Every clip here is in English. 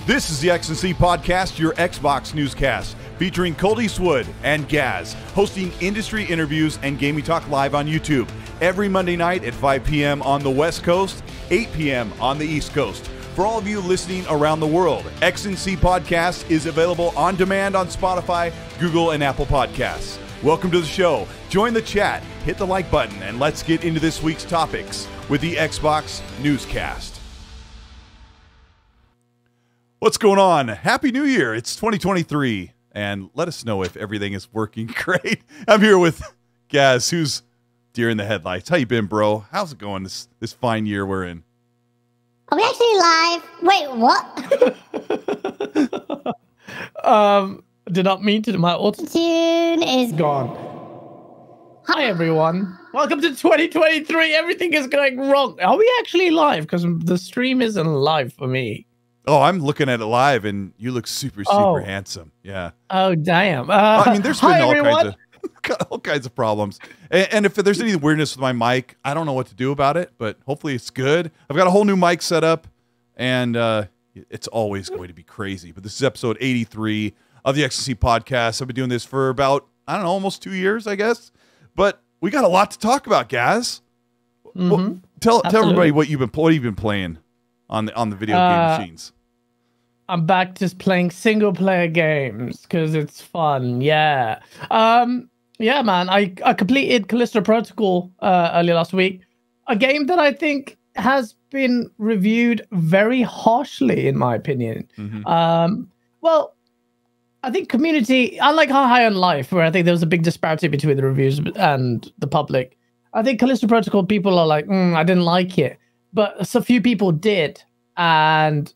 This is the X&C Podcast, your Xbox newscast, featuring Colteastwood and Gaz, hosting industry interviews and gaming talk live on YouTube every Monday night at 5 p.m. on the West Coast, 8 p.m. on the East Coast. For all of you listening around the world, X&C Podcast is available on demand on Spotify, Google, and Apple Podcasts. Welcome to the show. Join the chat, hit the like button, and let's get into this week's topics with the Xbox Newscast. What's going on? Happy New Year. It's 2023, and let us know if everything is working great. I'm here with Gaz, who's deer in the headlights. How you been, bro? How's it going this fine year we're in? Are we actually live? Wait, what? Did not mean to. My Tune is gone. Hi, everyone. Welcome to 2023. Everything is going wrong. Are we actually live? Because the stream isn't live for me. Oh, I'm looking at it live, and you look super handsome. Yeah. Oh, damn. I mean, there's been hi, all kinds of problems. And if there's any weirdness with my mic, I don't know what to do about it, but hopefully it's good. I've got a whole new mic set up, and it's always going to be crazy. But this is episode 83 of the XC Podcast. I've been doing this for about, I don't know, almost 2 years, I guess. But we got a lot to talk about, Gaz. Well, tell everybody what you've been playing on the video game machines. I'm back just playing single player games because it's fun. Yeah. Yeah, man. I completed Callisto Protocol earlier last week. A game that I think has been reviewed very harshly, in my opinion. Well, I think community, unlike High on Life, where I think there was a big disparity between the reviews and the public, I think Callisto Protocol people are like, I didn't like it. But so few people did. And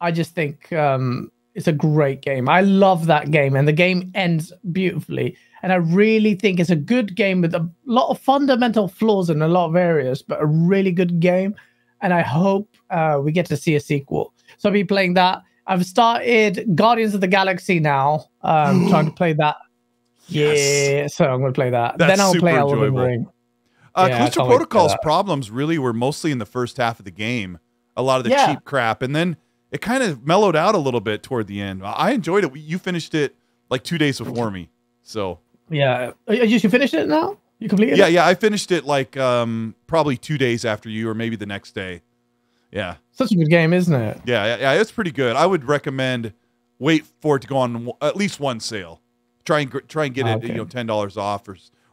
I just think it's a great game. I love that game. And the game ends beautifully. And I really think it's a good game with a lot of fundamental flaws in a lot of areas, but a really good game. And I hope we get to see a sequel. So I'll be playing that. I've started Guardians of the Galaxy now. Trying to play that. Yes. Yeah, so I'm going to play that. That's then I'll play super Elden Ring. Callisto Protocol's problems really were mostly in the first half of the game. A lot of the cheap crap. And then it kind of mellowed out a little bit toward the end. I enjoyed it. You finished it like 2 days before me. So yeah. You finished it now? You completed it? Yeah. I finished it like probably 2 days after you, or maybe the next day. Yeah. Such a good game, isn't it? Yeah, it's pretty good. I would recommend wait for it to go on at least one sale. Try and get it, $10 off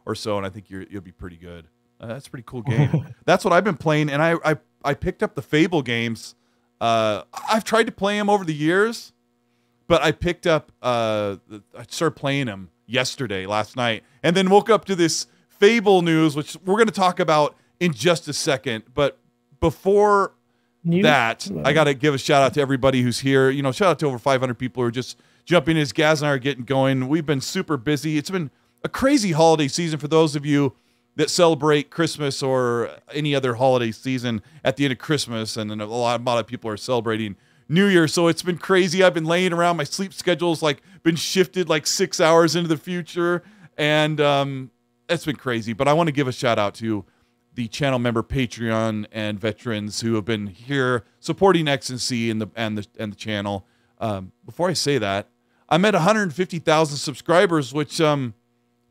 or so, and I think you'll be pretty good. That's a pretty cool game. That's what I've been playing, and I picked up the Fable games. I've tried to play them over the years, but I picked up I started playing them last night, and then woke up to this Fable news, which we're going to talk about in just a second. But before I got to give a shout out to everybody who's here. Shout out to over 500 people who are just jumping in as Gaz and I are getting going. We've been super busy. It's been a crazy holiday season for those of you that celebrate Christmas or any other holiday season at the end of Christmas. And then a lot of people are celebrating New Year. So it's been crazy. I've been laying around. My sleep schedule's been shifted 6 hours into the future. And it's been crazy. But I want to give a shout out to the channel member, Patreon, and veterans who have been here supporting X&C and the channel. Before I say that, I'm at 150,000 subscribers, which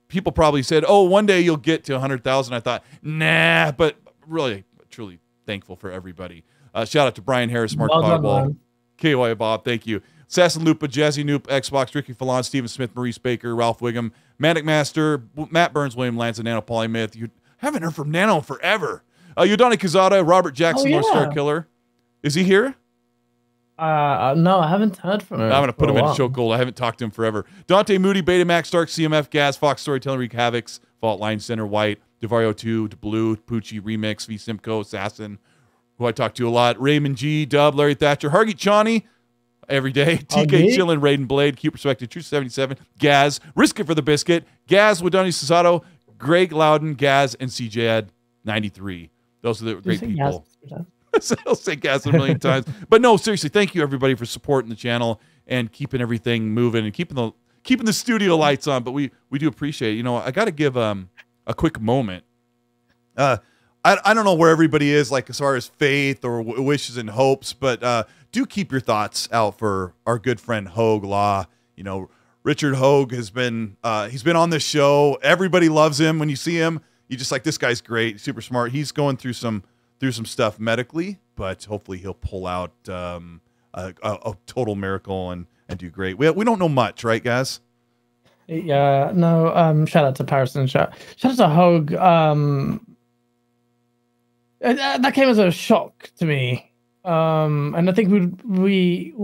people probably said, "Oh, one day you'll get to 100,000." I thought, nah, but really, truly thankful for everybody. Shout out to Brian Harris, Mark Codwell, KY Bob, thank you. Sasson Lupa, Jazzy Noop, Xbox, Ricky Fallon, Stephen Smith, Maurice Baker, Ralph Wiggum, Manic Master, Matt Burns, William Lance, and Nano Polymyth. You haven't heard from Nano in forever. Yodani Kazada, Robert Jackson, North Star Killer. Is he here? No, I haven't heard from him. I'm going to put him in chokehold. I haven't talked to him forever. Dante Moody, Betamax, Stark, CMF, Gas, Fox Storytelling, Reek Havocs, Fault Line, Center, White, Devario 2, Blue, Poochie, Remix, V Simcoe, Assassin, who I talk to a lot, Raymond G, Dub, Larry Thatcher, Hargy Chani, every day, TK Chillin, Raiden Blade, Q Perspective, True 77, Gaz, Risk It for the Biscuit, Gaz, Wadani Sasato, Greg Loudon, Gaz, and CJ Ed 93. Those are the great people. I'll say Gaz a million times. But no, seriously, thank you everybody for supporting the channel and keeping everything moving and keeping the studio lights on. But we do appreciate it. I got to give a quick moment. I don't know where everybody is, as far as faith or wishes and hopes, but do keep your thoughts out for our good friend Hogue Law. You know, Richard Hogue has been he's been on this show. Everybody loves him. When you see him, you just like, this guy's great, super smart. He's going through some stuff medically, but hopefully he'll pull out a total miracle and do great. We don't know much, right, guys? Yeah, no. Shout out to Paris and shout out to Hogue. That came as a shock to me, and I think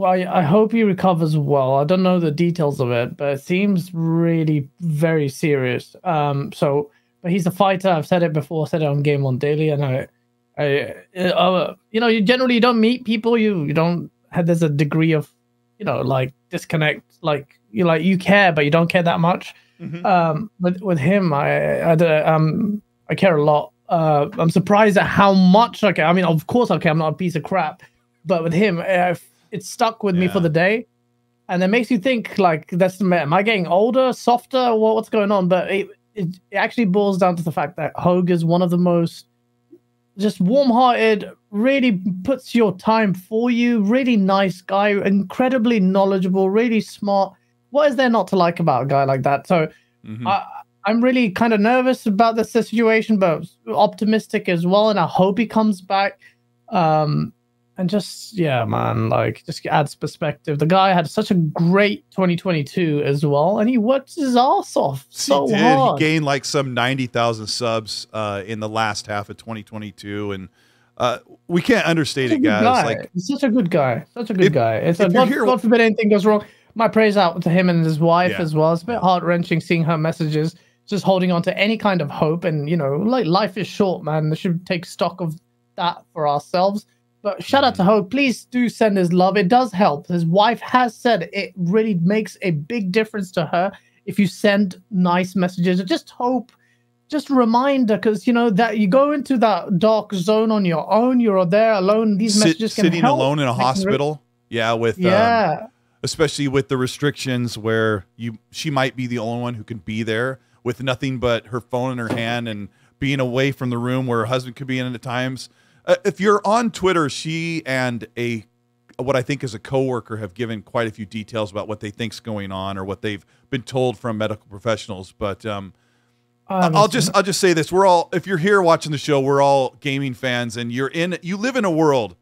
I hope he recovers well. I don't know the details of it, but it seems really very serious. But he's a fighter. I've said it before. Said it on Game On Daily, and you generally don't meet people. You don't have. There's a degree of, like disconnect. Like you care, but you don't care that much. With him, I care a lot. I'm surprised at how much I care. I mean, of course I care. I'm not a piece of crap. But with him, it stuck with me for the day. And it makes you think, like, am I getting older, softer? What's going on? But it actually boils down to the fact that Hogue is one of the most just warm-hearted, really puts your time for you, really nice guy, incredibly knowledgeable, really smart. What is there not to like about a guy like that? So I'm really kind of nervous about this situation, but optimistic as well. And I hope he comes back. And just, yeah, man, like, just adds perspective. The guy had such a great 2022 as well, and he worked his ass off so hard. He gained like some 90,000 subs in the last half of 2022, and we can't understate it, guys. Like, he's such a good guy, such a good guy. It's like, God forbid anything goes wrong. My praise out to him and his wife as well. It's a bit heart-wrenching seeing her messages, just holding on to any kind of hope. And, like, life is short, man. We should take stock of that for ourselves. But shout out to Hogue. Please do send his love. It does help. His wife has said it really makes a big difference to her if you send nice messages. Just hope, just remind her, because, that you go into that dark zone on your own. You're there alone. These messages can help. Sitting alone in a hospital. Especially with the restrictions where she might be the only one who can be there with nothing but her phone in her hand and being away from the room where her husband could be in at times. If you're on Twitter, she and what I think is a coworker have given quite a few details about what they think's going on or what they've been told from medical professionals. But I'll just say this: if you're here watching the show, we're all gaming fans, and you live in a world,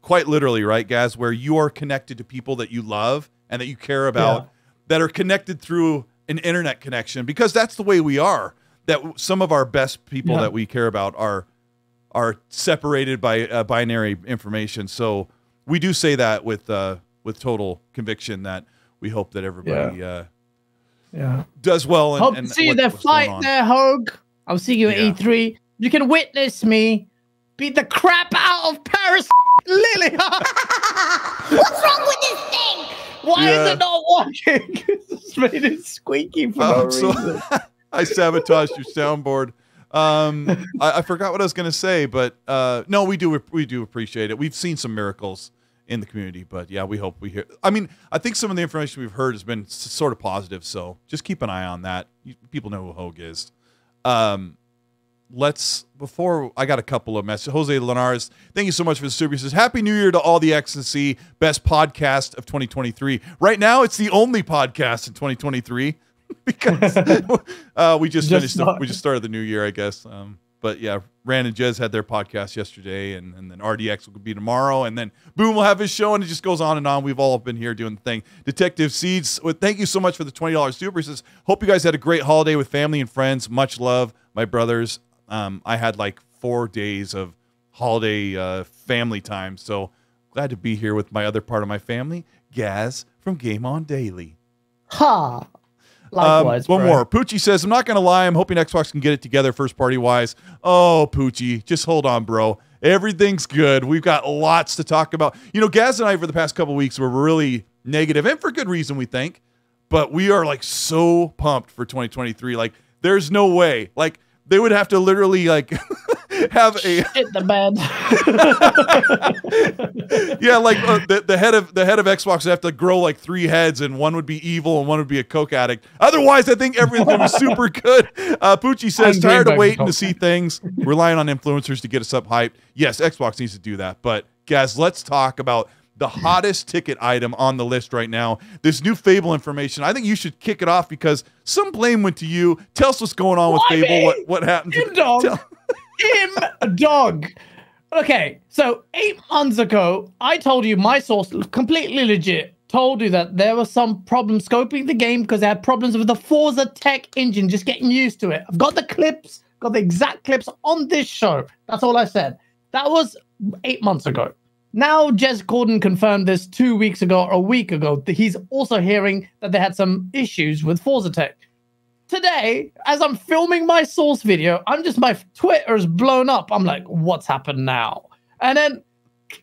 quite literally, right, guys, where you are connected to people that you love and that you care about, that are connected through an internet connection, because that's the way we are. That some of our best people that we care about are separated by binary information. So we do say that with total conviction, that we hope that everybody does well. Hope to see you there, fight there, Hogue. I'll see you at E3. You can witness me beat the crap out of Paris Lily. What's wrong with this thing? Why is it not working? It's made it squeaky for no reason. I sabotaged your soundboard. I forgot what I was going to say, but no, we do appreciate it. We've seen some miracles in the community, but yeah, we hope we hear. I mean, I think some of the information we've heard has been sort of positive, so just keep an eye on that. People know who Hogue is. Before I got a couple of messages. Jose Linares, thank you so much for the super. He says, Happy New Year to all the XNC, best podcast of 2023. Right now, it's the only podcast in 2023. Because we just started the new year, I guess. But yeah, Rand and Jez had their podcast yesterday, and then RDX will be tomorrow, and then Boom will have his show, and it just goes on and on. We've all been here doing the thing. Detective Seeds, thank you so much for the $20 super. He says, hope you guys had a great holiday with family and friends. Much love, my brothers. I had like 4 days of holiday family time, so glad to be here with my other part of my family, Gaz from Game On Daily. Ha! Likewise, one more. Poochie says, I'm not going to lie. I'm hoping Xbox can get it together first party wise. Oh, Poochie, just hold on, bro. Everything's good. We've got lots to talk about. Gaz and I, for the past couple of weeks, were really negative, and for good reason, we think. But we are like so pumped for 2023. Like, there's no way. Like, they would have to literally like have a shit the bed. Yeah, like the head of Xbox would have to grow like 3 heads, and one would be evil and one would be a coke addict. Otherwise, I think everything would be super good. Poochie says, tired of waiting to see things, relying on influencers to get us up hyped. Yes, Xbox needs to do that. But guys, let's talk about the hottest ticket item on the list right now. This new Fable information. I think you should kick it off because some blame went to you. Tell us what's going on with Fable. What happened? Dog. Okay, so 8 months ago, I told you my source, completely legit, told you that there was some problem scoping the game because they had problems with the Forza tech engine, just getting used to it. I've got the clips, got the exact clips on this show. That's all I said. That was 8 months ago. Now, Jez Gordon confirmed this 2 weeks ago or a week ago. He's also hearing that they had some issues with Forza tech. Today, as I'm filming my source video, my Twitter's blown up. I'm like, what's happened now? And then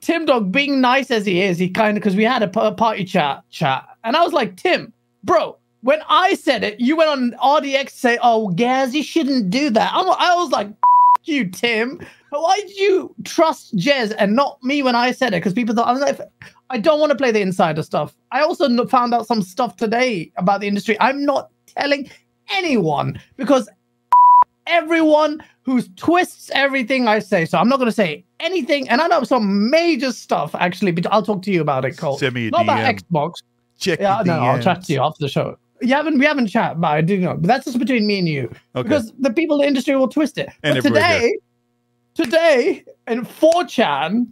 Tim Dog, being nice as he is, he kind of, because we had a party chat, and I was like, Tim, bro, when I said it, you went on RDX to say, oh, Gaz, you shouldn't do that. I was like, you, Tim. Why did you trust Jez and not me when I said it? Because people thought, I don't want to play the insider stuff. I also found out some stuff today about the industry. I'm not telling anyone because everyone who twists everything I say. So I'm not going to say anything. And I know some major stuff, actually, but I'll talk to you about it, Cole. Send me a not DM. About Xbox. Check yeah, no, I'll chat to you after the show. We haven't chat, but I do know. But that's just between me and you. Okay. Because the people in the industry will twist it. And but today, in 4chan,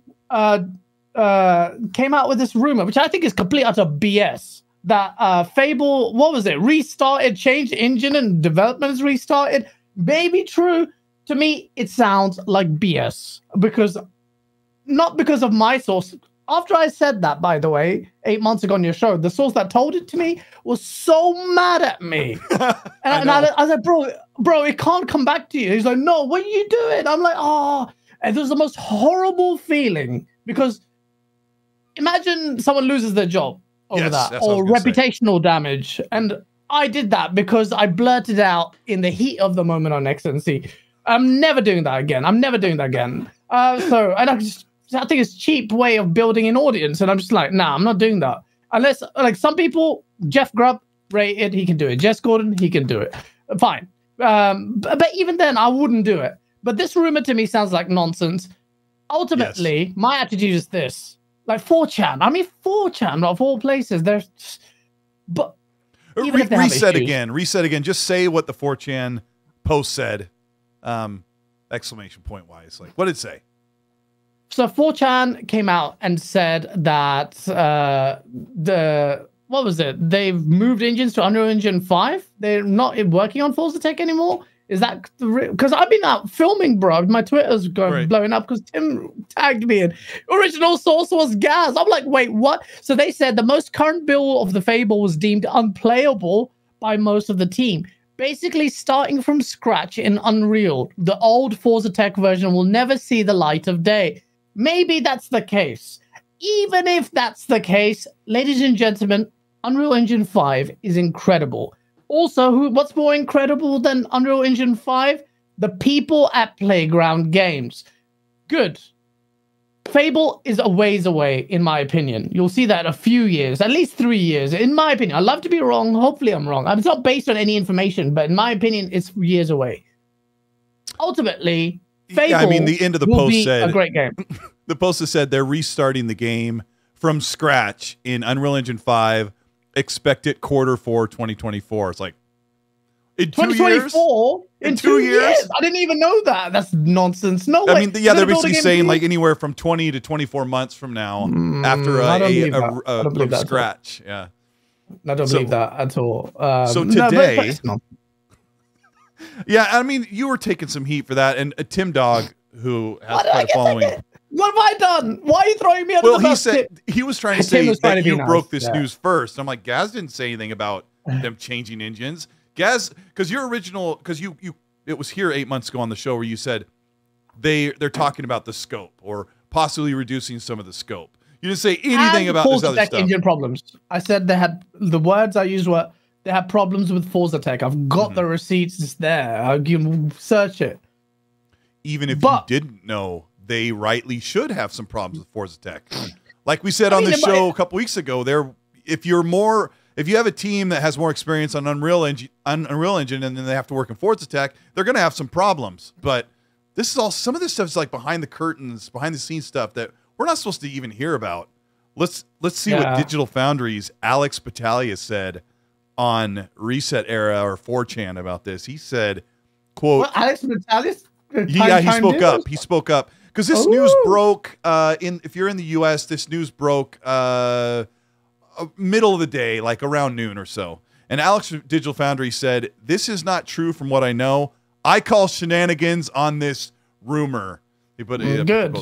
came out with this rumor, which I think is complete utter BS. That Fable, what was it? Restarted, changed engine and development is restarted. Maybe true. To me, it sounds like BS. Not because of my source. After I said that, by the way, 8 months ago on your show, the source that told it to me was so mad at me. And I said, bro, it can't come back to you. He's like, no, what are you doing? I'm like, oh. And it was the most horrible feeling because imagine someone loses their job over that or reputational damage. And I did that because I blurted out in the heat of the moment on XNC. I'm never doing that again. And I think it's a cheap way of building an audience. And I'm just like, nah, I'm not doing that. Unless, like some people, Jeff Grubb rated, he can do it. Jez Gordon, he can do it. Fine. But even then, I wouldn't do it. But this rumor to me sounds like nonsense. Ultimately, my attitude is this. Like 4chan. I mean, 4chan of all places. But reset again. Just say what the 4chan post said. Exclamation point wise. Like, what did it say? So 4chan came out and said that what was it? They've moved engines to Unreal Engine 5. They're not working on Forza Tech anymore. Is that because I've been out filming, bro? My Twitter's blowing up because Tim tagged me and original source was Gaz. I'm like, wait, what? So they said the most current build of the Fable was deemed unplayable by most of the team. Basically, starting from scratch in Unreal, the old Forza Tech version will never see the light of day. Maybe that's the case. Even if that's the case, ladies and gentlemen, Unreal Engine 5 is incredible. Also, what's more incredible than Unreal Engine 5? The people at Playground Games. Good. Fable is a ways away, in my opinion. You'll see that in a few years, at least 3 years, in my opinion. I'd love to be wrong. Hopefully I'm wrong. It's not based on any information, but in my opinion, it's years away. Ultimately, Fable the end of the post said a great game. The post said they're restarting the game from scratch in Unreal Engine 5. Expect it Q4 2024. It's like in 2024 in 2 years. I didn't even know that. That's nonsense. No way. I mean, yeah, they're basically saying like anywhere from 20 to 24 months from now after from scratch. Yeah, I don't believe that at all. So today, yeah, I mean, you were taking some heat for that, and Tim Dog, who has quite a following. What have I done? Why are you throwing me under the bus? Well, he was trying to say that you broke this news first. I'm like, Gaz didn't say anything about them changing engines. Gaz, because your original, because it was here 8 months ago on the show where you said they're talking about the scope or possibly reducing some of the scope. You didn't say anything about this other stuff. Engine problems. I said they had, the words I used were, they had problems with Forza Tech. I've got the receipts. It's there. You can search it. Even if you didn't know, they rightly should have some problems with Forza Tech. Like we said on the show a couple weeks ago, if you have a team that has more experience on Unreal Engine and then they have to work in Forza Tech, they're going to have some problems. But this is all, some of this stuff is like behind the curtains, behind the scenes stuff that we're not supposed to even hear about let's see what Digital Foundry's Alex Battaglia said on Reset Era or 4chan about this. He said, quote, what, Alex Battaglia? Yeah, he spoke up. He spoke up because this news broke if you're in the US, this news broke middle of the day, like around noon or so. And Alex Digital Foundry said, "This is not true from what I know. I call shenanigans on this rumor." He put it good.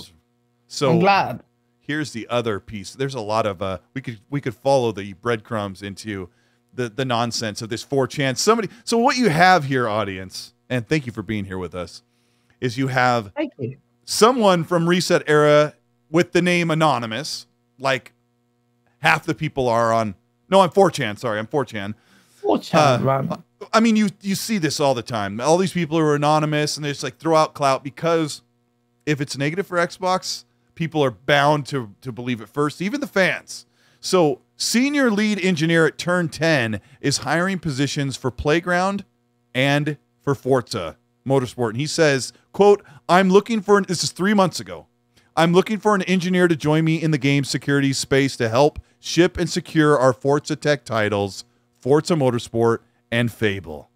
So I'm glad. Here's the other piece. There's a lot of we could follow the breadcrumbs into the nonsense of this 4chan. So what you have here, audience, and thank you for being here with us, is you have someone from Reset Era with the name Anonymous, like half the people are on. No, I'm 4chan. Sorry, I'm 4chan. 4chan, I mean, you see this all the time. All these people who are anonymous, and they just like throw out clout because if it's negative for Xbox, people are bound to believe it first, even the fans. So, senior lead engineer at Turn 10 is hiring positions for Playground and for Forza Motorsport. And he says, quote, this is 3 months ago. "I'm looking for an engineer to join me in the game security space to help ship and secure our Forza Tech titles, Forza Motorsport, and Fable."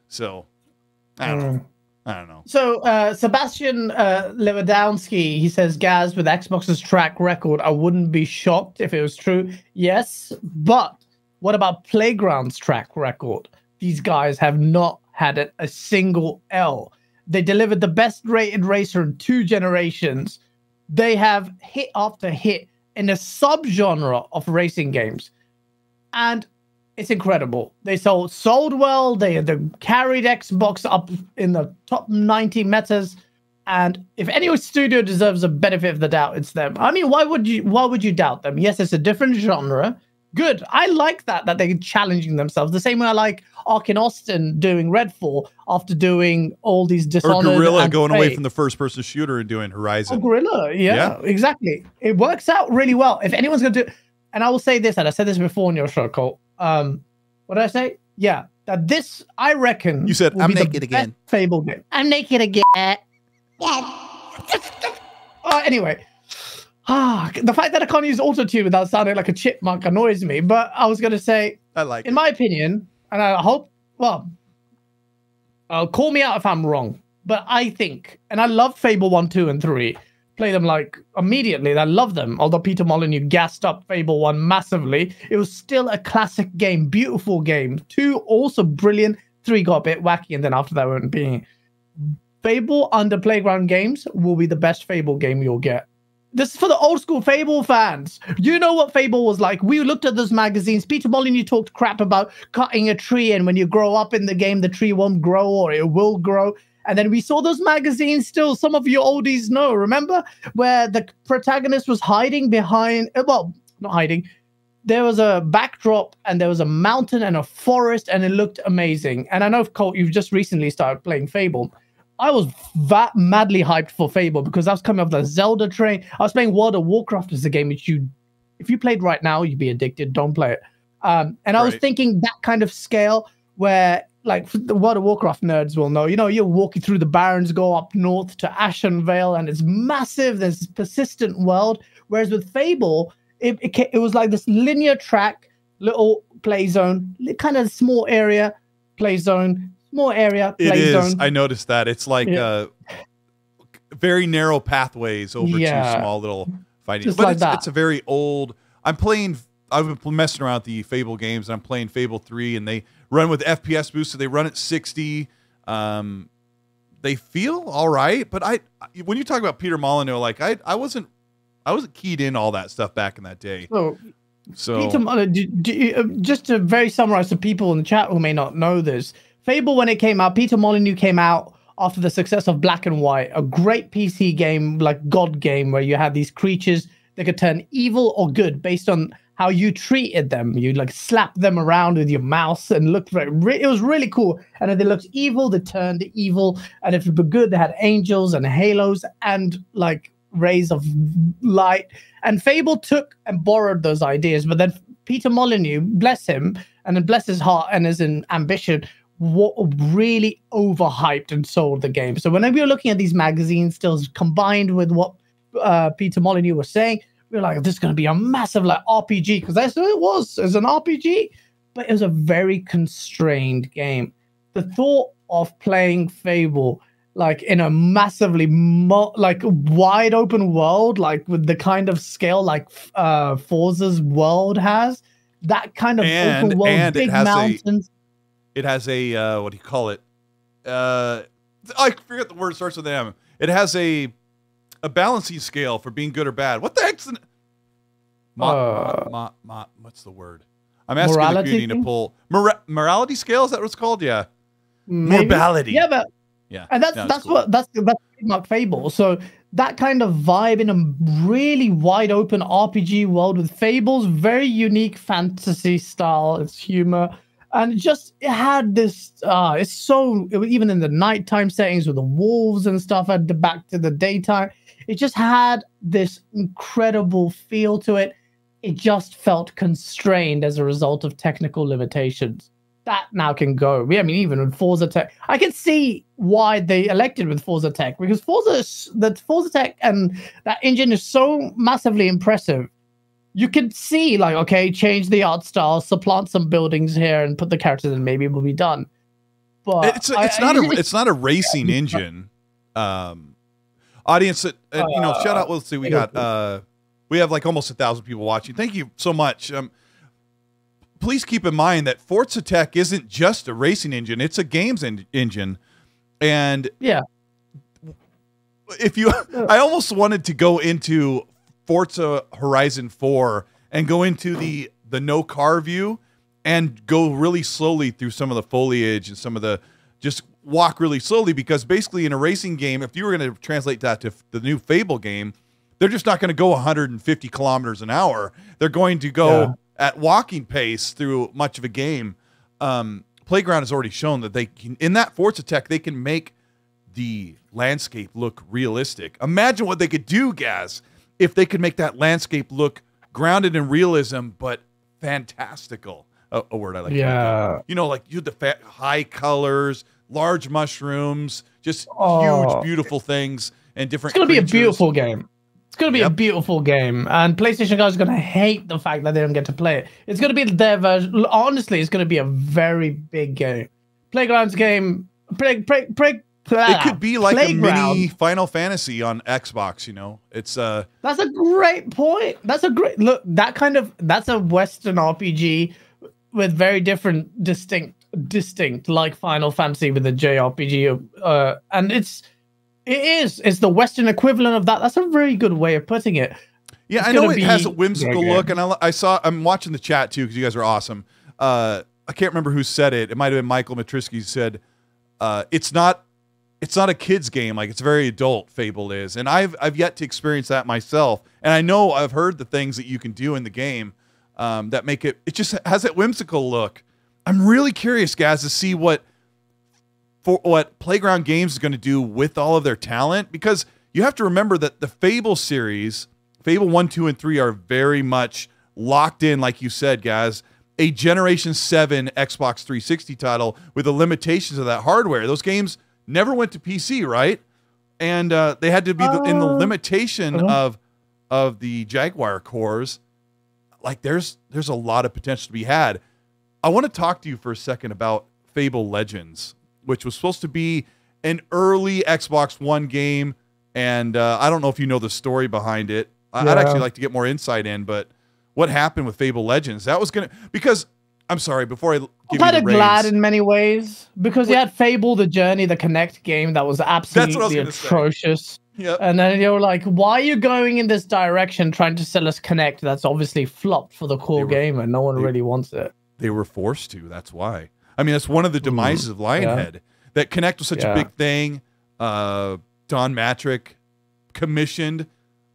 So, I don't know. So, Sebastian Lewandowski, he says, Gaz, with Xbox's track record, I wouldn't be shocked if it was true. Yes, but what about Playground's track record? These guys have not had a single L. They delivered the best rated racer in 2 generations. They have hit after hit in a subgenre of racing games. And it's incredible. They sold well. They carried Xbox up in the top 90 metas. And if any studio deserves a benefit of the doubt, it's them. I mean, why would you doubt them? Yes, it's a different genre. Good. I like that they're challenging themselves. The same way I like Ark and Austin doing Redfall after doing all these Dishonored. Or Guerrilla going away from the first-person shooter and doing Horizon. Oh, Guerrilla, yeah, exactly. It works out really well. If anyone's going to do... And I will say this, and I said this before in your show, Colt. What did I say? Yeah, that this, I reckon... You said, I'm naked again. Fable game. I'm naked again. Anyway... the fact that I can't use autotune without sounding like a chipmunk annoys me. But I was going to say, in my opinion, and I hope, call me out if I'm wrong, but I think, and I love Fable 1, 2, and 3. Play them like immediately. I love them. Although Peter Molyneux gassed up Fable 1 massively, it was still a classic game, beautiful game. 2 also brilliant. 3 got a bit wacky, and then after that went being Fable under Playground Games will be the best Fable game you'll get. This is for the old school Fable fans. You know what Fable was like. We looked at those magazines. Peter Molyneux talked crap about cutting a tree, and when you grow up in the game, the tree won't grow or it will grow. And then we saw those magazines still. Some of you oldies know. Remember where the protagonist was hiding behind, well, not hiding. There was a backdrop and there was a mountain and a forest, and it looked amazing. And I know, Colt, you've just recently started playing Fable. I was madly hyped for Fable because I was coming off the Zelda train. I was playing World of Warcraft as a game which if you played right now, you'd be addicted. Don't play it. And I was thinking that kind of scale where, like, the World of Warcraft nerds will know, you're walking through the Barrens, go up north to Ashenvale, and it's massive. There's this persistent world. Whereas with Fable, it was like this linear track, little play zone, kind of small area, play zone, more area. It is. I noticed that. It's like very narrow pathways over 2 small little fighting. Just but like it's a very old. I've been messing around with the Fable games, and I'm playing Fable 3, and they run with FPS boost, so they run at 60. They feel all right, but when you talk about Peter Molyneux, like I wasn't keyed in all that stuff back in that day. So Peter Molyneux, just to very summarize to people in the chat who may not know this. Fable, when it came out, Peter Molyneux came out after the success of Black and White, a great PC game, like God game, where you had these creatures that could turn evil or good based on how you treated them. You like slap them around with your mouse and looked it was really cool. And if they looked evil, they turned evil. And if it were good, they had angels and halos and like rays of light. And Fable took and borrowed those ideas. But then Peter Molyneux, bless him, and then bless his heart and his ambition, what really overhyped and sold the game. So whenever you're looking at these magazines still combined with what Peter Molyneux was saying, we were like, this is going to be a massive like RPG, because that's what it was. It was an RPG, but it was a very constrained game. The thought of playing Fable like in a massively like wide open world, like with the kind of scale like Forza's world has, that kind of open world, and big mountains. It has a what do you call it? I forget the word. It starts with M. It has a balancing scale for being good or bad. What the heck's what's the word? I'm asking the community to pull morality scale. Is that what it's called? Yeah. Maybe. Morality. Yeah, but yeah, and that's cool. That's trademark Fable. So that kind of vibe in a really wide open RPG world with Fable's very unique fantasy style, its humor, and it had this. It's so even in the nighttime settings with the wolves and stuff at the back to the daytime, it just had this incredible feel to it. It just felt constrained as a result of technical limitations. That now can go. I mean, even with Forza Tech, I can see why they elected with Forza Tech, because the Forza Tech and that engine is so massively impressive. You can see, like, okay, change the art style, supplant some buildings here, and put the characters in. Maybe it will be done. But it's not a racing engine. Audience, shout out. Let's see, we have like almost 1,000 people watching. Thank you so much. Please keep in mind that Forza Tech isn't just a racing engine; it's a games engine. And yeah, I almost wanted to go into Forza Horizon 4 and go into the no car view and go really slowly through some of the foliage and some of the just walk really slowly, because basically in a racing game, if you were going to translate that to the new Fable game, they're just not going to go 150 kilometers an hour. They're going to go at walking pace through much of a game. Playground has already shown that they can, in that Forza Tech, they can make the landscape look realistic. Imagine what they could do, Gaz, if they could make that landscape look grounded in realism, but fantastical. A word I like. Yeah. Like the high colors, large mushrooms, just huge, beautiful things and different. It's going to be a beautiful game. It's going to be a beautiful game, and PlayStation guys are going to hate the fact that they don't get to play it. It's going to be their version. Honestly, it's going to be a very big game. Playground's game. It could be like a mini Final Fantasy on Xbox. It's That's a great point. That's a great look. That's a Western RPG with very different, distinct like Final Fantasy with the JRPG, and it's the Western equivalent of that. That's a very good way of putting it. Yeah, I know it has a whimsical look, and I'm watching the chat too, because you guys are awesome. I can't remember who said it. It might have been Michael Matrisky who said, it's not a kid's game. Like, it's very adult, Fable is. And I've yet to experience that myself. And I know I've heard the things that you can do in the game that make it just has that whimsical look. I'm really curious, guys, to see what Playground Games is going to do with all of their talent, because you have to remember that the Fable series, Fable 1, 2, and 3 are very much locked in, like you said, guys, a Generation 7 Xbox 360 title with the limitations of that hardware. Those games never went to PC, right? And they had to be in the limitation of the Jaguar cores. Like, there's a lot of potential to be had. I want to talk to you for a second about Fable Legends, which was supposed to be an early Xbox One game, and I don't know if you know the story behind it. I'd actually like to get more insight in, but what happened with Fable Legends? That was because I'm sorry, before I give you the reins, glad in many ways, because you had Fable the Journey, the Kinect game that was absolutely atrocious. Yep. And then they were like, why are you going in this direction trying to sell us Kinect? That's obviously flopped for the core game, and no one really wants it. They were forced to, that's why. I mean, that's one of the demises of Lionhead. That Kinect was such a big thing. Don Matrick commissioned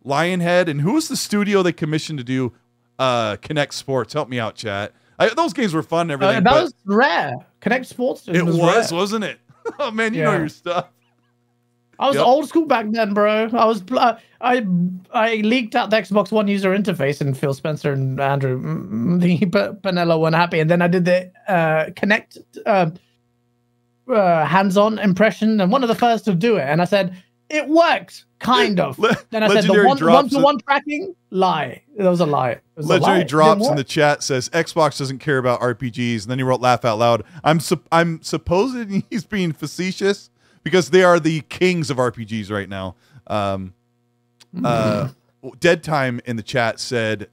Lionhead, and who was the studio they commissioned to do Kinect Sports? Help me out, chat. Those games were fun and everything. That was rare. Kinect Sports it was rare. Wasn't it? Oh man, you know your stuff. I was old school back then, bro. I leaked out the Xbox One user interface, and Phil Spencer and Andrew Panello weren't happy. And then I did the Kinect hands-on impression, and one of the first to do it. And I said, It works, kind of. Then I said the one-to-one tracking, lie. That was a lie. Legendary Drops in the chat says Xbox doesn't care about RPGs, and then he wrote laugh out loud. I'm supposing he's being facetious because they are the kings of RPGs right now. Dead Time in the chat said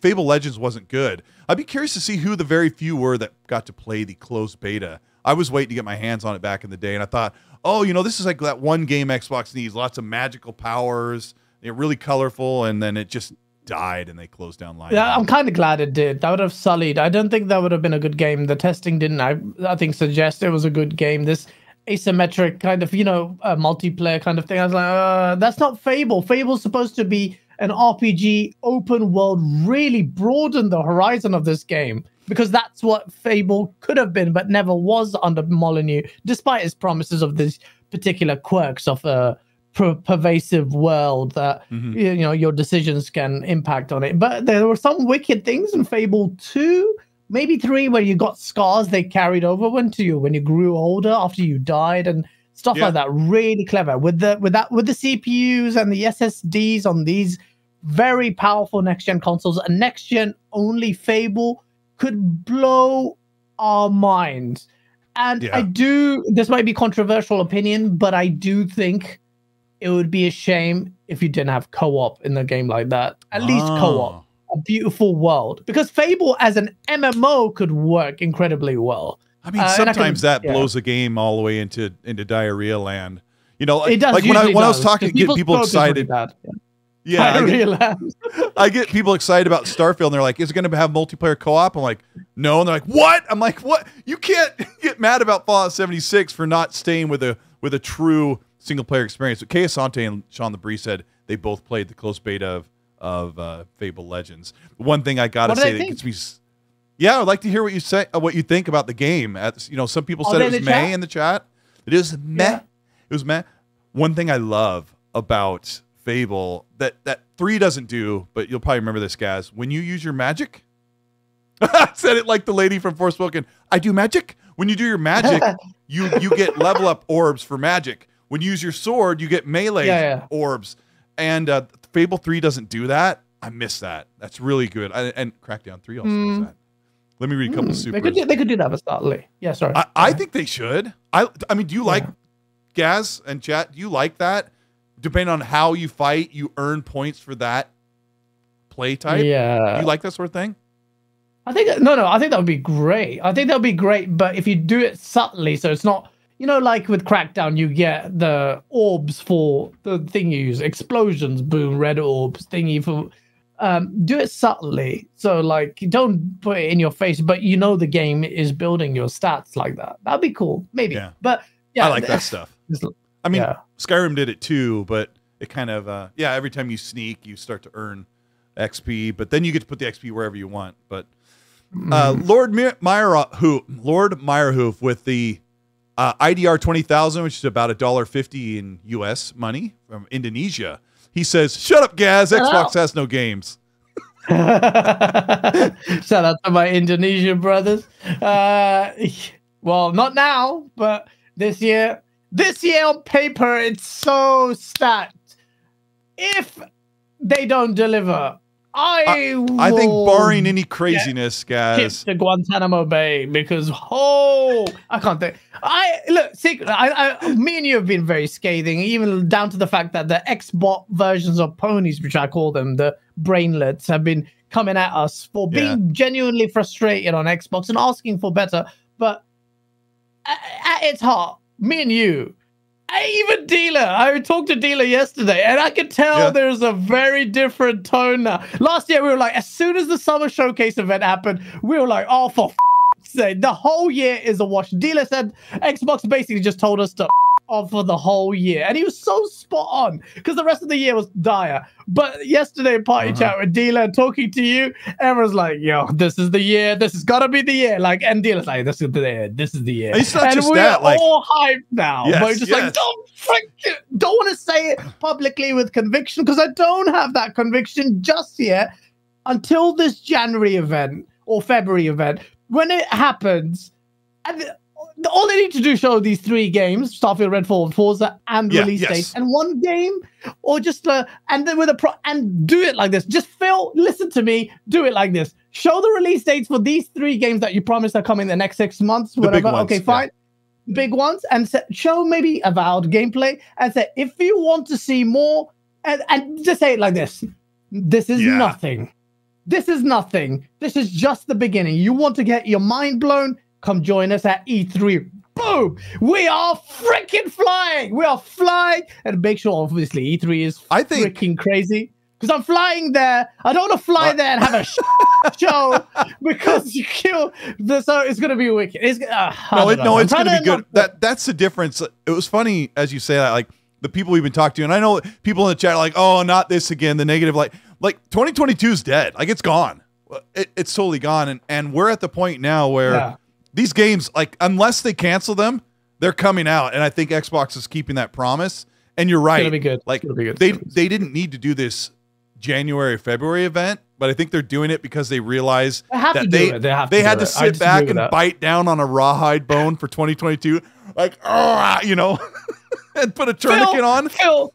Fable Legends wasn't good. I'd be curious to see who the very few were that got to play the closed beta. I was waiting to get my hands on it back in the day, and I thought, oh, you know, this is like that one game Xbox needs, lots of magical powers, really colorful, and then it just died and they closed down line. Yeah, I'm kind of glad it did. That would have sullied. I don't think that would have been a good game. The testing didn't, I think, suggest it was a good game. This asymmetric kind of, you know, multiplayer kind of thing. I was like, that's not Fable. Fable's supposed to be an RPG open world, really broaden the horizon of this game, because that's what Fable could have been, but never was under Molyneux, despite his promises of these particular quirks of a pervasive world that you know, your decisions can impact on it. But there were some wicked things in Fable 2, maybe 3, where you got scars they carried over when you grew older after you died and stuff like that. Really clever with the CPUs and the SSDs on these very powerful next-gen consoles. A next-gen only Fable could blow our minds. And this might be controversial opinion, but I do think it would be a shame if you didn't have co-op in a game like that. At least co-op. A beautiful world. Because Fable as an MMO could work incredibly well. I mean, sometimes that blows a game all the way into diarrhea land. You know, it does, like when I was talking, get people excited. I get people excited about Starfield, and they're like, is it going to have multiplayer co-op? I'm like, no. And they're like, what? I'm like, what? You can't get mad about Fallout 76 for not staying with a true single-player experience. But Kay Asante and Sean LeBrie said they both played the closed beta of Fable Legends. One thing I got to say that gets me... Yeah, I'd like to hear what you say, what you think about the game. You know, some people said it was meh in the chat. It is meh. Yeah. It was meh. One thing I love about Fable that 3 doesn't do, but you'll probably remember this, guys. When you use your magic, I said it like the lady from Forspoken. I do magic. When you do your magic, you get level up orbs for magic. When you use your sword, you get melee orbs. And Fable 3 doesn't do that. I miss that. That's really good. And Crackdown 3 also does that. Let me read a couple of supers. They could do that with Starfield. Yeah, sorry. I think they should. I mean, do you like, Gaz and chat, do you like that? Depending on how you fight, you earn points for that play type? Yeah. Do you like that sort of thing? I think that would be great. I think that would be great, but if you do it subtly, so it's not, you know, like with Crackdown, you get the orbs for the thing you use, explosions, boom, red orbs, thingy for... do it subtly, so like you don't put it in your face, but you know the game is building your stats like that. That'd be cool, maybe. Yeah. But yeah, I like that stuff. I mean, Skyrim did it too, but it kind of every time you sneak, you start to earn XP, but then you get to put the XP wherever you want. But Lord Meyerhoof with the IDR 20,000, which is about $1.50 in US money from Indonesia. He says, shut up, Gaz. Xbox has no games. Shout out to my Indonesian brothers. Well, not now, but this year on paper, it's so stacked. If they don't deliver, I think barring any craziness, guys, to Guantanamo Bay, because I can't think. Me and you have been very scathing, even down to the fact that the Xbot versions of ponies, which I call them, the brainlets, have been coming at us for being genuinely frustrated on Xbox and asking for better. But at its heart, me and you, even Dealer, I talked to Dealer yesterday, and I could tell there's a very different tone now. Last year, we were like, as soon as the Summer Showcase event happened, we were like, oh, for sake, the whole year is a wash. Dealer said Xbox basically just told us to off for the whole year, and he was so spot on because the rest of the year was dire. But yesterday, party chat with Dealer, talking to you, everyone's like, "Yo, this is the year. This has got to be the year." Like, and Dealer's like, "This is the year. This is the year." It's not and just we're that, like, all hyped now. But we're just like, don't want to say it publicly with conviction because I don't have that conviction just yet until this January event or February event. When it happens, and all they need to do is show these 3 games: Starfield, Redfall, Forza, and release dates, and 1 game, or just and then with and do it like this. Just Phil, listen to me. Do it like this. Show the release dates for these 3 games that you promised are coming in the next 6 months, whatever. Okay, fine. Big ones, and show maybe Avowed gameplay, and say if you want to see more, and just say it like this: this is nothing. This is nothing. This is just the beginning. You want to get your mind blown? Come join us at E3. Boom! We are freaking flying. We are flying, and make sure obviously E3 is freaking crazy. Because I'm flying there. I don't want to fly there and have a show because you kill the. So it's gonna be wicked. It's it's gonna be good. That's the difference. It was funny as you say that. Like the people we've been talking to, and I know people in the chat are like, "Oh, not this again." The negative, like 2022 is dead. Like it's gone. It's totally gone. And we're at the point now where these games, like unless they cancel them, they're coming out. And I think Xbox is keeping that promise. And you're right. It's gonna be good. Like they didn't need to do this January, February event, but I think they're doing it because they realize that they had to sit back and bite down on a rawhide bone for 2022, like and put a tourniquet on. Phil.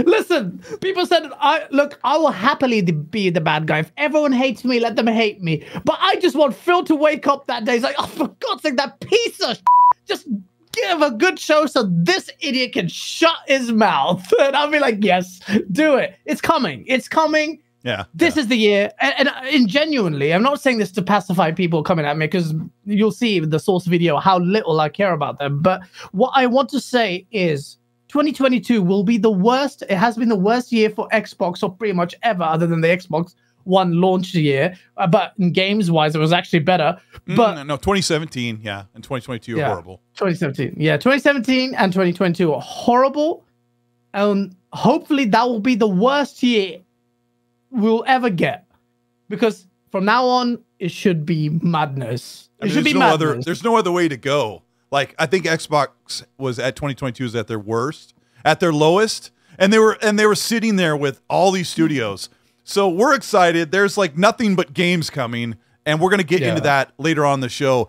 Listen, people said I will happily be the bad guy. If everyone hates me, let them hate me. But I just want Phil to wake up that day. He's like, oh, for God's sake, that piece of just give a good show so this idiot can shut his mouth. And I'll be like, yes, do it. It's coming. It's coming. Yeah. This is the year. And genuinely, I'm not saying this to pacify people coming at me, because you'll see the source video how little I care about them. But what I want to say is 2022 will be the worst. It has been the worst year for Xbox, or pretty much ever, other than the Xbox One launch year. But in games-wise, it was actually better. But no, 2017, and 2022 are horrible. 2017 and 2022 are horrible. And hopefully that will be the worst year we'll ever get, because from now on it should be madness. There's no other way to go. Like I think Xbox was at 2022 is at their worst, at their lowest, and they were sitting there with all these studios. So we're excited. There's like nothing but games coming, and we're gonna get into that later on in the show.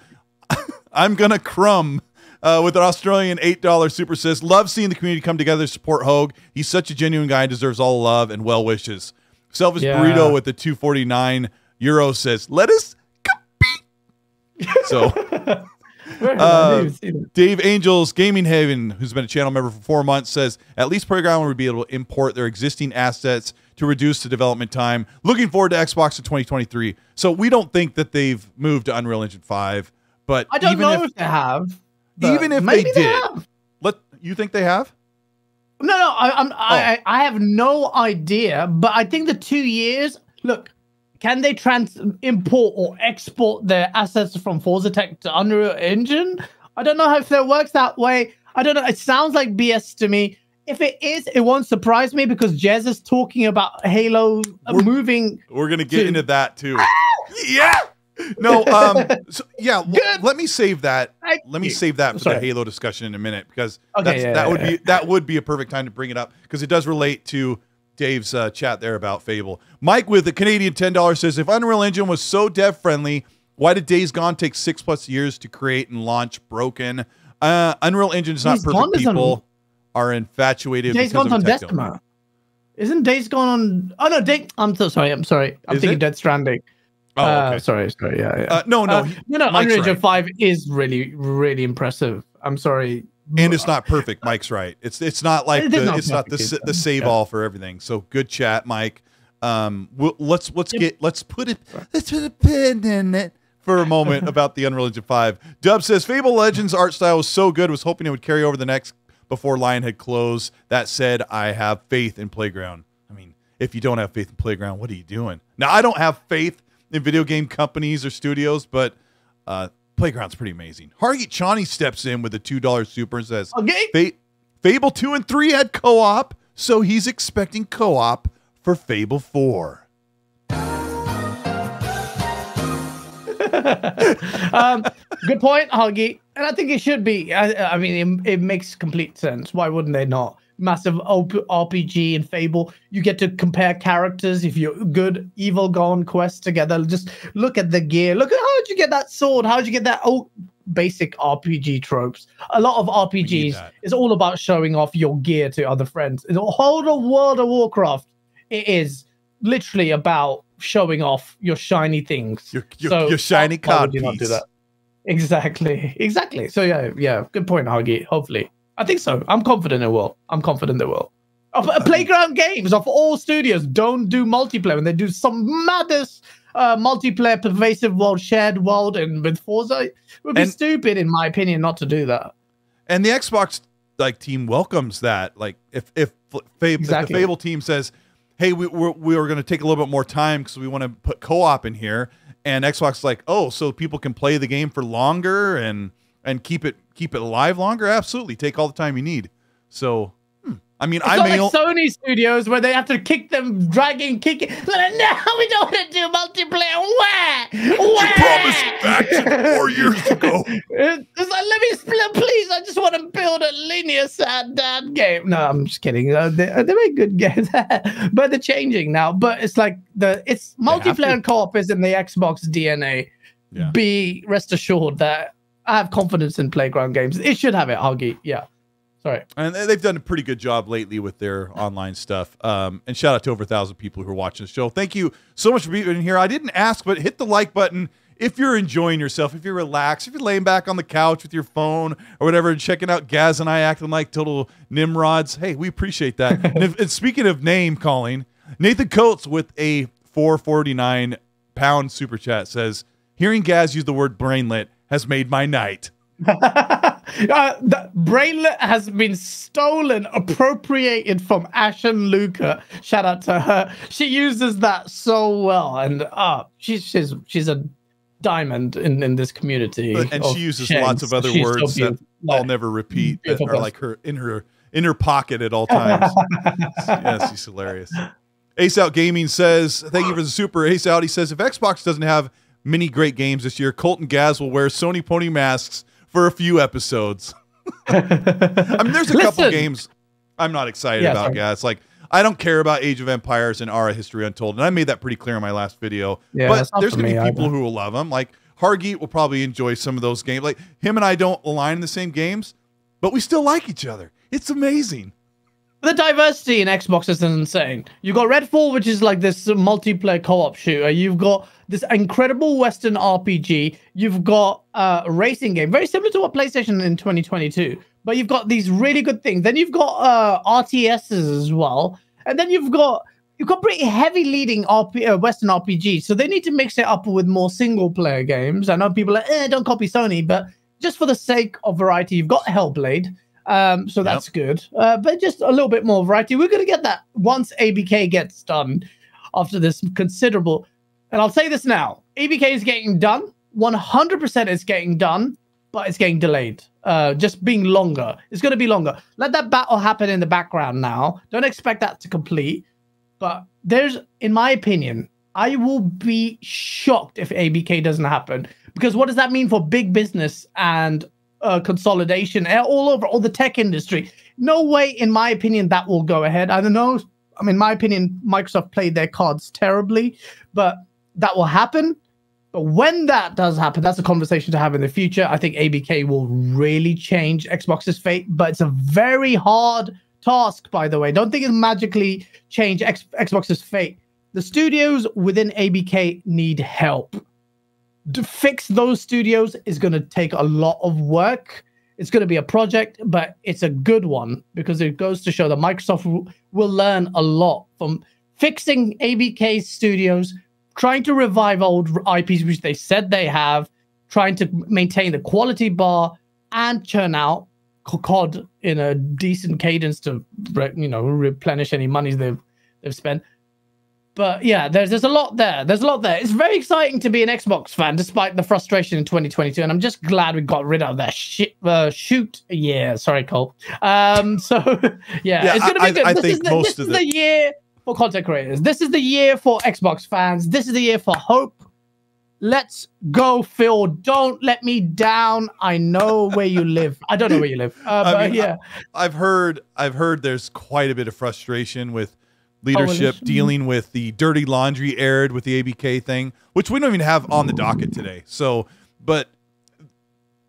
I'm gonna crumb with an Australian $8 super says, love seeing the community come together to support Hogue. He's such a genuine guy and deserves all the love and well wishes. Selfish Burrito with the 249 euro says, let us compete. So Dave Angels Gaming Haven, who's been a channel member for 4 months, says at least Playground would be able to import their existing assets to reduce the development time. Looking forward to Xbox in 2023. So we don't think that they've moved to Unreal Engine 5, but I don't know if they have. Even if they did, you think they have? No, I have no idea, but I think the 2 years, look, can they import or export their assets from Forza Tech to Unreal Engine? I don't know if that works that way. I don't know. It sounds like BS to me. If it is, it won't surprise me, because Jez is talking about Halo moving. We're going to get into that too. Yeah. No, let me save that. Let me save that for the Halo discussion in a minute, because that would be a perfect time to bring it up, because it does relate to Dave's chat there about Fable. Mike with the Canadian $10 says, if Unreal Engine was so dev friendly, why did Days Gone take 6+ years to create and launch? Broken. Unreal Engine is not perfect. People are infatuated. Days Gone's on Destiny. Isn't Days Gone on? Oh no, I'm so sorry. I'm sorry. I'm thinking Dead Stranding. Oh, okay. Sorry. Yeah. No. Unreal Engine 5 is really, really impressive. I'm sorry. And it's not perfect. Mike's right. It's not like the save all for everything. So good chat, Mike. Let's put a pin in it for a moment about the Unreal Engine 5. Dub says Fable Legends art style was so good. Was hoping it would carry over the next before Lionhead closed. That said, I have faith in Playground. I mean, if you don't have faith in Playground, what are you doing? Now, I don't have faith in video game companies or studios, but Playground's pretty amazing. Hargeet Chani steps in with a $2 super and says, Fable 2 and 3 had co-op, so he's expecting co-op for Fable 4. Good point, Hargeet. And I think it should be. I mean, it makes complete sense. Why wouldn't they not? massive RPG in Fable. You get to compare characters. If you're good, evil, go on quests together. Just look at the gear. Look at how'd you get that sword? How'd you get that? Oh, basic RPG tropes. A lot of RPGs is all about showing off your gear to other friends. In the whole World of Warcraft, it is literally about showing off your shiny things. Your shiny card piece. Not do that? Exactly. So yeah. Good point, Huggy. Hopefully. I think so. I'm confident it will. Playground games of all studios don't do multiplayer, and they do some maddest multiplayer, pervasive world, shared world, and with Forza, it would be stupid, in my opinion, not to do that. And the Xbox team welcomes that. Like if the Fable team says, "Hey, we were going to take a little bit more time because we want to put co-op in here," and Xbox is like, "Oh, so people can play the game for longer and keep it alive longer." Absolutely, take all the time you need. So. I mean, it's not like Sony studios where they have to kick them, dragging, kicking. No, we don't want to do multiplayer. Where? You promised that 4 years ago. It's like, let me split, please. I just want to build a linear sad dad game. No, I'm just kidding. They make good games, but they're changing now. But it's like it's multiplayer and co-op is in the Xbox DNA. Yeah. Be rest assured that I have confidence in Playground games. It should have it, Augie. Yeah. Sorry. And they've done a pretty good job lately with their online stuff. And shout out to over 1,000 people who are watching the show. Thank you so much for being here. I didn't ask, but hit the like button if you're enjoying yourself, if you're relaxed, if you're laying back on the couch with your phone or whatever and checking out Gaz and I acting like total Nimrods. Hey, we appreciate that. and speaking of name calling, Nathan Coates with a £4.49 super chat says, hearing Gaz use the word brainlet has made my night. The brainlet has been stolen, appropriated from Ashen Luca. Shout out to her. She uses that so well, and she's a diamond in this community. And she uses lots of other words that I'll never repeat that are like her in her pocket at all times. Yeah, she's hilarious. Ace Out Gaming says, thank you for the super. Ace Out, he says, if Xbox doesn't have many great games this year, Colt and Gaz will wear Sony pony masks for a few episodes. I mean, there's a couple games I'm not excited about, guys. Like, I don't care about Age of Empires and Ara History Untold, and I made that pretty clear in my last video. Yeah, but there's going to be people who will love them. Like, Hargeet will probably enjoy some of those games. Like, him and I don't align in the same games, but we still like each other. It's amazing. The diversity in Xbox is insane. You've got Redfall, which is like this multiplayer co-op shooter. You've got this incredible Western RPG. You've got a racing game, very similar to what PlayStation in 2022. But you've got these really good things. Then you've got RTSs as well. And then you've got pretty heavy leading Western RPGs. So they need to mix it up with more single-player games. I know people are like, don't copy Sony. But just for the sake of variety, you've got Hellblade. So that's good. But just a little bit more variety. We're going to get that once ABK gets done after this considerable. And I'll say this now. ABK is getting done. 100% it's getting done, but it's getting delayed. Just being longer. It's going to be longer. Let that battle happen in the background now. Don't expect that to complete. But there's, in my opinion, I will be shocked if ABK doesn't happen. Because what does that mean for big business and consolidation all over all the tech industry? No way, in my opinion, that will go ahead. I don't know. I mean, in my opinion, Microsoft played their cards terribly, but that will happen. But when that does happen, that's a conversation to have in the future. I think ABK will really change Xbox's fate, but it's a very hard task, by the way. Don't think it'll magically change Xbox's fate. The studios within ABK need help. To fix those studios is going to take a lot of work. It's going to be a project, but it's a good one because it goes to show that Microsoft will learn a lot from fixing ABK studios, trying to revive old IPs, which they said they have, trying to maintain the quality bar and churn out COD in a decent cadence to, replenish any monies they've spent. But yeah, there's a lot there. There's a lot there. It's very exciting to be an Xbox fan, despite the frustration in 2022. And I'm just glad we got rid of that shoot. Yeah, sorry, Cole. It's going to be good. This is the year for content creators. This is the year for Xbox fans. This is the year for hope. Let's go, Phil. Don't let me down. I know where you live. I don't know where you live. But yeah. I've heard there's quite a bit of frustration with leadership dealing with the dirty laundry aired with the ABK thing, which we don't even have on the docket today. So, but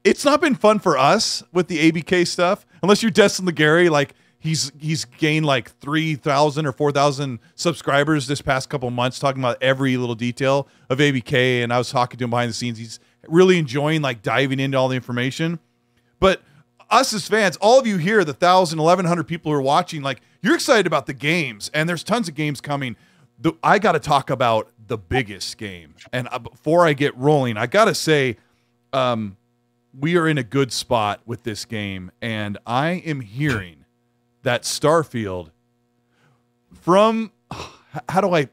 it's not been fun for us with the ABK stuff, unless you're Destin Legary, like he's gained like 3,000 or 4,000 subscribers this past couple months, talking about every little detail of ABK. And I was talking to him behind the scenes. He's really enjoying like diving into all the information. But us as fans, all of you here, the 1,000, 1,100 people who are watching, like you're excited about the games, and there's tons of games coming. I got to talk about the biggest game. And before I get rolling, I got to say, we are in a good spot with this game. And I am hearing that Starfield from, how do I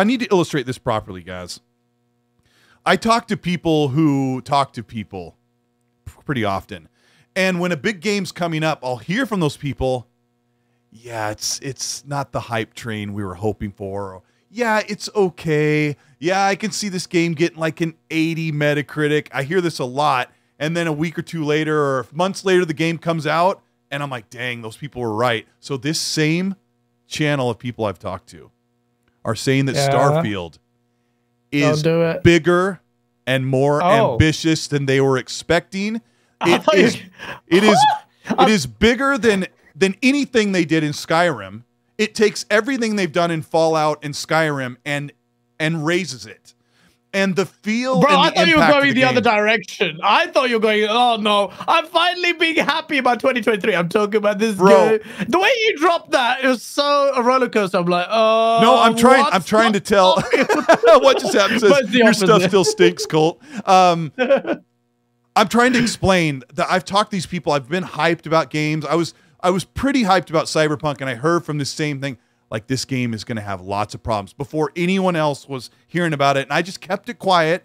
need to illustrate this properly, guys. I talk to people who talk to people pretty often. And when a big game's coming up, I'll hear from those people, yeah, it's not the hype train we were hoping for. Or, yeah, it's okay. Yeah, I can see this game getting like an 80 Metacritic. I hear this a lot. And then a week or two later or months later, the game comes out, and I'm like, dang, those people were right. So this same channel of people I've talked to are saying that Starfield is bigger and more ambitious than they were expecting. It is bigger than anything they did in Skyrim. It takes everything they've done in Fallout and Skyrim and raises it. And the feel, bro, and I thought you were going the other direction. I thought you were going, oh no, I'm finally being happy about 2023. I'm talking about this game. The way you dropped that, it was so a roller coaster. I'm like, oh, no, I'm trying to tell what just happened. Says, your stuff still stinks, Colt. I'm trying to explain that I've talked to these people. I've been hyped about games. I was pretty hyped about Cyberpunk, and I heard from the same thing. Like, this game is going to have lots of problems before anyone else was hearing about it. And I just kept it quiet.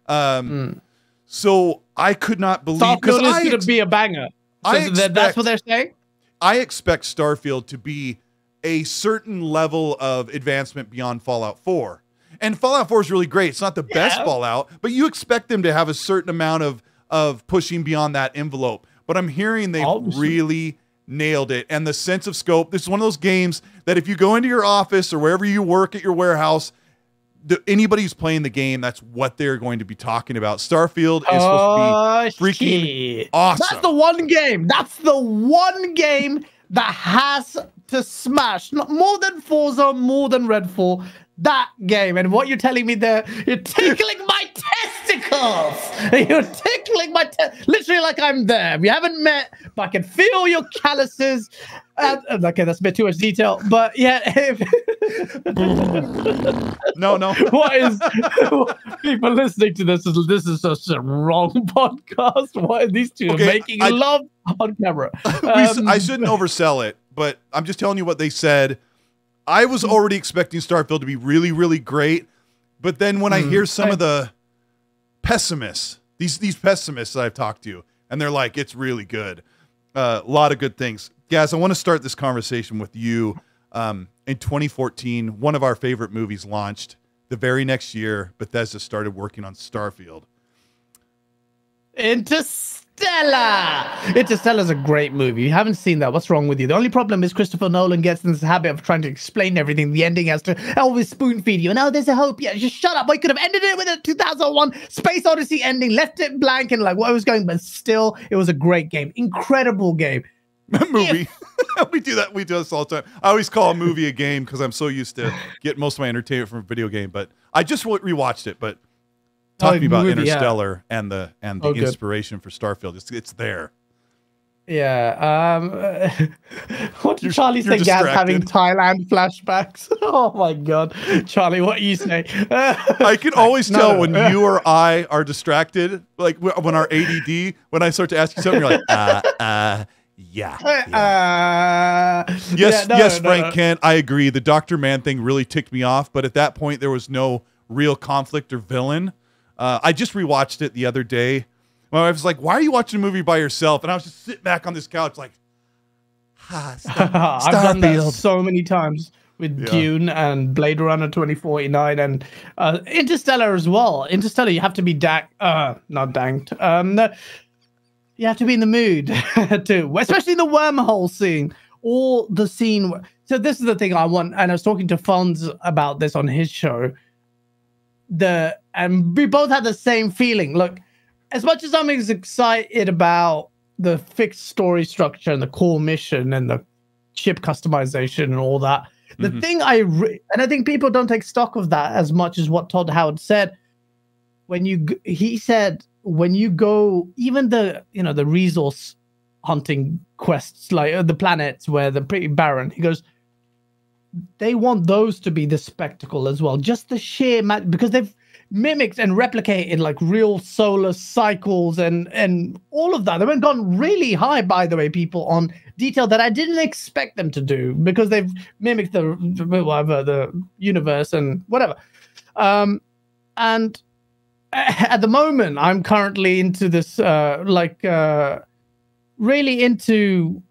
So I could not believe, because Starfield is going to be a banger. So that's what they're saying? I expect Starfield to be a certain level of advancement beyond Fallout 4. And Fallout 4 is really great. It's not the best Fallout, but you expect them to have a certain amount of pushing beyond that envelope. But I'm hearing they've really nailed it. And the sense of scope, this is one of those games that if you go into your office or wherever you work at your warehouse, anybody who's playing the game, that's what they're going to be talking about. Starfield is supposed to be freaking awesome. That's the one game. That's the one game that has to smash. More than Forza, more than Redfall. That game. And what you're telling me there, you're tickling my testicles. You're tickling my literally like I'm there. We haven't met, but I can feel your calluses. Okay, that's a bit too much detail, but yeah. No. What is people listening to this is such a wrong podcast. What are these two making love on camera? I shouldn't oversell it, but I'm just telling you what they said. I was already expecting Starfield to be really, really great, but then when I hear some of the pessimists, these pessimists that I've talked to, and they're like, it's really good. A lot of good things. Guys, I want to start this conversation with you. In 2014, one of our favorite movies launched. The very next year, Bethesda started working on Starfield. Interstellar's a great movie. You haven't seen that. What's wrong with you? The only problem is Christopher Nolan gets in this habit of trying to explain everything. The ending has to always spoon feed you. And there's a hope. Yeah, just shut up. We could have ended it with a 2001 Space Odyssey ending, left it blank and like what was going, but still, it was a great game. Incredible game. Movie. We do that. We do this all the time. I always call a movie a game because I'm so used to getting most of my entertainment from a video game. But I just rewatched it. But talking about Interstellar and the inspiration for Starfield, it's there. Yeah. What did Charlie say? Gaz having Thailand flashbacks. Oh my God, Charlie, what you say? I can always tell when you or I are distracted, like when our ADD. When I start to ask you something, you're like, Yes, Frank Kent, I agree. The Dr. Man thing really ticked me off, but at that point there was no real conflict or villain. I just rewatched it the other day. My wife was like, why are you watching a movie by yourself? And I was just sitting back on this couch like, I've done that so many times. with Dune and Blade Runner 2049 and Interstellar as well. Interstellar, you have to be not danked. You have to be in the mood too, especially the wormhole scene or the scene. So this is the thing I want, and I was talking to Fonz about this on his show. And we both had the same feeling. Look, as much as I'm excited about the fixed story structure and the core mission and the ship customization and all that, the thing and I think people don't take stock of that as much as what Todd Howard said. He said when you go, even the resource hunting quests, like the planets where they're pretty barren, he goes, they want those to be the spectacle as well. Just the sheer because they've mimicked and replicated like real solar cycles and all of that. They've gone really high, by the way, people, on detail that I didn't expect them to do because they've mimicked the universe and whatever. And at the moment, I'm currently into this really into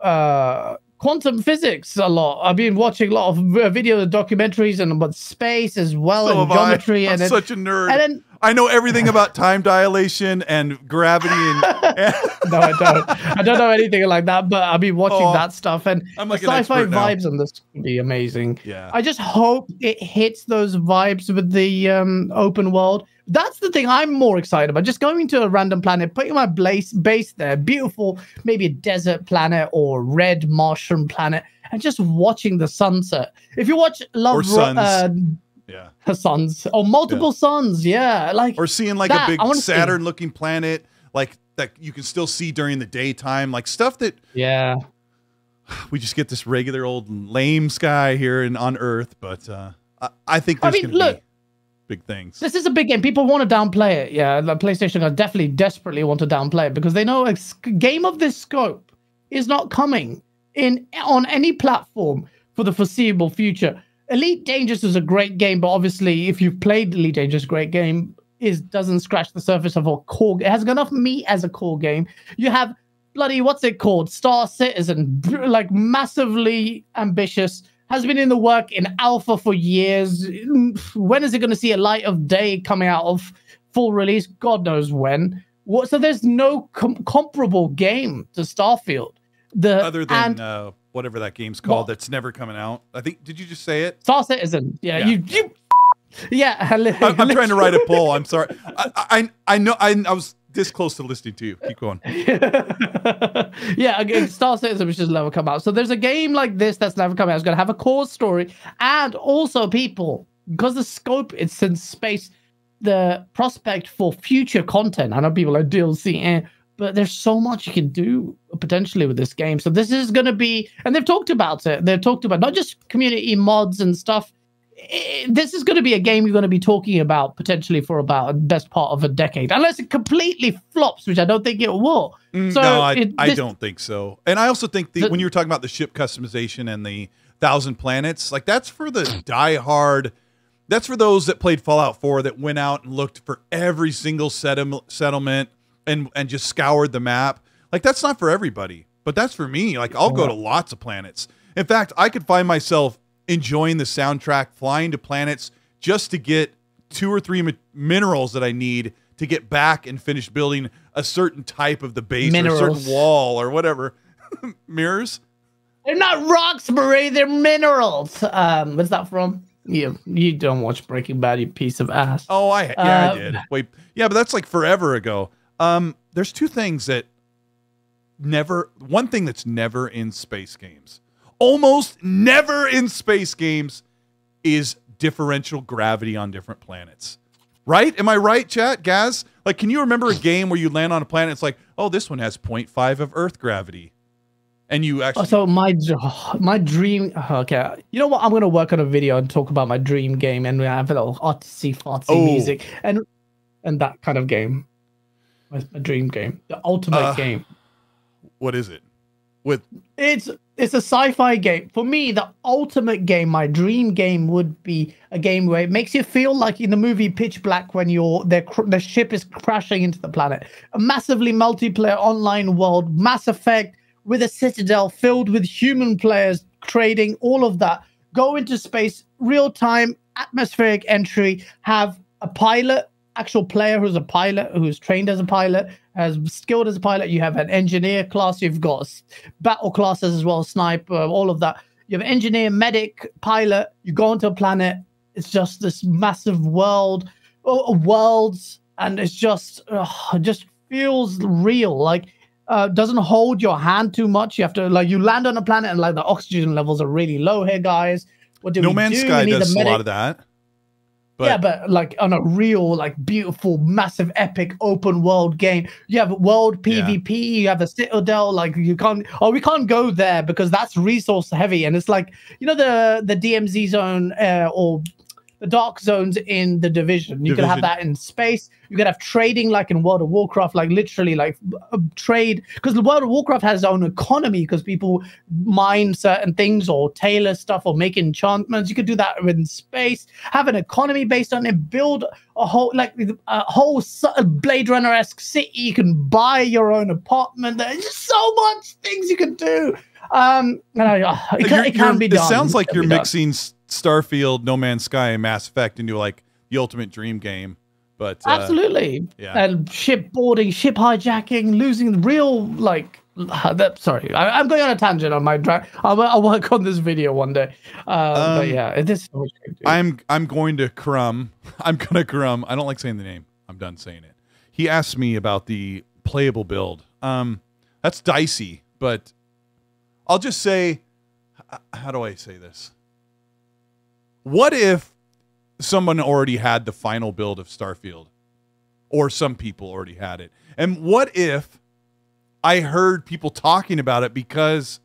quantum physics a lot. I've been watching a lot of video documentaries and about space as well, and geometry. I'm such a nerd. And then, I know everything about time dilation and gravity. No, I don't. I don't know anything like that, but I've been watching that stuff, and I'm like sci-fi vibes on this would be amazing. Yeah. I just hope it hits those vibes with the open world. That's the thing I'm more excited about. Just going to a random planet, putting my base there, beautiful, maybe a desert planet or red Martian planet, and just watching the sunset. If you watch or suns. Suns or multiple suns, or seeing like a big Saturn-looking planet, like that you can still see during the daytime, like stuff that we just get this regular old lame sky here on Earth, but I think there's going to be big things. This is a big game. People want to downplay it. Yeah, the PlayStation are definitely desperately want to downplay it because they know a game of this scope is not coming on any platform for the foreseeable future. Elite Dangerous is a great game, but obviously, if you've played Elite Dangerous, great game, doesn't scratch the surface of a core. It has enough meat as a core game. You have bloody what's it called? Star Citizen, like massively ambitious. Has been in the work in alpha for years. When is it going to see a light of day coming out of full release? God knows when. So there's no comparable game to Starfield. Other than whatever that game's called that's never coming out. I think, did you just say it? Star Citizen. Yeah. I'm trying to write a poll. I'm sorry. I know. I was this close to listening to you. Keep going. Again, Star Citizen, which has never come out. So there's a game like this that's never come out. It's going to have a core story, and also people, because the scope it's in space, the prospect for future content. I know people like DLC, but there's so much you can do potentially with this game. So this is going to be, and they've talked about it. They've talked about not just community mods and stuff. This is going to be a game you're going to be talking about potentially for about the best part of a decade, unless it completely flops, which I don't think it will. So no, I don't think so. And I also think when you were talking about the ship customization and the 1,000 planets, like that's for the diehard. That's for those that played Fallout 4 that went out and looked for every single settlement and just scoured the map. Like that's not for everybody, but that's for me. Like I'll go to lots of planets. In fact, I could find myself enjoying the soundtrack, flying to planets just to get 2 or 3 minerals that I need to get back and finish building a certain type of the base or a certain wall or whatever. Mirrors? They're not rocks, Marie. They're minerals. What's that from? You don't watch Breaking Bad, you piece of ass. Oh, I did. Wait, yeah, but that's like forever ago. There's 2 things that one thing that's never in space games. Almost never in space games is differential gravity on different planets. Right? Am I right, chat? Gaz? Like, can you remember a game where you land on a planet, it's like, oh, this one has 0.5 of Earth gravity. And you actually... So my dream... Okay. You know what? I'm going to work on a video and talk about my dream game, and we have a little artsy-fartsy music and that kind of game. My dream game. The ultimate game. What is it? It's a sci-fi game. For me, the ultimate game, my dream game would be a game where it makes you feel like in the movie Pitch Black when the ship is crashing into the planet. A massively multiplayer online world, Mass Effect with a citadel filled with human players trading, all of that. go into space, real-time atmospheric entry, have a pilot, actual player who's a pilot, who's trained as a pilot, as skilled as a pilot. You have an engineer class, you've got battle classes as well, sniper, all of that. You have engineer, medic, pilot, you go onto a planet, it's just this massive world, worlds, and it's just feels real. Like, doesn't hold your hand too much. You have to, like, you land on a planet and like the oxygen levels are really low here, guys. What do No we Man's do? Sky We need does the a lot medic. of that. Yeah, but like on a real, like beautiful, massive, epic open world game. You have world PvP, you have a citadel, like we can't go there because that's resource heavy. And it's like, you know, the DMZ zone or the dark zones in the Division. You could have that in space. You could have trading like in World of Warcraft, like literally like trade, because the World of Warcraft has its own economy because people mine certain things or tailor stuff or make enchantments. You could do that in space, have an economy based on it, build a whole Blade Runner-esque city. You can buy your own apartment. There's just so much things you can do. It can be done. It sounds like you're mixing Starfield, No Man's Sky, and Mass Effect into like the ultimate dream game. But absolutely, yeah. And ship boarding, ship hijacking, losing real like. Sorry, I'm going on a tangent on my drag. I'll work on this video one day. But yeah, this is what you can do. I'm going to Crumb. I'm gonna Crumb. I don't like saying the name. I'm done saying it. He asked me about the playable build. That's dicey, but I'll just say, how do I say this? What if someone already had the final build of Starfield, or some people already had it? And what if I heard people talking about it because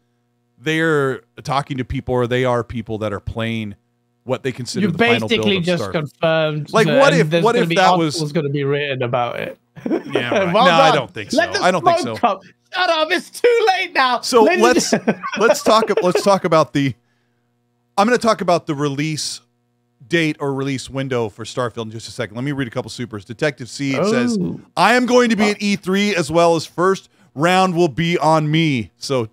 they're talking to people, or they are people that are playing what they consider the final build of Starfield? You basically just confirmed. Like, what if that was going to be written about it? Yeah, right. Well no, done. I don't think so. I don't think so. Come. Shut up! It's too late now. So let's talk about the. I'm going to talk about the release date or release window for Starfield in just a second. Let me read a couple supers. Detective C says, I am going to be at E3 as well as first round will be on me. So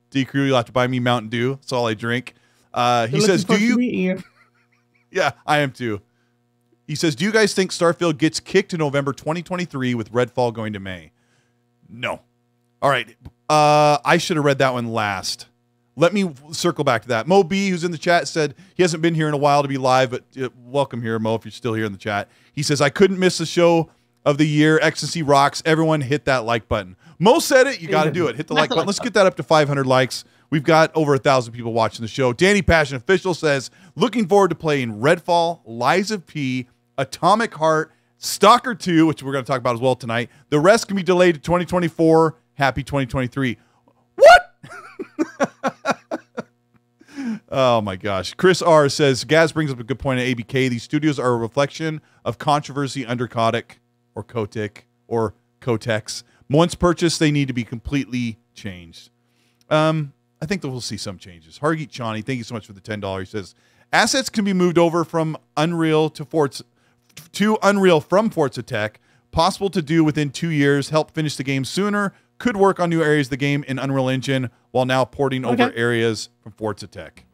D-Crew, you'll have to buy me Mountain Dew. That's all I drink. He says, do you? Yeah, I am too. He says, do you guys think Starfield gets kicked to November 2023 with Redfall going to May? No. All right. I should have read that one last. Let me circle back to that. Mo B, who's in the chat, said he hasn't been here in a while to be live, but welcome here, Mo, if you're still here in the chat. He says, I couldn't miss the show of the year. Ecstasy rocks. Everyone hit that like button. Mo said it. You got to do it. Hit the like button. Let's get that up to 500 likes. We've got over 1,000 people watching the show. Danny Passion Official says, looking forward to playing Redfall, Lies of P, Atomic Heart, Stalker 2, which we're going to talk about as well tonight. The rest can be delayed to 2024. Happy 2023. What? Oh my gosh. Chris R says, Gaz brings up a good point at ABK. These studios are a reflection of controversy under Kotick or Kotick or Kotex. Once purchased, they need to be completely changed. I think that we'll see some changes. Hargeet Chani, thank you so much for the $10. He says, assets can be moved over from Unreal to Unreal from Forza Tech. Possible to do within 2 years. Help finish the game sooner. Could work on new areas of the game in Unreal Engine while now porting over areas from Forza Tech.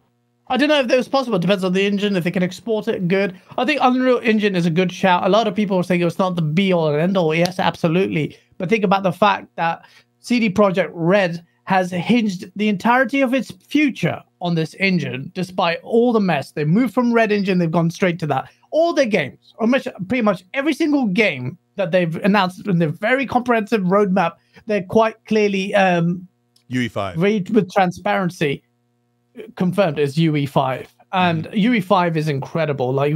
I don't know if that was possible. It depends on the engine. If they can export it, good. I think Unreal Engine is a good shout. A lot of people are saying it's not the be-all and end-all. Yes, absolutely. But think about the fact that CD Projekt Red has hinged the entirety of its future on this engine, despite all the mess. They moved from Red Engine. They've gone straight to that. All their games, or pretty much every single game that they've announced in their very comprehensive roadmap, they're quite clearly UE5. with transparency confirmed as UE5, and UE5 is incredible. Like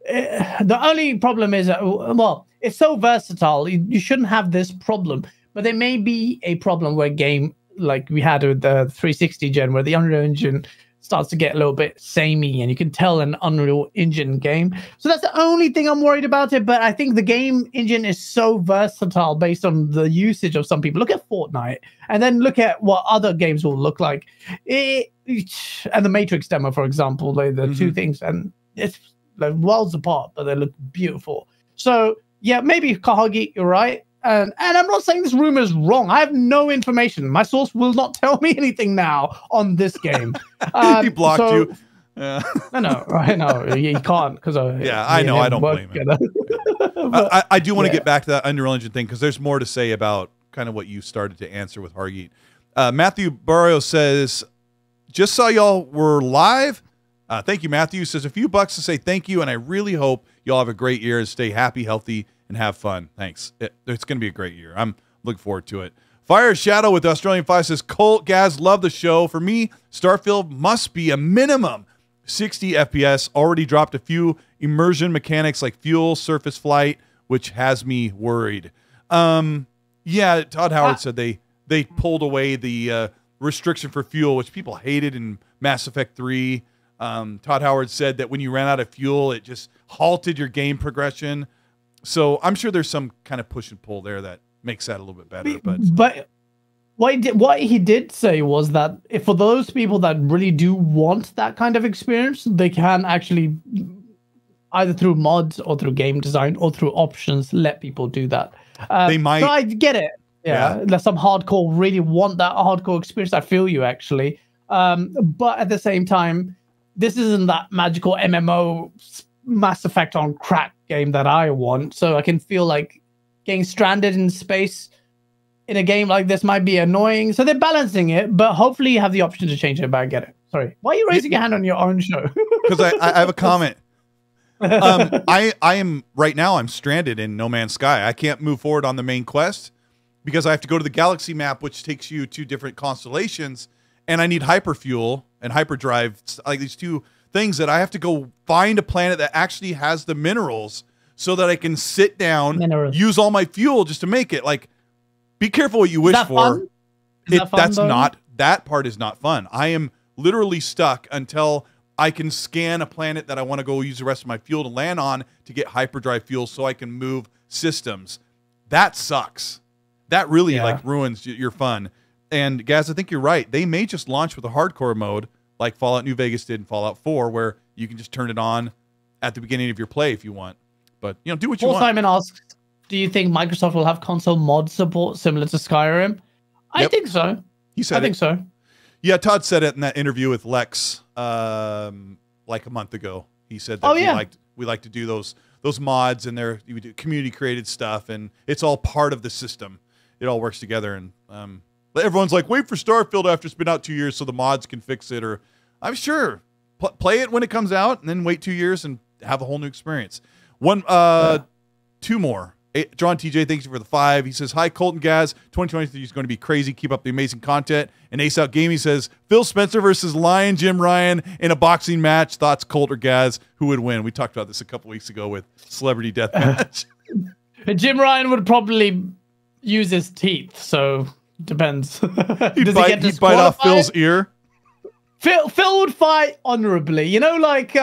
the only problem is well, it's so versatile. You shouldn't have this problem, but there may be a problem where game like we had with the 360 gen, where the Unreal Engine starts to get a little bit samey, and you can tell an Unreal Engine game. So that's the only thing I'm worried about it. But I think the game engine is so versatile based on the usage of some people. Look at Fortnite, and then look at what other games will look like. And the Matrix demo, for example, the two things, and it's like worlds apart, but they look beautiful. So yeah, maybe Kahagi, you're right. And I'm not saying this rumor is wrong. I have no information. My source will not tell me anything now on this game. He blocked you. Yeah. I know. You can't because yeah, I know. I don't blame him. I do want to get back to that Unreal Engine thing because there's more to say about kind of what you started to answer with Hargeet. Matthew Barrios says, just saw y'all were live. Thank you, Matthew. Says a few bucks to say thank you, and I really hope y'all have a great year and stay happy, healthy, and have fun. Thanks. It's going to be a great year. I'm looking forward to it. Fire Shadow with Australian 5 says, Colt, Gaz, love the show. For me, Starfield must be a minimum 60 FPS. Already dropped a few immersion mechanics like fuel, surface flight, which has me worried. Yeah, Todd Howard said they pulled away the restriction for fuel, which people hated in Mass Effect 3. Todd Howard said that when you ran out of fuel, it just halted your game progression. So I'm sure there's some kind of push and pull there that makes that a little bit better. But what he did say was that if for those people that really do want that kind of experience, they can actually either through mods or through game design or through options let people do that. They might. So I get it. Yeah. Some hardcore really want that hardcore experience. I feel you actually. But at the same time, this isn't that magical MMO Mass Effect on crack game that I want. So I can feel like getting stranded in space in a game like this might be annoying. So they're balancing it, but hopefully you have the option to change it. But I get it. Sorry. Why are you raising your hand on your own show? Because I have a comment. I am right now. I'm stranded in No Man's Sky. I can't move forward on the main quest because I have to go to the galaxy map, which takes you to different constellations, and I need hyperfuel and hyperdrive, like these two things that I have to go find a planet that actually has the minerals so that I can sit down, use all my fuel just to make it. Like, be careful what you wish for. That part is not fun. I am literally stuck until I can scan a planet that I want to go use the rest of my fuel to land on to get hyperdrive fuel so I can move systems. That sucks. That really like ruins your fun. And Gaz, I think you're right. They may just launch with a hardcore mode like Fallout New Vegas did in Fallout 4, where you can just turn it on at the beginning of your play if you want. But, you know, do what you want. Simon asks, do you think Microsoft will have console mod support similar to Skyrim? I think so. He said I think so. Yeah, Todd said it in that interview with Lex like a month ago. He said that we like to do those mods, and we do community created stuff, and it's all part of the system. It all works together, and everyone's like, wait for Starfield after it's been out 2 years so the mods can fix it. Or I'm sure play it when it comes out, and then wait 2 years and have a whole new experience. Two more. John TJ, thanks you for the 5. He says, hi, Colton Gaz. 2023 is going to be crazy. Keep up the amazing content. And Ace Out Gaming says, Phil Spencer versus Lion Jim Ryan in a boxing match. Thoughts, Colt or Gaz? Who would win? We talked about this a couple weeks ago with Celebrity Deathmatch. Jim Ryan would probably use his teeth, so depends. He'd bite off Phil's ear. Phil would fight honorably. You know, like...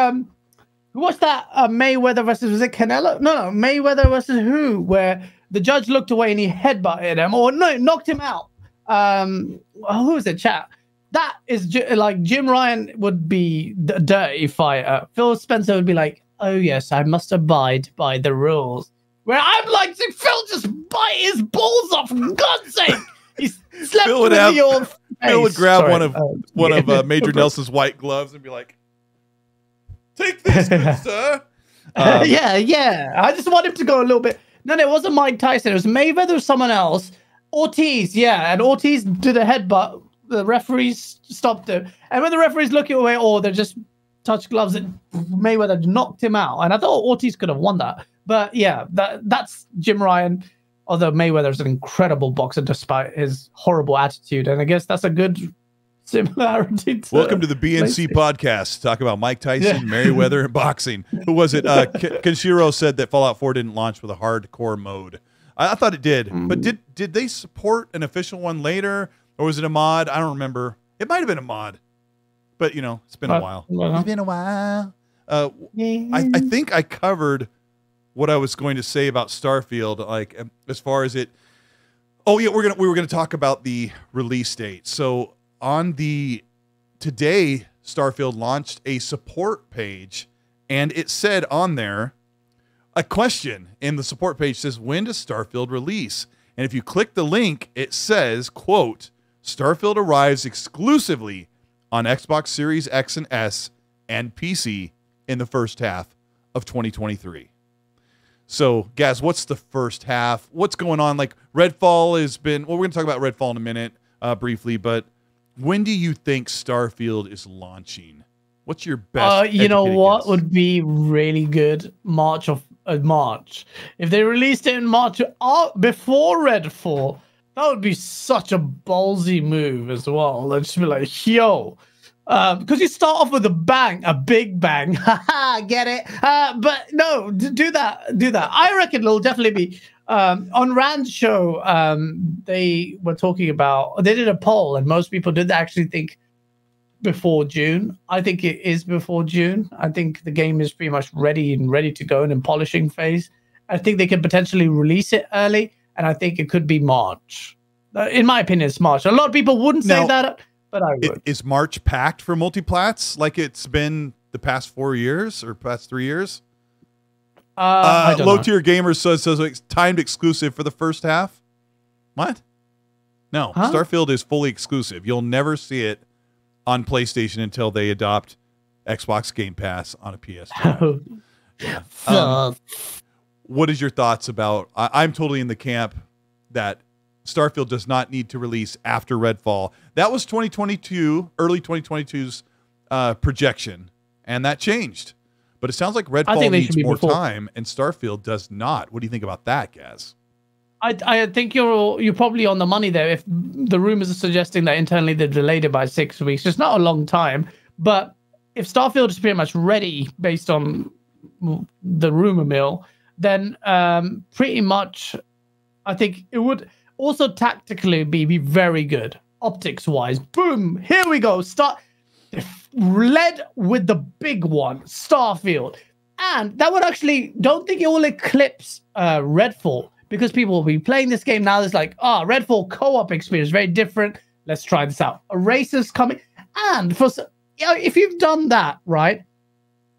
what's that? Mayweather versus, was it Canelo? No, Mayweather versus who? Where the judge looked away and he headbutted him, or no, knocked him out. Who was it, chat? That is like Jim Ryan would be the dirty fighter. Phil Spencer would be like, oh yes, I must abide by the rules. Where I'm like, Phil, just bite his balls off, for God's sake. He slept with your face. Phil would grab one of Major Nelson's white gloves and be like, take this, good sir. Yeah. I just want him to go a little bit. No, it wasn't Mike Tyson. It was Mayweather or someone else. Ortiz, yeah. And Ortiz did a headbutt. The referees stopped it. And when the referees look away, they just touched gloves, and Mayweather knocked him out. And I thought Ortiz could have won that. But yeah, that's Jim Ryan. Although Mayweather's an incredible boxer despite his horrible attitude. And I guess that's a good similarity to Welcome to the BNC podcast. Talk about Mike Tyson, Merriweather, and boxing. Who was it? Kenshiro said that Fallout 4 didn't launch with a hardcore mode. I thought it did, but did they support an official one later, or was it a mod? I don't remember. It might have been a mod, but you know, it's been a while. It's been a while. I think I covered what I was going to say about Starfield, like as far as it. Oh yeah, we were gonna talk about the release date. So today, Starfield launched a support page, and it said on there, a question in the support page says, when does Starfield release? And if you click the link, it says, quote, Starfield arrives exclusively on Xbox Series X and S and PC in the first half of 2023. So, Gaz, what's the first half? What's going on? Like, Redfall has been... Well, we're going to talk about Redfall in a minute, briefly, but when do you think Starfield is launching? What's your best you know what guess? would be really good? March. If they released it in March before Redfall, that would be such a ballsy move as well. Let's just be like, yo... because you start off with a big bang. Get it? But no, do that. I reckon it'll definitely be on Rand's show. They were talking about, they did a poll, and most people did actually think before June. I think it is before June. I think the game is pretty much ready to go and in polishing phase. I think they could potentially release it early, and I think it could be March. In my opinion, it's March. A lot of people wouldn't say that. But I would. Is March packed for multiplats like it's been the past 4 years or past 3 years? Low tier gamers says it's timed exclusive for the first half. What? No, Starfield is fully exclusive. You'll never see it on PlayStation until they adopt Xbox Game Pass on a PS5. What is your thoughts about? I'm totally in the camp that Starfield does not need to release after Redfall. That was 2022, early 2022's projection, and that changed. But it sounds like Redfall needs more time, and Starfield does not. What do you think about that, Gaz? I think you're probably on the money there. If the rumors are suggesting that internally they delayed it by 6 weeks, it's not a long time. But if Starfield is pretty much ready based on the rumor mill, then pretty much I think it would also tactically be very good. Optics wise, boom, here we go. Led with the big one, Starfield. And that would actually, don't think it will eclipse Redfall, because people will be playing this game now. It's like, Redfall co-op experience, very different. Let's try this out. A race is coming. And if you've done that, right,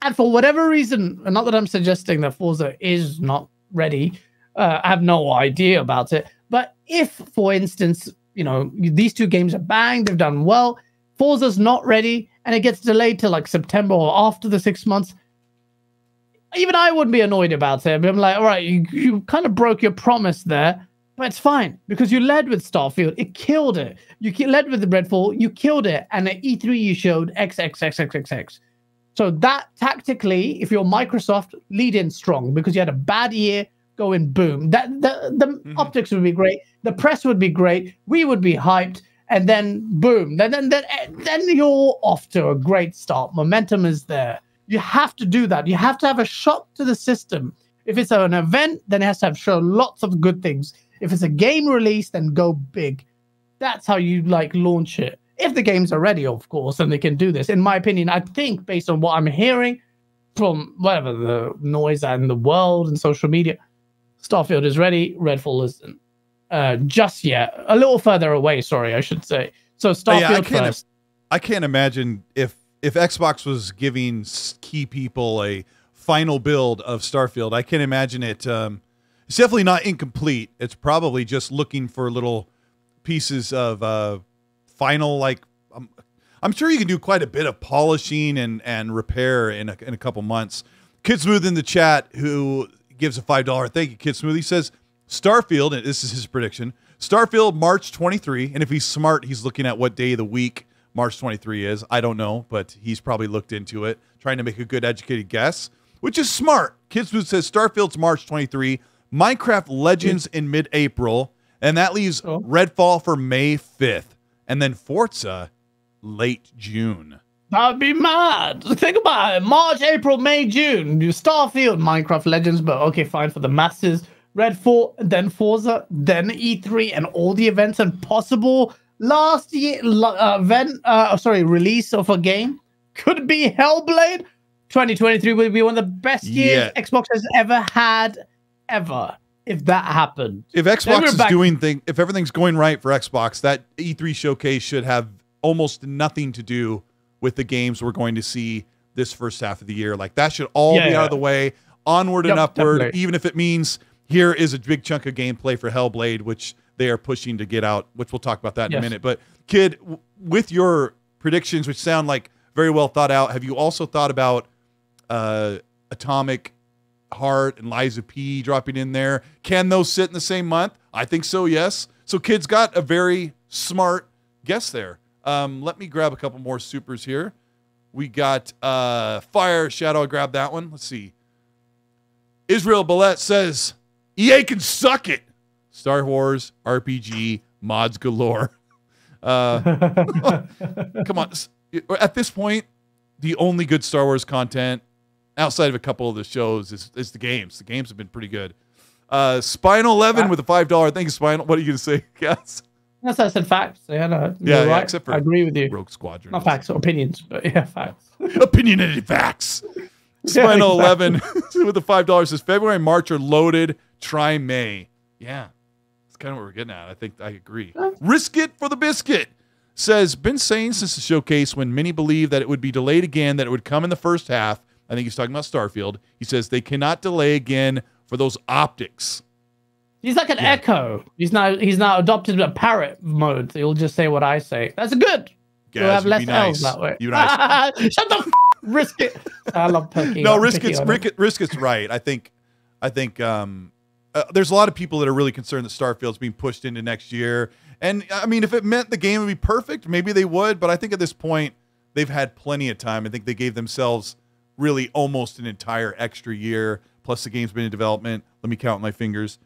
and for whatever reason, and not that I'm suggesting that Forza is not ready, I have no idea about it. But if, for instance, these two games are bang, they've done well, Forza's not ready, and it gets delayed to like September or after the 6 months, even I wouldn't be annoyed about it. But I'm like, all right, you kind of broke your promise there, but it's fine, because you led with Starfield, it killed it. You led with the Redfall, you killed it, and at E3 you showed XXXXXX. So that tactically, if you're Microsoft, lead in strong, because you had a bad year. Going boom. The optics would be great. The press would be great. We would be hyped, and then boom. Then you're off to a great start. Momentum is there. You have to do that. You have to have a shock to the system. If it's an event, then it has to show lots of good things. If it's a game release, then go big. That's how you launch it. If the games are ready, of course, and they can do this. In my opinion, I think based on what I'm hearing from whatever the noise and the world and social media, Starfield is ready. Redfall isn't just yet. A little further away, sorry, I should say. So Starfield first. I can't imagine if Xbox was giving key people a final build of Starfield. I can't imagine it. It's definitely not incomplete. It's probably just looking for little pieces of final. I'm sure you can do quite a bit of polishing and repair in a couple months. Kid Smooth in the chat, who gives a $5. Thank you, Kid Smooth. He says Starfield, and this is his prediction, Starfield March 23. And if he's smart, he's looking at what day of the week March 23 is. I don't know, but he's probably looked into it, trying to make a good educated guess, which is smart. Kid Smooth says Starfield's March 23, Minecraft Legends in mid-April, and that leaves Redfall for May 5th, and then Forza late June. That'd be mad. Think about it. March, April, May, June. Starfield, Minecraft Legends, but okay, fine for the masses. Redfall, then Forza, then E3, and all the events and possible last year release of a game. Could be Hellblade. 2023 would be one of the best years Xbox has ever had, ever. If that happened. If Xbox is doing things, if everything's going right for Xbox, that E3 showcase should have almost nothing to do with the games we're going to see this first half of the year. Like, that should all be out of the way, onward and upward, definitely. Even if it means here is a big chunk of gameplay for Hellblade, which they are pushing to get out, which we'll talk about that in a minute. But, Kid, with your predictions, which sound like very well thought out. Have you also thought about Atomic Heart and Liza P dropping in there? Can those sit in the same month? I think so, yes. So kids got a very smart guess there. Let me grab a couple more supers here. We got Fire Shadow. I grabbed that one. Let's see. Israel Billette says, EA can suck it. Star Wars RPG mods galore. Come on. At this point, the only good Star Wars content outside of a couple of the shows is the games. The games have been pretty good. Spinal 11 with a $5. Thank you, Spinal. What are you going to say, Cass? Yes, I said facts. Yeah, no, yeah, right. Except for I agree with you. Rogue Squadron. Not facts or opinions, but yeah, facts. Opinionated facts. Spinal 11 with the $5 says February and March are loaded. Try May. Yeah, that's kind of what we're getting at. I think I agree. Risk it for the biscuit. Says, been saying since the showcase when many believe that it would be delayed again, that it would come in the first half. I think he's talking about Starfield. He says they cannot delay again for those optics. He's like an echo. He's now adopted a parrot mode. So he'll just say what I say. That's good. You'll have less L's that way. Shut the risk it. I love poking. No, risk it's right. I think there's a lot of people that are really concerned that Starfield's being pushed into next year. And I mean, if it meant the game would be perfect, maybe they would. But I think at this point, they've had plenty of time. I think they gave themselves really almost an entire extra year. Plus the game's been in development. Let me count my fingers.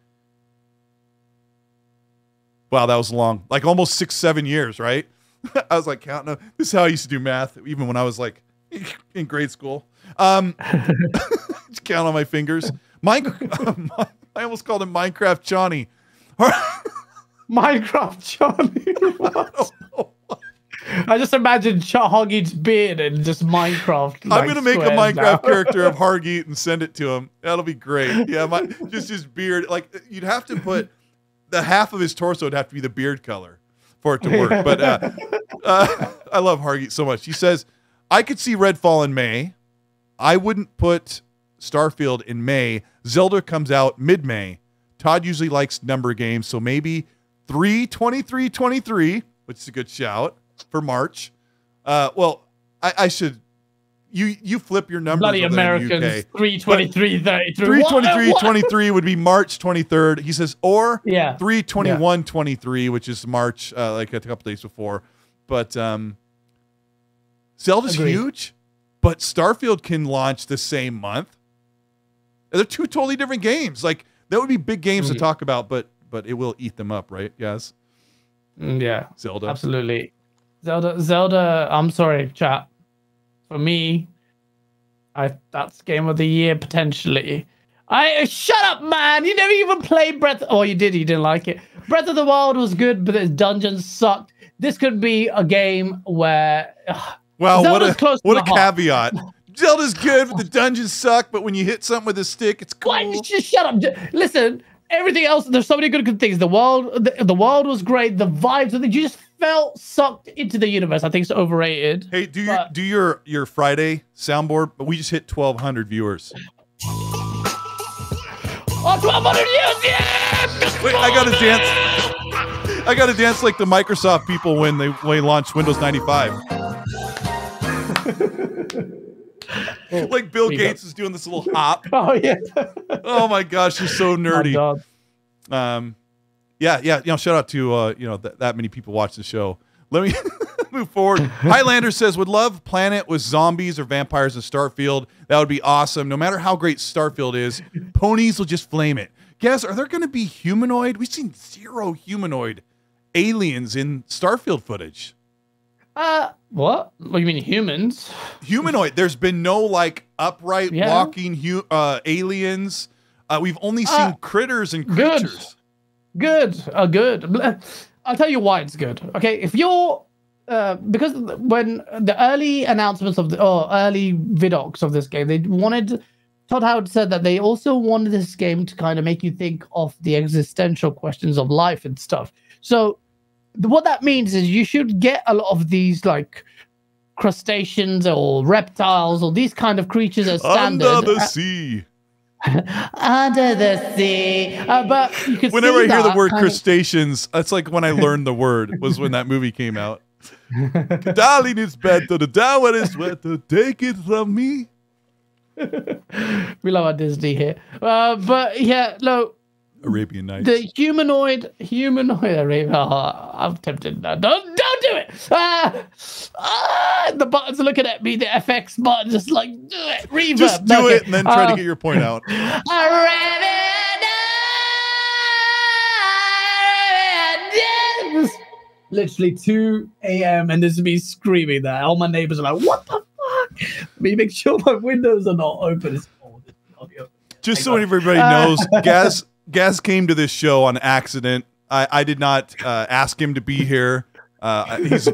Wow, that was long. Like almost 6-7 years, right? I was like counting. This is how I used to do math, even when I was like in grade school. Just count on my fingers. I almost called him Minecraft Johnny. Minecraft Johnny. I just imagine Hargeet's beard and just Minecraft. I'm gonna make a Minecraft character of Hargeet and send it to him. That'll be great. Yeah, just his beard. Like you'd have to put the half of his torso would have to be the beard color for it to work. But I love Hargeet so much. He says, I could see Redfall in May. I wouldn't put Starfield in May. Zelda comes out mid-May. Todd usually likes number games, so maybe 3/23/23, which is a good shout for March. Well, I should. You flip your numbers. Bloody Americans. 3/23/33. 3/23/23 would be March 23rd. He says, or 3/21/23, which is March, like a couple days before. But Zelda's huge, but Starfield can launch the same month. They're two totally different games. Like that would be big games to talk about, but it will eat them up, right? Yes. Yeah. Zelda. Absolutely. Zelda. I'm sorry, chat. For me, that's game of the year potentially. Shut up, man! You never even played Breath. Oh, you did. You didn't like it. Breath of the Wild was good, but its dungeons sucked. This could be a game where. Wow, what a caveat! Zelda's good, but the dungeons suck. But when you hit something with a stick, it's cool. Why? Just shut up. Listen, everything else. There's so many good things. The world was great. The vibes. You just felt sucked into the universe. I think it's overrated. Hey, do your Friday soundboard. But we just hit 1,200 viewers. Oh, 1,200 views! Yeah! Wait, I gotta dance like the Microsoft people when they launched Windows 95. Like Bill Gates is doing this little hop. Oh yeah. Oh my gosh, you're so nerdy. Yeah. You know, shout out to that many people watch the show. Let me move forward. Highlander says, would love planet with zombies or vampires in Starfield. That would be awesome. No matter how great Starfield is, ponies will just flame it. Guess, are there going to be humanoid? We've seen 0 humanoid aliens in Starfield footage. What? What do you mean humans? Humanoid. There's been no like upright walking aliens. We've only seen critters and creatures. Good. I'll tell you why it's good. Okay, if you're because when the early announcements of early vidocs of this game, Todd Howard said that they also wanted this game to kind of make you think of the existential questions of life and stuff. So what that means is you should get a lot of these like crustaceans or reptiles or these kind of creatures as standard. Under the sea. Under the sea. But you can whenever I hear the word crustaceans, that's like when I learned the word was when that movie came out. Darling is better, the dower is better, take it from me. We love our Disney here. But yeah, no. Arabian Nights. The humanoid Arabian. Oh, I'm tempted now. Don't do it. The buttons are looking at me. The FX button just like do it. Reverb. Just do it and then try to get your point out. Literally 2 a.m. and this is me screaming that. All my neighbors are like, "What the fuck?" Me make sure my windows are not open. Just so everybody knows, Gaz came to this show on accident. I did not ask him to be here. He's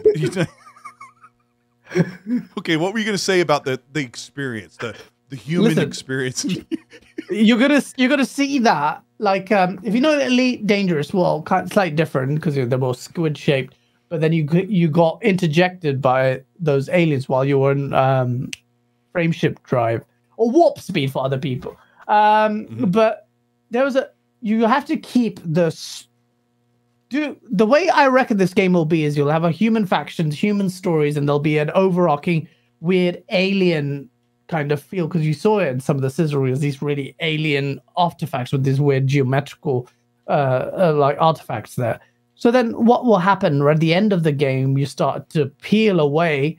okay. What were you going to say about the experience, the human experience? you're gonna see that. Like, if you know Elite Dangerous, well, kind of slightly different because they're more squid shaped. But then you got interjected by those aliens while you were in frameshift drive or warp speed for other people. But there was you have to keep the way I reckon this game will be is you'll have a human factions, human stories, and there'll be an overarching weird alien kind of feel because you saw it in some of the sizzle reels, these really alien artifacts with these weird geometrical like artifacts there. So then what will happen at the end of the game, you start to peel away.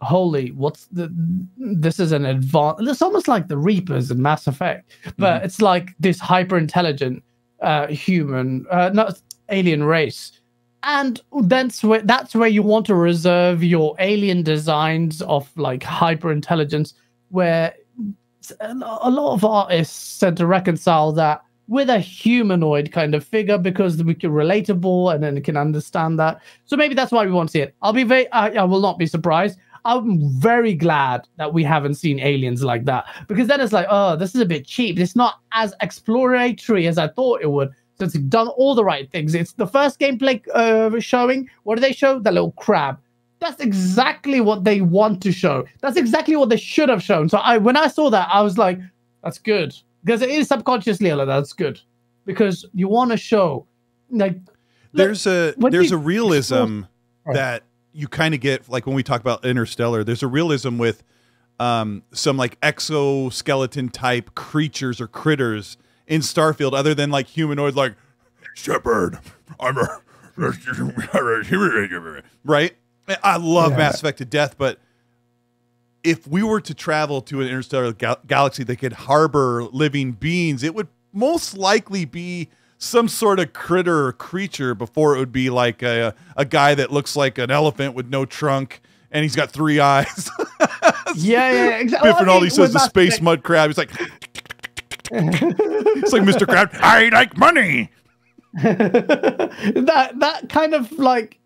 Holy, this is an advanced, it's almost like the Reapers in Mass Effect, but it's like this hyper intelligent human, not alien race. And that's where you want to reserve your alien designs of like hyper intelligence, where a lot of artists tend to reconcile that with a humanoid kind of figure because we can relatable and then can understand that. So maybe that's why we want to see it. I will not be surprised. I'm very glad that we haven't seen aliens like that, because then it's like, oh, this is a bit cheap. It's not as exploratory as I thought it would. So it's done all the right things. It's the first gameplay showing. What do they show? The little crab. That's exactly what they want to show. That's exactly what they should have shown. So when I saw that, I was like, that's good. Because it is subconsciously like that's good. Because you want to show like there's a realism that you kind of get, like when we talk about Interstellar, there's a realism with some like exoskeleton type creatures or critters in Starfield, other than like humanoid, like Shepard, I'm a right. I love Mass Effect to death, but if we were to travel to an interstellar galaxy that could harbor living beings, it would most likely be some sort of critter or creature before it would be like a guy that looks like an elephant with no trunk and he's got 3 eyes. Yeah, exactly. Biff and all he says the space mud crab. He's like, it's like Mr. Crab. I like money. that kind of like,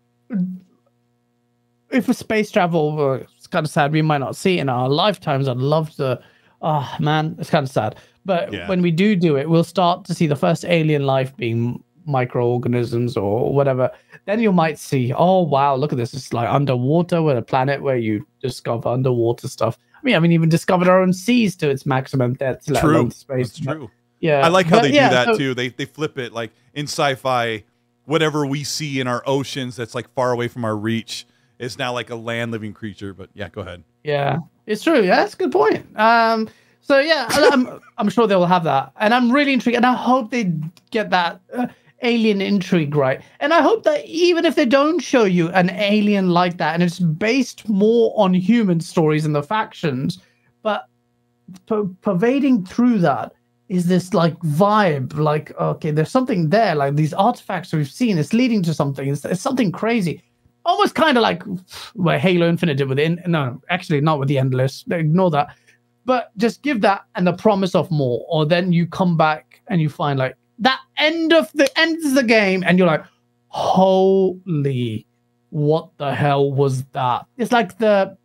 if a space travel, it's kind of sad we might not see it in our lifetimes. I'd love to. Oh man, it's kind of sad. But when we do it, we'll start to see the first alien life being microorganisms or whatever. Then you might see, oh wow, look at this. It's like underwater with a planet where you discover underwater stuff. I mean, I haven't even discovered our own seas to its maximum depth, let alone space. That's true. Yeah, I like how they do that too. They flip it, like in sci-fi, whatever we see in our oceans that's like far away from our reach is now like a land living creature. But yeah, go ahead. Yeah, it's true. Yeah, that's a good point. So yeah, I'm sure they will have that, and I'm really intrigued, and I hope they get that alien intrigue right. And I hope that even if they don't show you an alien like that, and it's based more on human stories and the factions, but pervading through that is this like vibe, like okay, there's something there, like these artifacts we've seen, it's leading to something. It's something crazy. Almost kind of like where Halo Infinite did with no, actually not with the Endless. Ignore that. But just give that and the promise of more, or then you come back and you find like that ends the game, and you're like, holy, what the hell was that? It's like the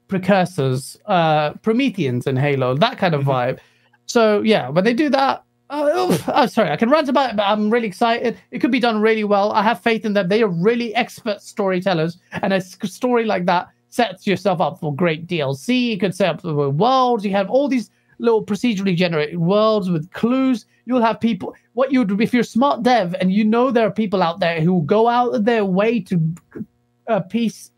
precursors, Prometheans in Halo, that kind of vibe. So yeah, when they do that, sorry, I can rant about it, but I'm really excited. It could be done really well. I have faith in them. They are really expert storytellers, and a story like that sets yourself up for great DLC. You could set up the worlds. You have all these little procedurally generated worlds with clues. You'll have people. What you would, if you're a smart dev and you know there are people out there who go out of their way to piece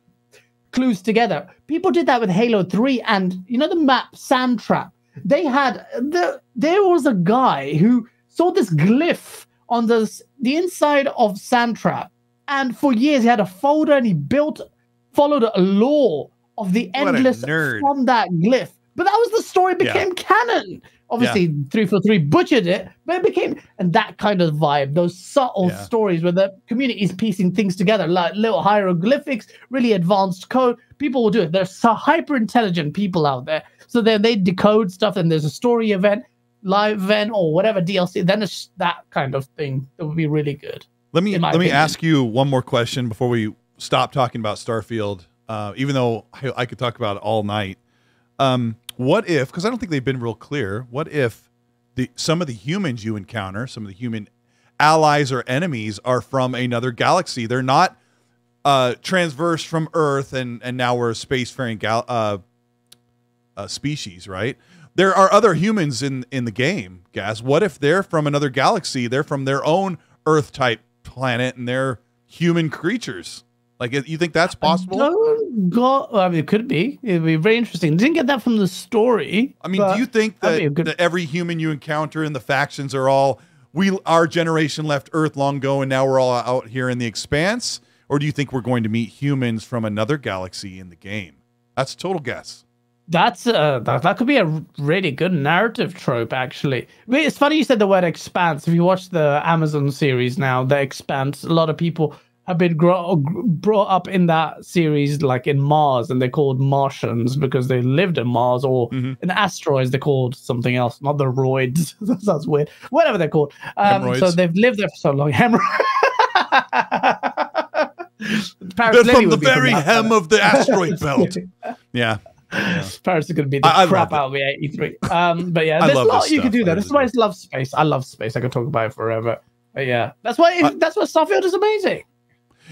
clues together. People did that with Halo 3, and you know the map Sandtrap. There was a guy who saw this glyph on the inside of Sandtrap, and for years he had a folder and he followed a lore of the endless from that glyph. But that was the story became canon. Obviously, 343 butchered it, but it became, and that kind of vibe, those subtle stories where the community is piecing things together, like little hieroglyphics, really advanced code. People will do it. There's so hyper intelligent people out there. So then they decode stuff, and there's a story event, live event, or whatever DLC. Then it's that kind of thing that would be really good. Let me ask you one more question before we stop talking about Starfield. Even though I could talk about it all night. What if, because I don't think they've been real clear, what if some of the humans you encounter, some of the human allies or enemies are from another galaxy? They're not transverse from Earth, and now we're a spacefaring species, right? There are other humans in the game, Gaz. What if they're from another galaxy? They're from their own Earth-type planet, and they're human creatures. Like, you think that's possible? I mean, it could be. It'd be very interesting. Didn't get that from the story. I mean, do you think that every human you encounter in the factions are all, our generation left Earth long ago and now we're all out here in the expanse? Or do you think we're going to meet humans from another galaxy in the game? That's a total guess. That could be a really good narrative trope, actually. It's funny you said the word expanse. If you watch the Amazon series now, The Expanse, a lot of people have been brought up in that series, like in Mars, and they're called Martians because they lived in Mars, or in asteroids they're called something else, not the roids. That sounds weird. Whatever they're called. So they've lived there for so long. They're from the very hem of the asteroid belt. Yeah. Paris is going to be the crap out of the 83. But yeah, there's a lot you can do there. This is why I love space. I love space. I could talk about it forever. But yeah, that's why Starfield is amazing.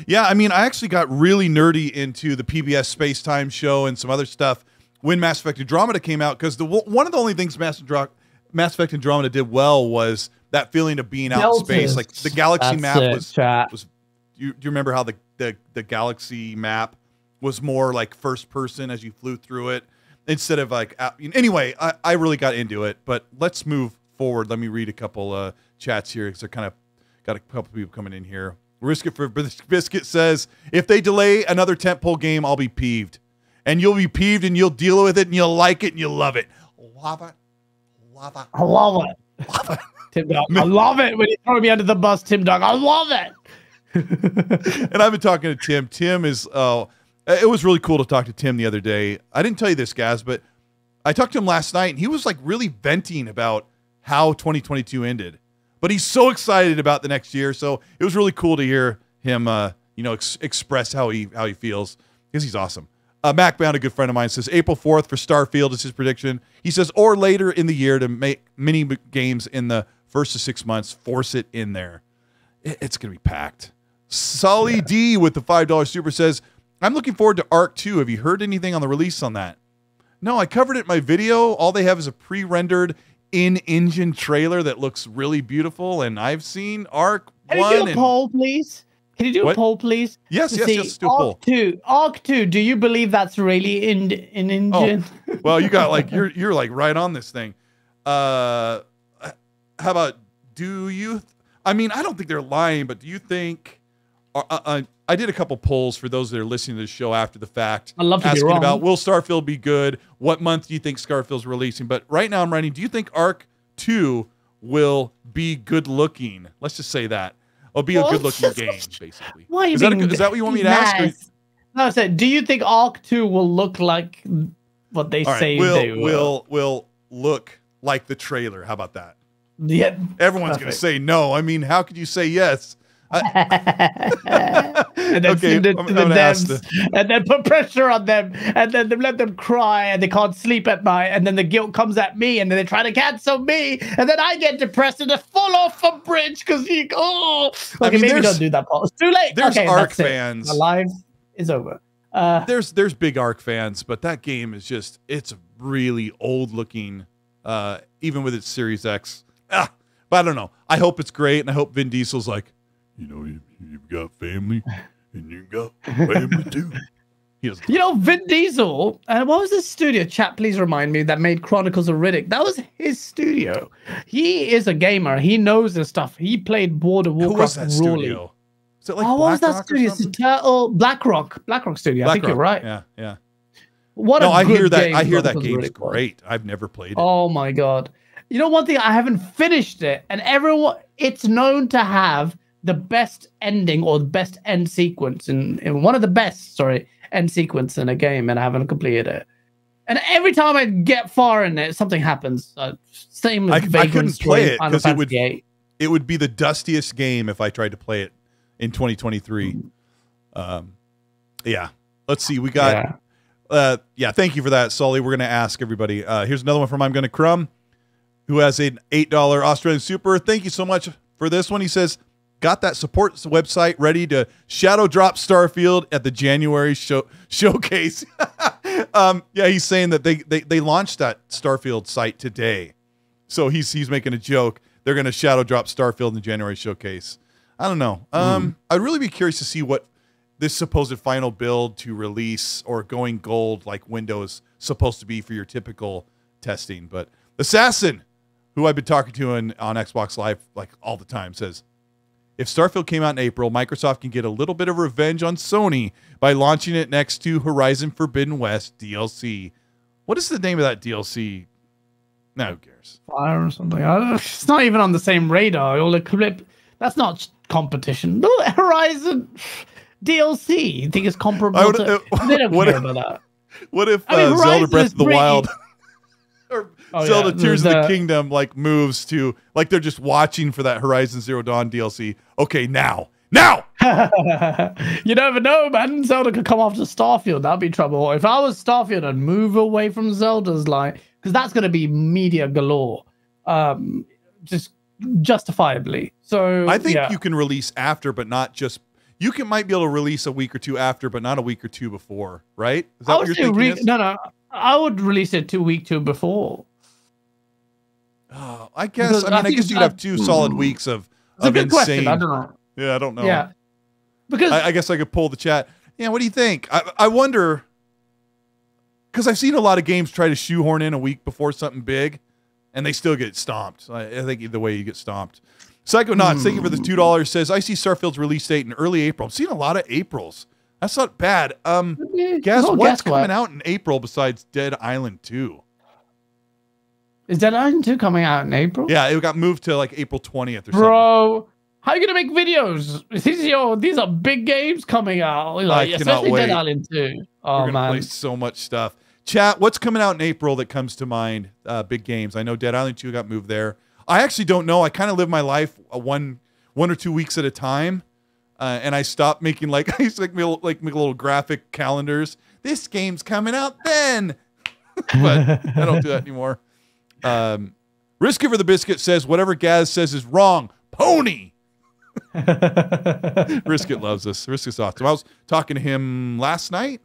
Yeah, I mean, I actually got really nerdy into the PBS Space-Time show and some other stuff when Mass Effect Andromeda came out, because one of the only things Mass Effect Andromeda did well was that feeling of being out in space. Like the galaxy map was. Do you remember how the galaxy map was more like first person as you flew through it instead of like. Anyway, I really got into it, but let's move forward. Let me read a couple chats here because they're kind of got a couple people coming in here. Risk It for Biscuit says, if they delay another tentpole game, I'll be peeved. And you'll be peeved and you'll deal with it and you'll like it and you'll love it. Love it. Love it. I love it. Love it. Tim Dog, I love it when you throw me under the bus, Tim Dog. I love it. And I've been talking to Tim. Tim is, it was really cool to talk to Tim the other day. I didn't tell you this, guys, but I talked to him last night and he was like really venting about how 2022 ended. But he's so excited about the next year, so it was really cool to hear him, express how he feels, because he's awesome. Macbound, a good friend of mine, says April 4th for Starfield is his prediction. He says, or later in the year to make mini games in the first of 6 months. Force it in there. It's going to be packed. Sully D with the $5 super says, I'm looking forward to Ark 2. Have you heard anything on the release on that? No, I covered it in my video. All they have is a pre-rendered in-engine trailer that looks really beautiful, and I've seen Ark 1. Can you do a poll, please? Can you do a poll, please? Yes, do a poll. Ark 2, do you believe that's really in engine? Oh, well, you got like you're like right on this thing. How about I mean, I don't think they're lying, but do you think I did a couple polls for those that are listening to the show after the fact. I'd love to asking be wrong. about, will Starfield be good? What month do you think Starfield's releasing? But right now I'm writing, do you think Ark 2 will be good looking? Let's just say that. It'll be a good looking game, basically. Why is that what you want me to ask? No, I said, do you think Ark 2 will look like what they say they will? Will look like the trailer. How about that? Yeah. Everyone's going to say no. I mean, how could you say yes? And then send it to the devs, and then put pressure on them, and then let them cry, and they can't sleep at night, and then the guilt comes at me, and then they try to cancel me, and then I get depressed and I fall off a bridge because maybe don't do that, Paul. It's too late. There's Ark fans. My life is over. There's big Ark fans, but that game is it's really old looking, even with its Series X. But I don't know. I hope it's great, and I hope Vin Diesel's like, you've got family. And you go family too. You know, Vin Diesel, and what was the studio? Chat, please remind me, that made Chronicles of Riddick. That was his studio. He is a gamer. He knows this stuff. He played World of Warcraft. Who was that studio? Is it like what was that studio? It's BlackRock studio. I think you're right. Yeah. What I hear that. Game I hear that Chronicles of game's Riddick was. great. I've never played it. Oh my god! You know one thing, I haven't finished it, and everyone, it's known to have the best ending or the best end sequence in one of the best, end sequence in a game, and I haven't completed it. And every time I get far in it, something happens. Same with I couldn't play it because it would be the dustiest game if I tried to play it in 2023. Yeah. Let's see. We got. Thank you for that, Sully. We're gonna ask everybody. Here's another one from I'm Gonna Crumb, who has an $8 Australian super. Thank you so much for this one. He says, got that support website ready to shadow drop Starfield at the January showcase. He's saying that they launched that Starfield site today. So he's making a joke. They're going to shadow drop Starfield in the January showcase. I don't know. I'd really be curious to see what this supposed final build to release or going gold like Windows supposed to be for your typical testing. But Assassin, who I've been talking to on Xbox Live like all the time, says, if Starfield came out in April, Microsoft can get a little bit of revenge on Sony by launching it next to Horizon Forbidden West DLC. What is the name of that DLC? No, who cares? Fire or something. It's not even on the same radar. That's not competition. No, Horizon DLC. You think it's comparable to... They don't care about that. What if Zelda Breath of the Wild... Zelda Tears of the Kingdom like moves to like they're just watching for that Horizon Zero Dawn DLC. Okay, now. You never know, man. Zelda could come after Starfield. That'd be trouble. If I was Starfield, I'd move away from Zelda's line because that's going to be media galore, just justifiably. So I think you can release after, but not just. Might be able to release a week or two after, but not a week or two before, right? Is that what you're thinking? No. I would release it week two before. Oh, I guess. I guess you'd have 2 solid weeks of insane. Question. I don't know. Yeah, I don't know. Yeah, because I guess I could pull the chat. Yeah, what do you think? I wonder, because I've seen a lot of games try to shoehorn in a week before something big, and they still get stomped. I think either way you get stomped. Psychonauts, thank you for the $2. Says I see Starfield's release date in early April. I'm seeing a lot of Aprils. That's not bad. Guess what's coming out in April besides Dead Island 2? Is Dead Island 2 coming out in April? Yeah, it got moved to like April 20th or something. Bro, how are you gonna make videos? These are big games coming out. Like, I cannot wait. Dead Island 2. Oh, We're gonna play so much stuff. Chat, what's coming out in April that comes to mind? Big games. I know Dead Island 2 got moved there. I actually don't know. I kind of live my life one or 2 weeks at a time. And I stopped making I used to make little graphic calendars. This game's coming out then. But I don't do that anymore. Risky for the Biscuit says, whatever Gaz says is wrong. Pony. Risket loves us. Risket's awesome. I was talking to him last night.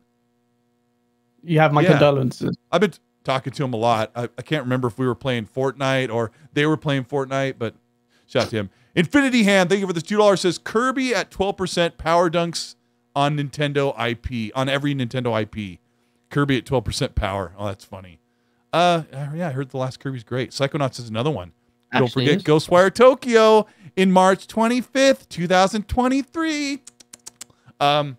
You have my condolences. I've been talking to him a lot. I can't remember if we were playing Fortnite or they were playing Fortnite, but shout out to him. Infinity Hand, thank you for this $2. Says Kirby at 12% power dunks on Nintendo IP, on every Nintendo IP. Kirby at 12% power. Oh, that's funny. I heard the last Kirby's great. Psychonauts is another one. Don't forget Ghostwire Tokyo in March 25th, 2023. On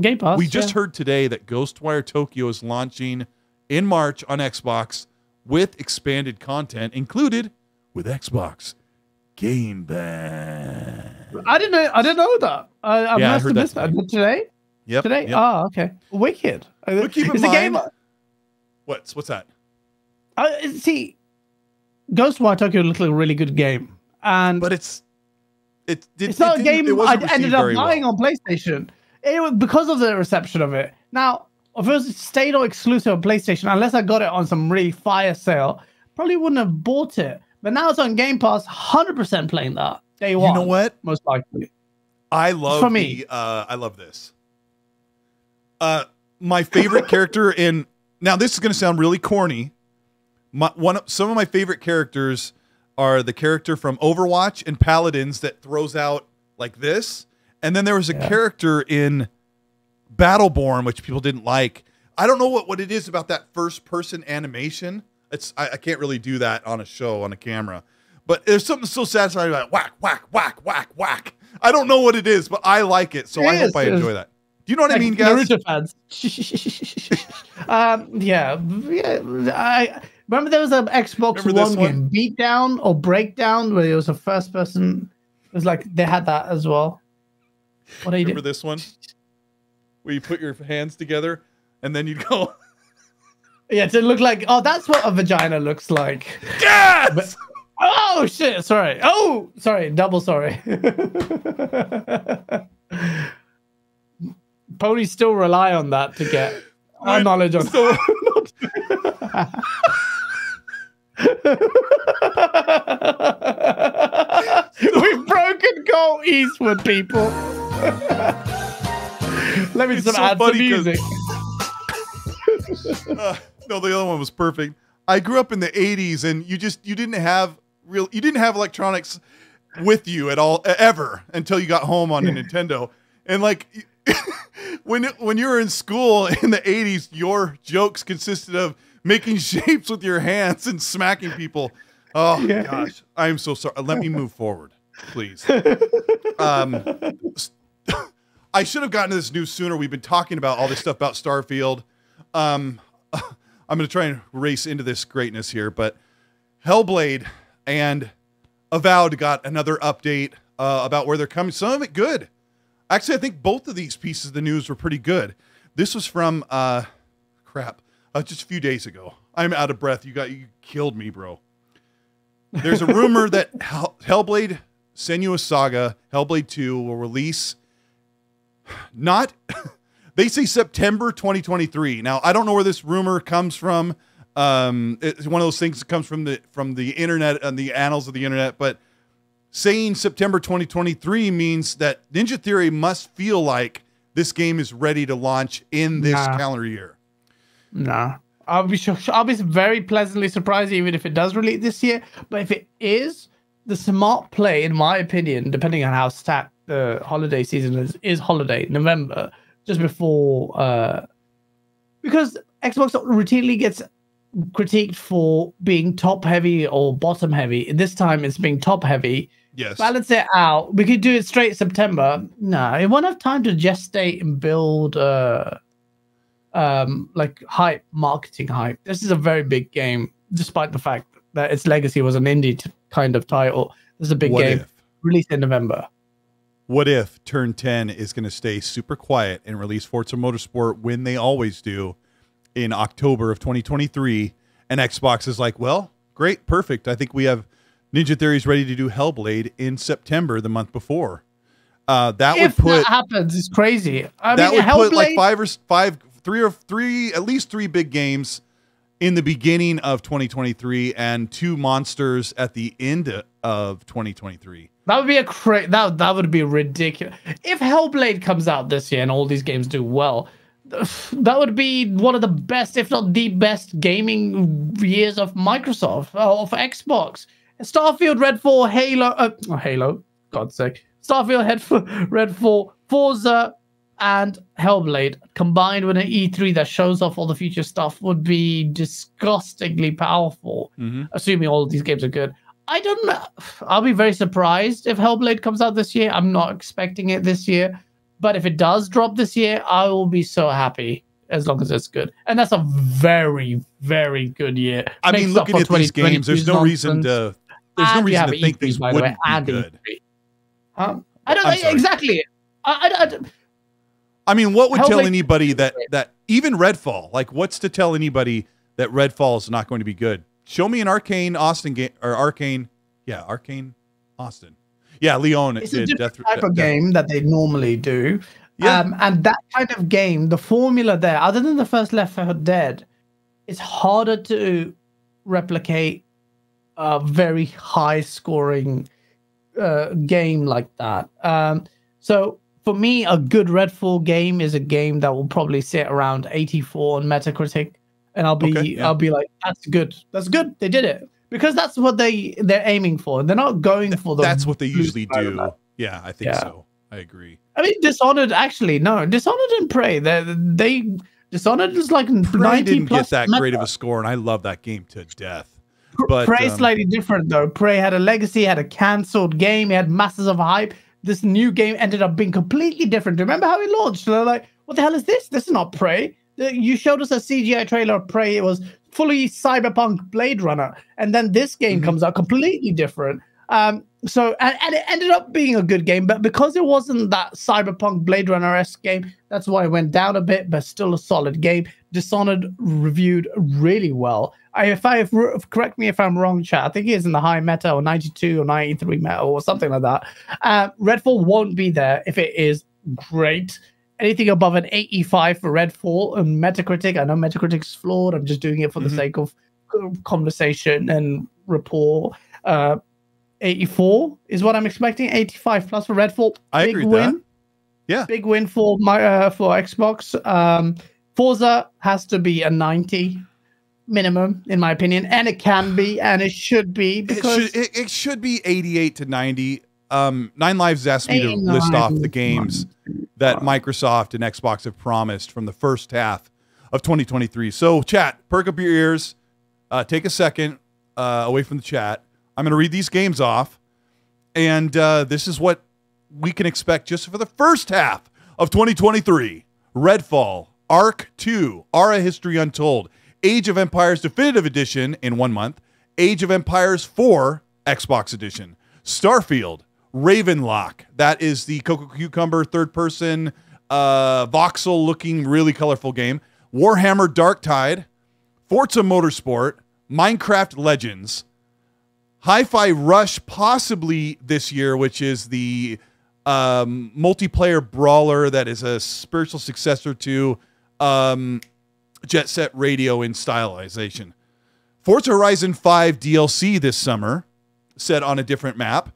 Game Pass. We just heard today that Ghostwire Tokyo is launching in March on Xbox with expanded content included with Xbox Game Pass. I didn't know that. I must have missed that. Today? Yep. Today? Yep. Oh, okay. Wicked. But keep in mind, what's that? See, Ghostwire Tokyo looked like a really good game, but it's not a game I ended up buying on PlayStation. It was because of the reception of it. Now, if it was stayed on exclusive on PlayStation, unless I got it on some really fire sale, probably wouldn't have bought it. But now it's on Game Pass, 100% playing that day one. You know what? Most likely. I love I love this. My favorite character in now this is going to sound really corny. Some of my favorite characters are the character from Overwatch and Paladins that throws out like this. And then there was a character in Battleborn, which people didn't like. I don't know what it is about that first person animation. I can't really do that on a show, on a camera. But there's something so satisfying about whack, whack, whack, whack, whack. I don't know what it is, but I like it. So I hope I enjoy that. Do you know what I mean, guys? Naruto fans. Yeah. I remember there was an Xbox One game, Beatdown or Breakdown, where it was a first person. It was like they had that as well. What do you remember this one? Where you put your hands together and then you'd go. Yeah, to look like, oh, that's what a vagina looks like. Yes! But, oh, shit. Sorry. Oh, sorry. Double sorry. Ponies still rely on that to get our knowledge on. We've broken Colteastwood, people. Let me just add some music. No, the other one was perfect. I grew up in the 80s, and you didn't have electronics with you at all ever until you got home on a Nintendo. And like when you were in school in the 80s, your jokes consisted of making shapes with your hands and smacking people. Oh gosh, I am so sorry. Let me move forward, please. I should have gotten to this news sooner. We've been talking about all this stuff about Starfield. I'm going to try and race into this greatness here, but Hellblade and Avowed got another update about where they're coming. Some of it good. Actually, I think both of these pieces of the news were pretty good. This was from just a few days ago. I'm out of breath. You killed me, bro. There's a rumor that Hellblade Senua's Saga, Hellblade 2, will release they say September 2023. Now, I don't know where this rumor comes from. It's one of those things that comes from the internet and the annals of the internet, but saying September 2023 means that Ninja Theory must feel like this game is ready to launch in this calendar year. Nah. I'll be very pleasantly surprised even if it does release this year. But if it is, the smart play, in my opinion, depending on how stacked the holiday season is holiday, November, just before, because Xbox routinely gets critiqued for being top heavy or bottom heavy. This time it's being top heavy. Yes. Balance it out. We could do it straight September. No, it won't have time to gestate and build like hype, marketing hype. This is a very big game, despite the fact that its legacy was an indie kind of title. This is a big game released in November. What if Turn 10 is going to stay super quiet and release Forza Motorsport when they always do in October of 2023, and Xbox is like, well, great, perfect. I think we have Ninja Theory's ready to do Hellblade in September, the month before. That happens, it's crazy. I mean, would put like at least three big games in the beginning of 2023 and two monsters at the end of 2023. That would be that would be ridiculous. If Hellblade comes out this year and all these games do well, that would be one of the best, if not the best, gaming years of Microsoft, of Xbox. Starfield, Redfall, Halo, God's sake. Starfield, Redfall, Forza, and Hellblade combined with an E3 that shows off all the future stuff would be disgustingly powerful, assuming all of these games are good. I don't know. I'll be very surprised if Hellblade comes out this year. I'm not expecting it this year. But if it does drop this year, I will be so happy as long as it's good. And that's a very, very good year. I mean, looking at these games, there's no reason to think these wouldn't be good. I don't exactly. I mean, what would tell anybody that even Redfall, like what's to tell anybody that Redfall is not going to be good? Show me an Arcane Austin game, or Arcane Austin. Yeah, Leon. It's a different type of game that they normally do. Yeah. And that kind of game, the formula there, other than the first Left 4 Dead, it's harder to replicate a very high-scoring game like that. So for me, a good Redfall game is a game that will probably sit around 84 on Metacritic, and I'll be like, that's good. That's good. They did it. Because that's what they're aiming for. They're not going for the. That's what they usually do. Yeah, I think so. I agree. I mean, Dishonored actually Dishonored and Prey. Dishonored is like Prey 90 didn't plus get that meta. great of a score, and I love that game to death. But Prey's slightly different though. Prey had a legacy, had a cancelled game, it had masses of hype. This new game ended up being completely different. Remember how it launched? They're like, what the hell is this? This is not Prey. You showed us a CGI trailer of Prey. It was fully cyberpunk Blade Runner, and then this game comes out completely different. So it ended up being a good game, but because it wasn't that cyberpunk Blade Runner-esque game, that's why it went down a bit, but still a solid game. Dishonored reviewed really well. Correct me if I'm wrong, chat. I think it's in the high meta or 92 or 93 meta or something like that. Redfall won't be there if it is great. Anything above an 85 for Redfall and Metacritic. I know Metacritic's flawed. I'm just doing it for the sake of conversation and rapport. 84 is what I'm expecting. 85 plus for Redfall. I agree with that. Yeah, big win for Xbox. Forza has to be a 90 minimum, in my opinion, and it can be, and it should be, because it should be 88 to 90. Nine Lives asked me to list off the games that Microsoft and Xbox have promised from the first half of 2023. So, chat, perk up your ears. Take a second away from the chat. I'm going to read these games off, and this is what we can expect just for the first half of 2023. Redfall, Ark 2, Ara History Untold, Age of Empires Definitive Edition in 1 month, Age of Empires 4 Xbox Edition, Starfield, Ravenlock, that is the Cocoa Cucumber third-person voxel-looking, really colorful game, Warhammer Darktide, Forza Motorsport, Minecraft Legends, Hi-Fi Rush possibly this year, which is the multiplayer brawler that is a spiritual successor to Jet Set Radio in stylization. Forza Horizon 5 DLC this summer, set on a different map,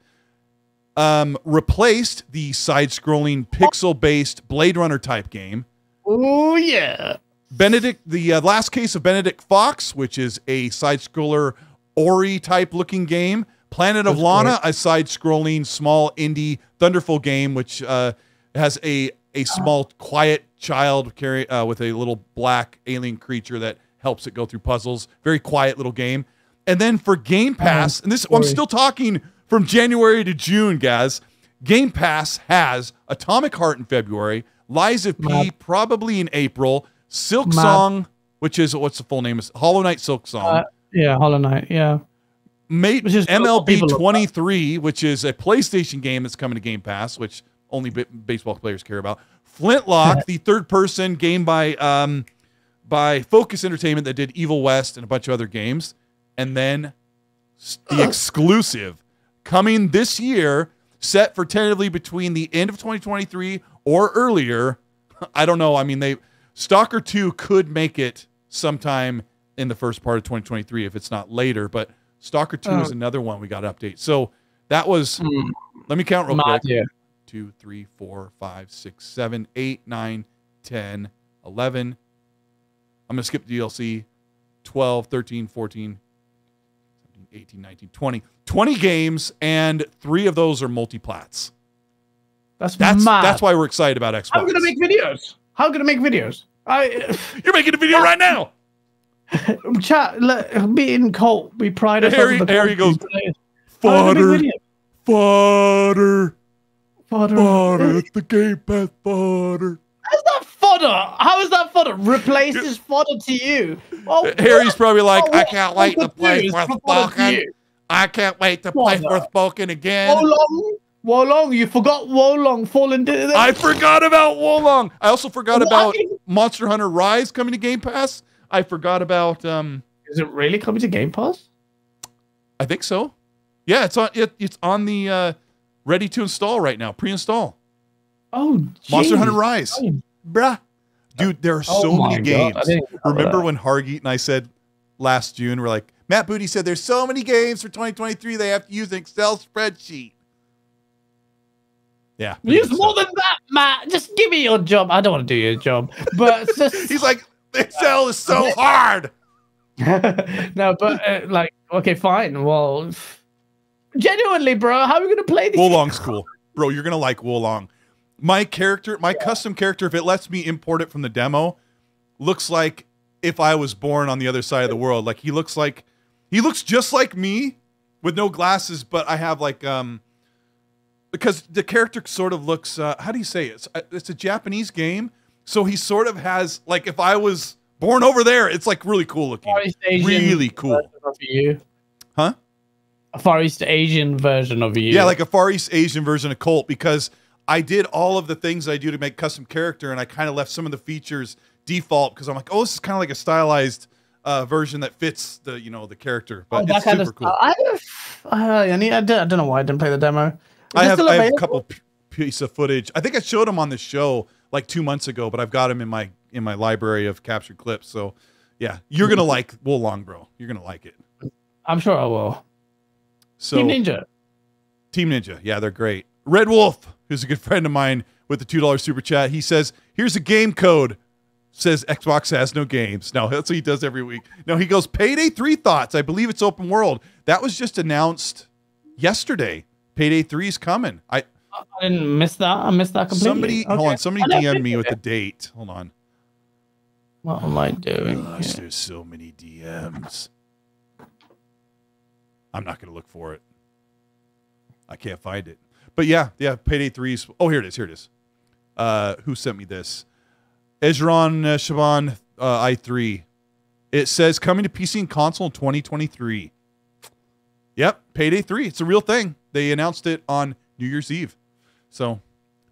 replaced the side-scrolling pixel-based Blade Runner type game. Oh yeah. The Last Case of Benedict Fox, which is a side-scroller Ori type looking game. Planet of Lana, a side-scrolling small indie Thunderful game, which has a small quiet child with a little black alien creature that helps it go through puzzles. Very quiet little game. And then for Game Pass, and this I'm still talking from January to June, guys. Game Pass has Atomic Heart in February, Lies of P probably in April, Silk Song, which is what's the full name? Is Hollow Knight Silk Song. Yeah, Hollow Knight, yeah. MLB 23, which is a PlayStation game that's coming to Game Pass, which only baseball players care about. Flintlock, the third-person game by Focus Entertainment that did Evil West and a bunch of other games. And then the exclusive coming this year, set for tentatively between the end of 2023 or earlier. I don't know. I mean, Stalker 2 could make it sometime in the first part of 2023 if it's not later, but Stalker 2 is another one we got to update. So that was, let me count real quick. 2, 3, 4, 5, 6, 7, 8, 9, 10, 11. I'm going to skip DLC. 12, 13, 14, 17, 18, 19, 20. 20 games, and 3 of those are multi-plats. That's mad. That's why we're excited about Xbox. How are we going to make videos? You're making a video right now. Chat, me and Colt, we pride ourselves on the Harry goes, fodder, it's the Game Pass fodder. How's that fodder? How is that fodder? Replaces fodder to you. Well, Harry's probably like, I can't wait to play Forspoken. I can't wait to play Forspoken again. Wolong, you forgot Wolong falling into this. I forgot about Wolong. I also forgot about Monster Hunter Rise coming to Game Pass. I forgot about Is it really coming to Game Pass? I think so. Yeah, it's on the ready to install right now, pre-install. Oh, geez. Monster Hunter Rise. Bruh. Dude, there are so many games. Remember when Hargeet and I said last June, we're like, Matt Booty said there's so many games for 2023 they have to use an Excel spreadsheet. Yeah. Use more than that, Matt. Just give me your job. I don't want to do your job. But he's like, Excel is so hard. No, but okay, fine. Well, genuinely, bro, how are we going to play this? Wolong's cool. bro, you're gonna like Wolong. My custom character, if it lets me import it from the demo, looks like if I was born on the other side of the world. Like he looks just like me with no glasses, but I have like because the character sort of looks how do you say it? It's a Japanese game, so he sort of has like if I was born over there, it's like really cool looking. Really cool. Of you. Huh? A Far East Asian version of you. Yeah, like a Far East Asian version of Colt, because I did all of the things I do to make custom character, and I kind of left some of the features default because I'm like, oh, this is kind of like a stylized version that fits the the character. But it's super cool. I don't know why I didn't play the demo. I have a couple pieces of footage. I think I showed them on the show like 2 months ago, but I've got them in my library of captured clips. So yeah, you're gonna like Wolong, bro. You're gonna like it. I'm sure I will. So Team Ninja, yeah, they're great. Red Wolf, who's a good friend of mine with the $2 super chat, he says, here's a game code. Says Xbox has no games. No, that's what he does every week. No, he goes, Payday 3 thoughts. I believe it's open world. That was just announced yesterday. Payday 3 is coming. I didn't miss that. I missed that completely. Hold on. Somebody DM'd me with the date. Hold on. What am I doing? Gosh, there's so many DMs. I'm not going to look for it. I can't find it. But yeah, Payday 3's. Oh, here it is. Who sent me this? Ezron Shaban I3. It says coming to PC and console in 2023. Yep, Payday 3. It's a real thing. They announced it on New Year's Eve. So,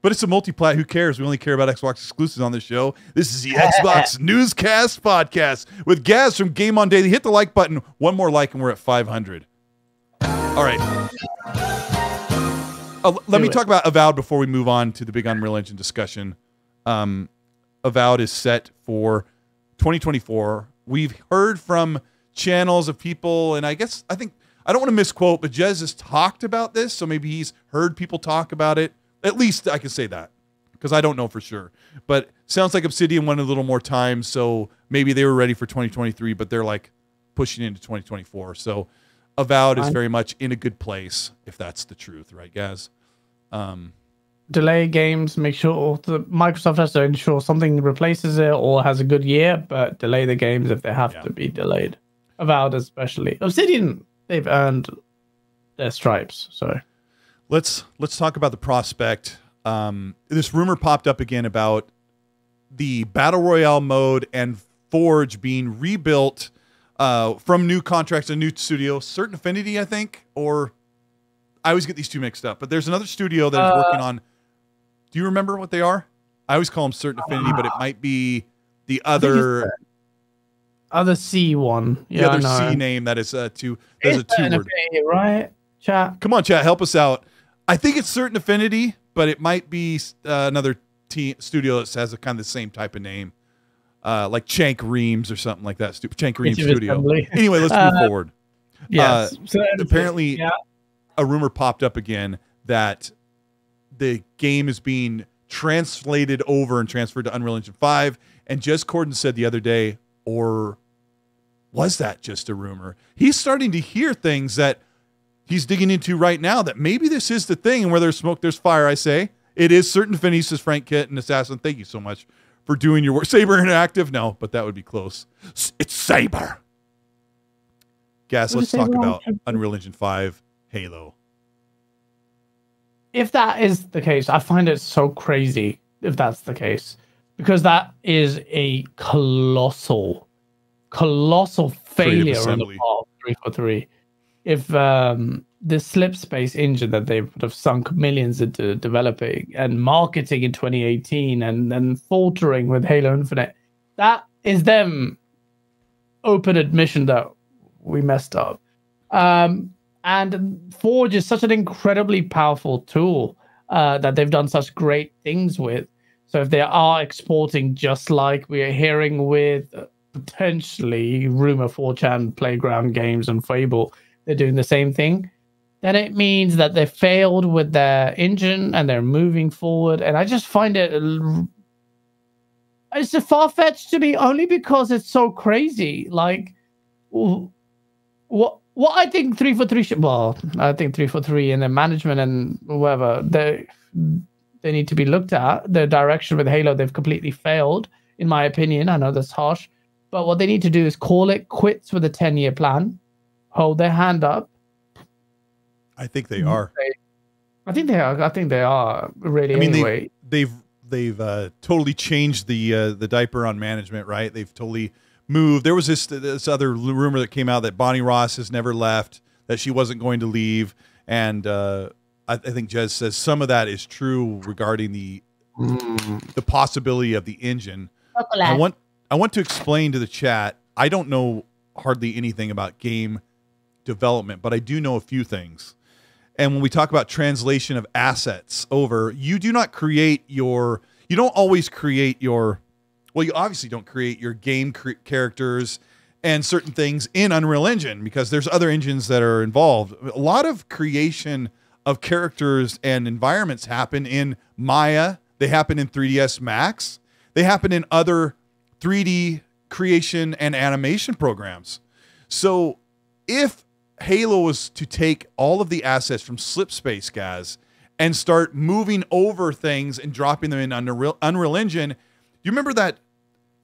but it's a multi-plat. Who cares? We only care about Xbox exclusives on this show. This is the Xbox Newscast Podcast with Gaz from Game On Daily. Hit the like button. One more like and we're at 500. All right. Let me talk about Avowed before we move on to the big Unreal Engine discussion. Avowed is set for 2024. We've heard from channels of people, and I think I don't want to misquote, but Jez has talked about this, so maybe he's heard people talk about it. At least I can say that, because I don't know for sure. But sounds like Obsidian went a little more time, so maybe they were ready for 2023, but they're like pushing into 2024. So Avowed is very much in a good place, if that's the truth, right, guys? Delay games, make sure Microsoft has to ensure something replaces it or has a good year, but delay the games if they have to be delayed. Avowed especially. Obsidian, they've earned their stripes. So let's talk about the prospect. This rumor popped up again about the Battle Royale mode and Forge being rebuilt from new contracts, a new studio, Certain Affinity, I think, or I always get these two mixed up, but there's another studio that is working on. Do you remember what they are? I always call them Certain Affinity, but it might be the other C one. Yeah, the other C name that is two. There's a two word, right? Chat. Come on, chat, help us out. I think it's Certain Affinity, but it might be another studio that has a kind of the same type of name, like Chank Reams or something like that. Chank Reams Studio. Anyway, let's move forward. Yes. Apparently, a rumor popped up again that the game is being translated over and transferred to Unreal Engine 5. And Jez Corden said the other day, or was that just a rumor? He's starting to hear things that he's digging into right now, that maybe this is the thing. And where there's smoke, there's fire, I say. It is Certain Affinity, says Frank Kitt and Assassin. Thank you so much for doing your work. Saber Interactive? No, but that would be close. It's Saber. Gas, let's talk about Unreal Engine 5 Halo. If that is the case, I find it so crazy if that's the case, because that is a colossal failure on the part of 343. If the slip space engine that they would have sunk millions into developing and marketing in 2018 and then faltering with Halo Infinite, that is them open admission that we messed up. And Forge is such an incredibly powerful tool that they've done such great things with. So if they are exporting, just like we are hearing with potentially rumor 4chan Playground Games and Fable, they're doing the same thing, then it means that they failed with their engine and they're moving forward. And I just find it's far-fetched to me only because it's so crazy. Like, what what I think 343 should, well, I think 343 and their management and whoever, they need to be looked at. Their direction with Halo, they've completely failed, in my opinion. I know that's harsh, but what they need to do is call it quits with a 10-year plan, hold their hand up. I think they are. I think they are. I think they are really. I mean, anyway. they've totally changed the diaper on management, right? They've totally moved. There was this other rumor that came out that Bonnie Ross has never left, that she wasn't going to leave, and I think Jez says some of that is true regarding the possibility of the engine. I want to explain to the chat. I don't know hardly anything about game development, but I do know a few things. And when we talk about translation of assets over, you do not create you don't always create well, you obviously don't create your game characters and certain things in Unreal Engine, because there's other engines that are involved. A lot of creation of characters and environments happen in Maya. They happen in 3ds Max. They happen in other 3D creation and animation programs. So if Halo was to take all of the assets from Slipspace, guys, and start moving over things and dropping them in Unreal Engine. You remember that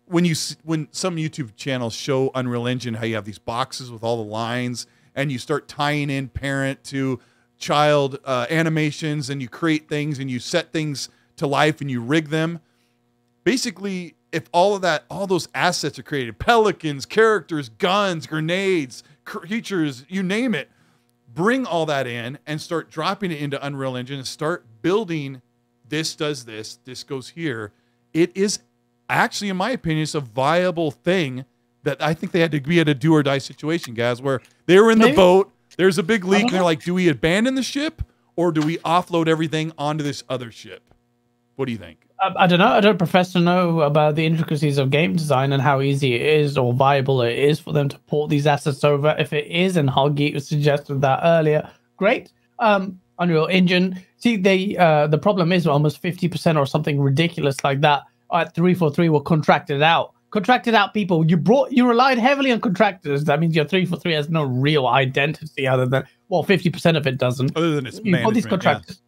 when some YouTube channels show Unreal Engine, how you have these boxes with all the lines and you start tying in parent to child animations, and you create things and you set things to life and you rig them. Basically, if all those assets are created, pelicans, characters, guns, grenades, creatures, you name it, bring all that in and start dropping it into Unreal Engine and start building. This does this goes here. It is actually, in my opinion, it's a viable thing that I think they had to be at a do or die situation, guys, where they were in the boat. There's a big leak. And they're like, do we abandon the ship or do we offload everything onto this other ship? What do you think? I don't know. I don't profess to know about the intricacies of game design and how easy it is or viable it is for them to port these assets over. If it is, and Hoggy suggested that earlier, great. Unreal Engine. See, the problem is almost 50% or something ridiculous like that at 343 were contracted out. Contracted out people. You relied heavily on contractors. That means your 343 has no real identity other than, well, 50% of it doesn't. Other than its management. These contractors.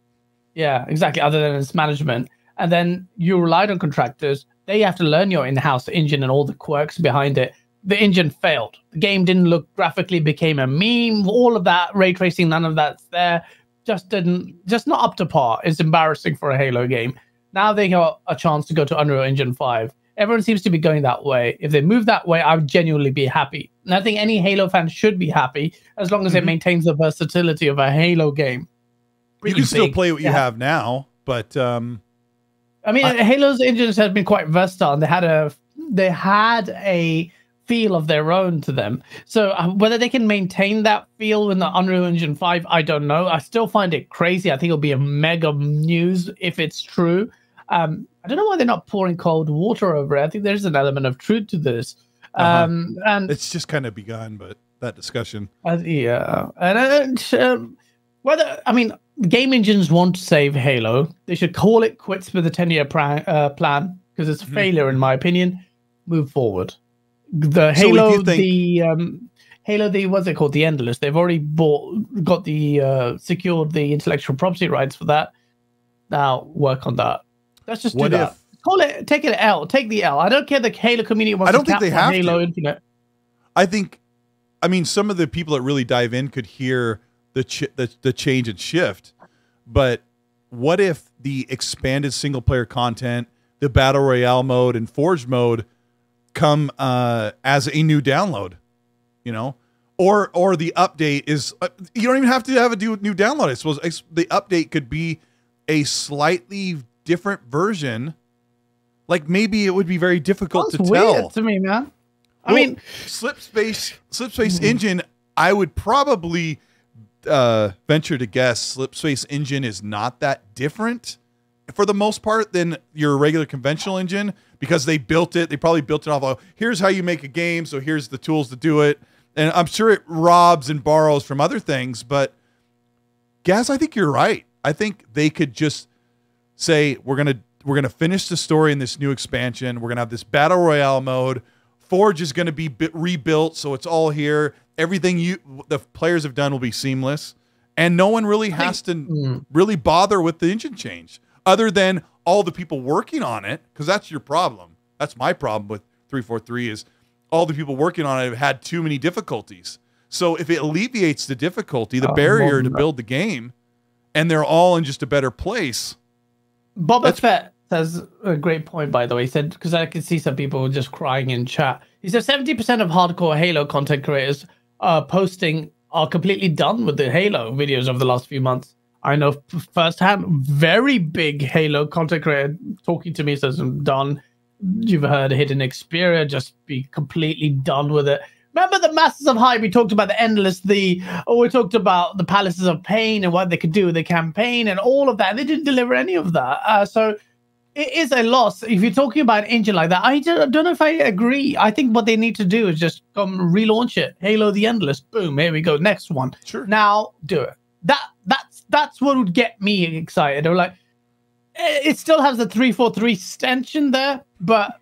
Yeah, exactly. Other than its management. And then you relied on contractors. They have to learn your in-house engine and all the quirks behind it. The engine failed. The game didn't look graphically, became a meme. All of that ray tracing, none of that's there. Just not up to par. It's embarrassing for a Halo game. Now they got a chance to go to Unreal Engine 5. Everyone seems to be going that way. If they move that way, I would genuinely be happy. And I think any Halo fan should be happy as long as it maintains the versatility of a Halo game. You can still play what you have now, but I mean, Halo's engines have been quite versatile, and they had a feel of their own to them. So whether they can maintain that feel in the Unreal Engine 5, I don't know. I still find it crazy. I think it'll be a mega news if it's true. I don't know why they're not pouring cold water over it. I think there's an element of truth to this. And it's just kind of begun, but that discussion. Yeah. And game engines want to save Halo. They should call it quits with a 10-year plan, because it's a failure, in my opinion. Move forward. The Halo, what's it called? The Endless. They've already secured the intellectual property rights for that. Now work on that. Let's just do that. Call it. Take an L. Take the L. I don't care. The Halo community wants to cap on Halo Infinite. I think. I mean, some of the people that really dive in could hear the change and shift, but what if the expanded single player content, the battle royale mode and forge mode come as a new download, or the update is you don't even have to have a new download. I suppose the update could be a slightly different version. Like maybe it would be very difficult to tell. Weird to me, man. I mean, Slipspace Engine, I would probably venture to guess Slipspace Engine is not that different for the most part than your regular conventional engine, because they probably built it off of, here's how you make a game, so here's the tools to do it. And I'm sure it robs and borrows from other things, but Gaz, I think you're right. I think they could just say, we're gonna finish the story in this new expansion. We're gonna have this battle royale mode. Forge is going to be rebuilt, so it's all here. everything the players have done will be seamless, and no one really has to really bother with the engine change, other than all the people working on it, because that's your problem. That's my problem with 343 is all the people working on it have had too many difficulties. So if it alleviates the difficulty, the barrier to build the game, and they're all in just a better place. Boba Fett says a great point, by the way. He said, because I can see some people just crying in chat. He said 70% of hardcore Halo content creators posting are completely done with the Halo videos over the last few months. I know firsthand, very big Halo content creator talking to me says, I'm done. You've heard Hidden Xperia, just be completely done with it. Remember the Masters of Hype? We talked about the Endless, we talked about the Palaces of Pain and what they could do with the campaign and all of that. They didn't deliver any of that. So it is a loss. If you're talking about an engine like that, I don't know if I agree. I think what they need to do is just come relaunch it. Halo the Endless. Boom, here we go. Next one. Sure. Now do it. That's what would get me excited. Or like, it still has the 343 extension there, but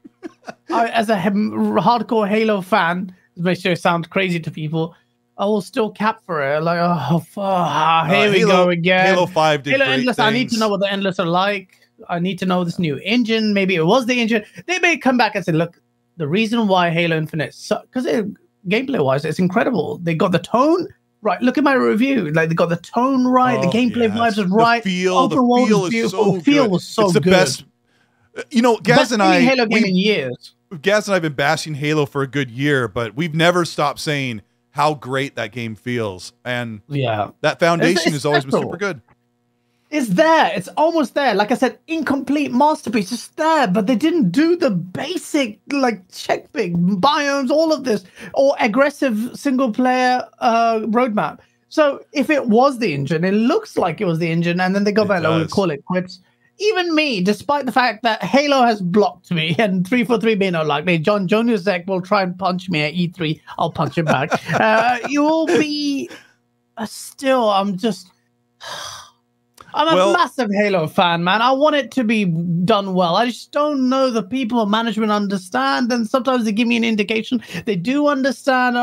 as a hardcore Halo fan, it may sure sound crazy to people, I will still cap for it. Like, oh, fuck, here we go again. Halo 5 did Halo great Endless. things. I need to know what the Endless are like. I need to know this new engine. Maybe it was the engine. They may come back and say, look, the reason why Halo Infinite, because gameplay-wise, it's incredible. They got the tone right. Look at my review. Like, they got the tone right. The gameplay vibes was right. The feel is so good. The feel was so good. It's the best. You know, Gaz and I, Halo game in years. Gaz and I have been bashing Halo for a good year, but we've never stopped saying how great that game feels. And that foundation has always been super good. It's there. It's almost there. Like I said, incomplete masterpiece. It's there, but they didn't do the basic, like, check big biomes, all of this, or aggressive single-player roadmap. So if it was the engine, it looks like it was the engine, and then they go back and call it quits. Even me, despite the fact that Halo has blocked me, and 343 may not like me, John Jonasek will try and punch me at E3. I'll punch him back. You will be still. I'm a massive Halo fan, man. I want it to be done well. I just don't know the people management understand, and sometimes they give me an indication they do understand.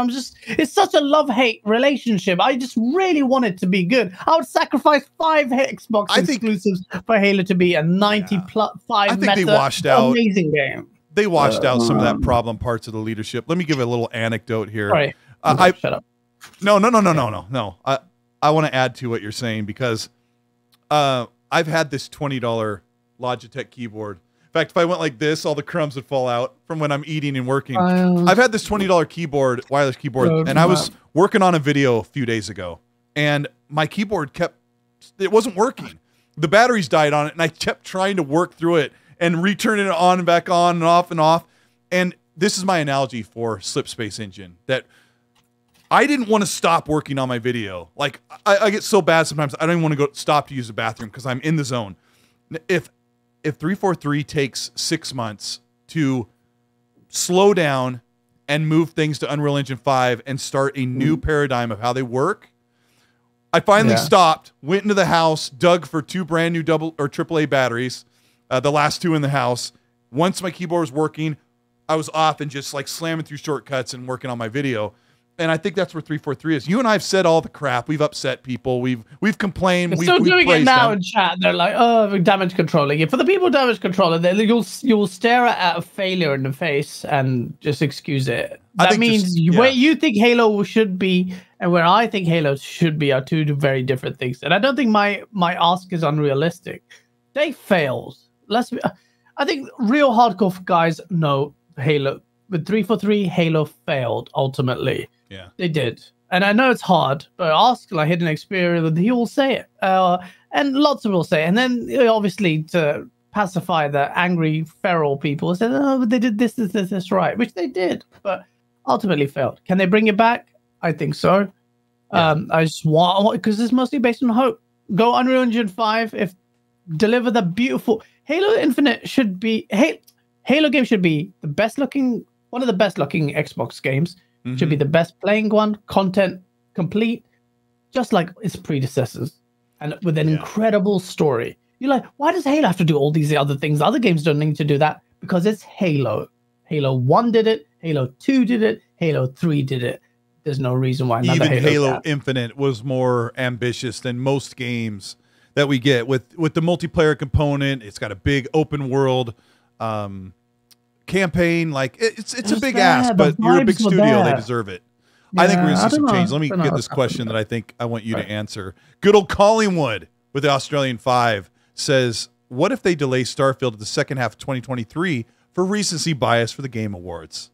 It's such a love-hate relationship. I just really want it to be good. I would sacrifice 5 Xbox exclusives for Halo to be a 95 I think they washed out. Amazing game. They washed out some of that problem parts of the leadership. Let me give a little anecdote here. Right. Shut up. No. I want to add to what you're saying because I've had this $20 Logitech keyboard. In fact, if I went like this, all the crumbs would fall out from when I'm eating and working. I've had this $20 keyboard, wireless keyboard, and I was working on a video a few days ago, and my keyboard it wasn't working. The batteries died on it, and I kept trying to work through it and returning it on and back on and off and off. And this is my analogy for Slipspace Engine, that I didn't want to stop working on my video. Like, I get so bad sometimes, I don't even want to stop to use the bathroom because I'm in the zone. If 343 takes 6 months to slow down and move things to Unreal Engine 5 and start a new paradigm of how they work, I finally stopped, went into the house, dug for 2 brand new AA or AAA batteries, the last 2 in the house. Once my keyboard was working, I was off and just like slamming through shortcuts and working on my video. And I think that's where 343 is. You and I have said all the crap. We've upset people. We've complained. We're still doing it now in chat. They're like, oh, damage controlling. For the people damage controlling, you'll stare at a failure in the face and just excuse it. That means where you think Halo should be and where I think Halo should be are 2 very different things. And I don't think my ask is unrealistic. They failed. I think real hardcore guys know Halo. With 343, Halo failed ultimately. Yeah, they did, and I know it's hard, but ask like Hidden Xperia, he will say it, and lots of people say it. And then obviously to pacify the angry feral people, say, "Oh, but they did this right," which they did, but ultimately failed. Can they bring it back? I think so. Yeah. I just want, because it's mostly based on hope. Go Unreal Engine 5. Deliver the beautiful Halo Infinite should be Halo game should be the best looking. One of the best looking Xbox games. Should be the best playing one, content complete, just like its predecessors, and with an incredible story. You're like, why does Halo have to do all these other things? Other games don't need to do that because it's Halo. Halo 1 did it, Halo 2 did it, Halo 3 did it. there's no reason why another even Halo can. Infinite was more ambitious than most games that we get with the multiplayer component. It's got a big open world campaign. Like it's a big ask, but you're a big studio. They deserve it. Yeah, I think we're going to see some change. Let me get this question that I think I want you to answer. Good old Collingwood with the Australian 5 says, what if they delay Starfield to the second half of 2023 for recency bias for the Game Awards?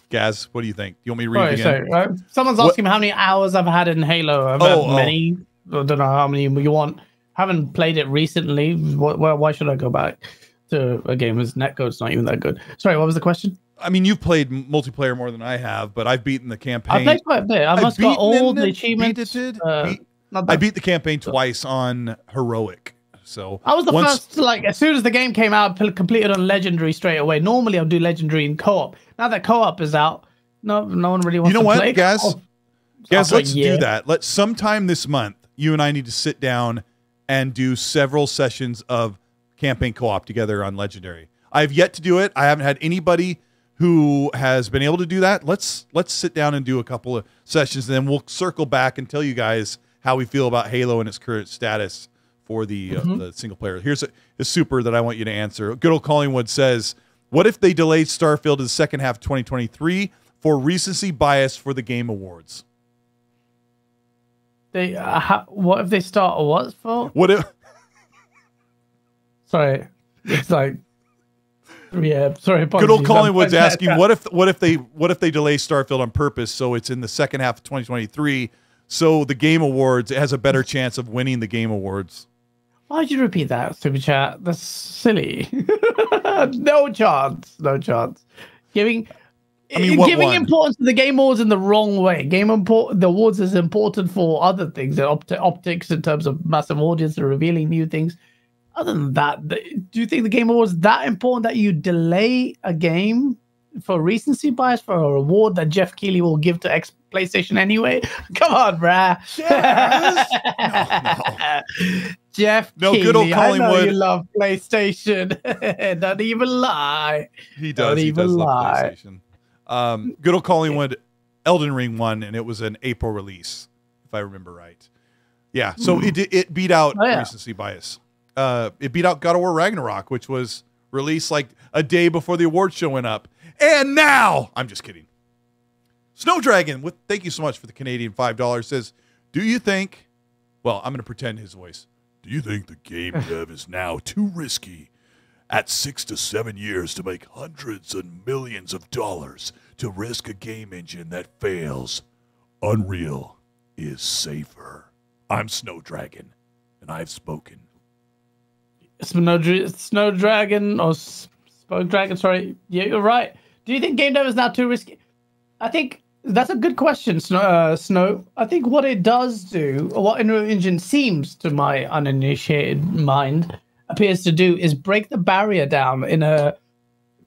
Gaz, what do you think? You want me to read it again? Someone's asking me how many hours I've had in Halo. I've had many. I don't know how many you want. Haven't played it recently. Why should I go back to a game whose netcode's not even that good? Sorry, what was the question? I mean, you've played multiplayer more than I have, but I've beaten the campaign. I played quite a bit. I must got all the achievements. I beat the campaign twice on heroic. So I was the first, like, as soon as the game came out, completed on legendary straight away. Normally, I'll do legendary in co-op. Now that co-op is out, no one really wants to play. You know what, Gaz, let's do that. Let's sometime this month, you and I need to sit down and do several sessions of campaign co-op together on legendary. I have yet to do it. I haven't had anybody who has been able to do that. Let's sit down and do a couple of sessions, and then we'll circle back and tell you guys how we feel about Halo and its current status for the single player. Here's a super that I want you to answer. Good old Collingwood says, what if they delayed Starfield to the second half of 2023 for recency bias for the Game Awards? They what if they start a what for? What if? Sorry, it's like, yeah. Sorry. Good old Collingwood's asking, what if they delay Starfield on purpose so it's in the second half of 2023, so the Game Awards, it has a better chance of winning the Game Awards? Why'd you repeat that, Super Chat? That's silly. No chance. Giving importance to the Game Awards in the wrong way. The awards is important for other things, optics in terms of massive audience and revealing new things. Other than that, do you think the Game Awards that important that you delay a game for recency bias for a reward that Jeff Keighley will give to PlayStation anyway? Come on, bruh. Yes. No. Jeff Keighley, good old Collingwood. I know you love PlayStation. Don't even lie. He does. He does love PlayStation. Good old Collingwood, Elden Ring won, and it was an April release, if I remember right. Yeah, so it beat out recency bias. It beat out God of War Ragnarok, which was released like a day before the award show went up. And now, I'm just kidding. Snow Dragon, thank you so much for the Canadian $5, says, do you think, well, I'm going to pretend his voice. Do you think the game dev is now too risky at 6 to 7 years to make hundreds and millions of dollars to risk a game engine that fails? Unreal is safer. I'm Snow Dragon, and I've spoken. Snow Dragon or Spoke Dragon, sorry. Yeah, you're right. Do you think game dev is now too risky? I think that's a good question, Snow. I think what it does do, or what Unreal Engine seems to my uninitiated mind appears to do, is break the barrier down in a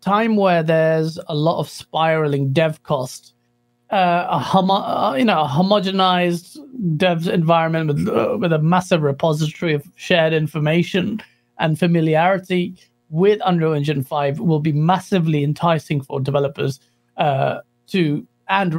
time where there's a lot of spiraling dev cost. A homogenized dev environment with a massive repository of shared information and familiarity with Unreal Engine 5 will be massively enticing for developers and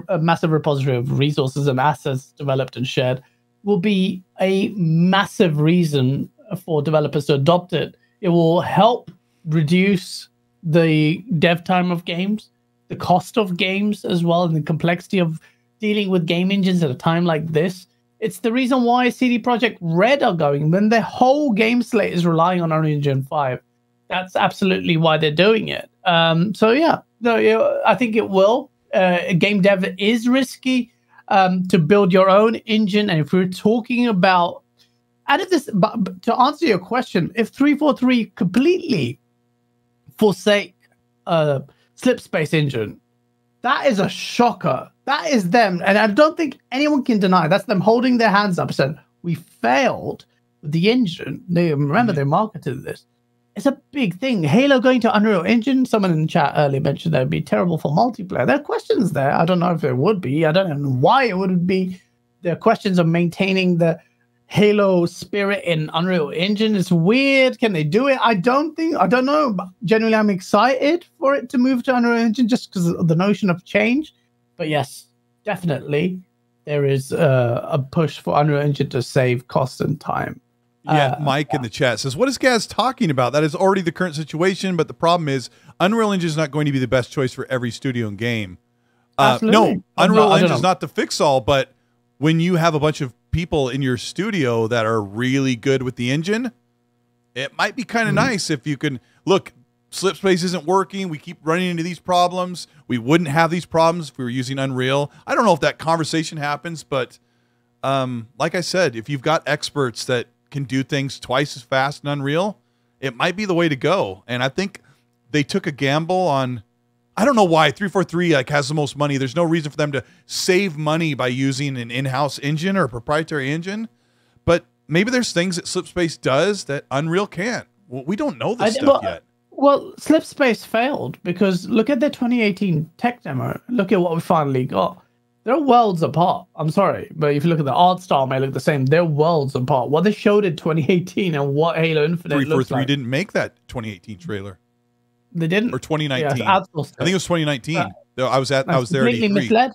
a massive repository of resources and assets developed and shared will be a massive reason for developers to adopt it. It will help reduce the dev time of games, the cost of games as well, and the complexity of dealing with game engines at a time like this. It's the reason why CD Projekt Red are going when their whole game slate is relying on Unreal Engine 5. That's absolutely why they're doing it. I think it will. Game dev is risky to build your engine, and if we're talking about, and if this, but to answer your question, if 343 completely forsake Slipspace engine, that is a shocker. That is them, and I don't think anyone can deny that's them holding their hands up and saying we failed with the engine. They marketed this. It's a big thing. Halo going to Unreal Engine. Someone in the chat earlier mentioned that would be terrible for multiplayer. There are questions there. I don't know if it would be. I don't know why it would be. There are questions of maintaining the Halo spirit in Unreal Engine. It's weird. Can they do it? I don't know. But genuinely, I'm excited for it to move to Unreal Engine just because of the notion of change. But yes, definitely, there is a push for Unreal Engine to save cost and time. Yeah, Mike in the chat says, what is Gaz talking about? That is already the current situation, but the problem is Unreal Engine is not going to be the best choice for every studio and game. No, Unreal Engine is not the fix-all, but when you have a bunch of people in your studio that are really good with the engine, it might be kind of nice if you can, look, Slipspace isn't working. We keep running into these problems. We wouldn't have these problems if we were using Unreal. I don't know if that conversation happens, but like I said, if you've got experts that can do things twice as fast in Unreal, it might be the way to go. And I think they took a gamble on, I don't know why 343 like has the most money. There's no reason for them to save money by using an in-house engine or a proprietary engine, but maybe there's things that Slipspace does that Unreal can't. Well, we don't know this stuff yet. Well, Slipspace failed because look at their 2018 tech demo. Look at what we finally got. They're worlds apart. I'm sorry, but if you look at the art style, may look the same. They're worlds apart. What they showed in 2018 and what Halo Infinite looks like. 343 didn't make that 2018 trailer. They didn't, or 2019. Yeah, I think it was 2019. I was there at E3. Misled.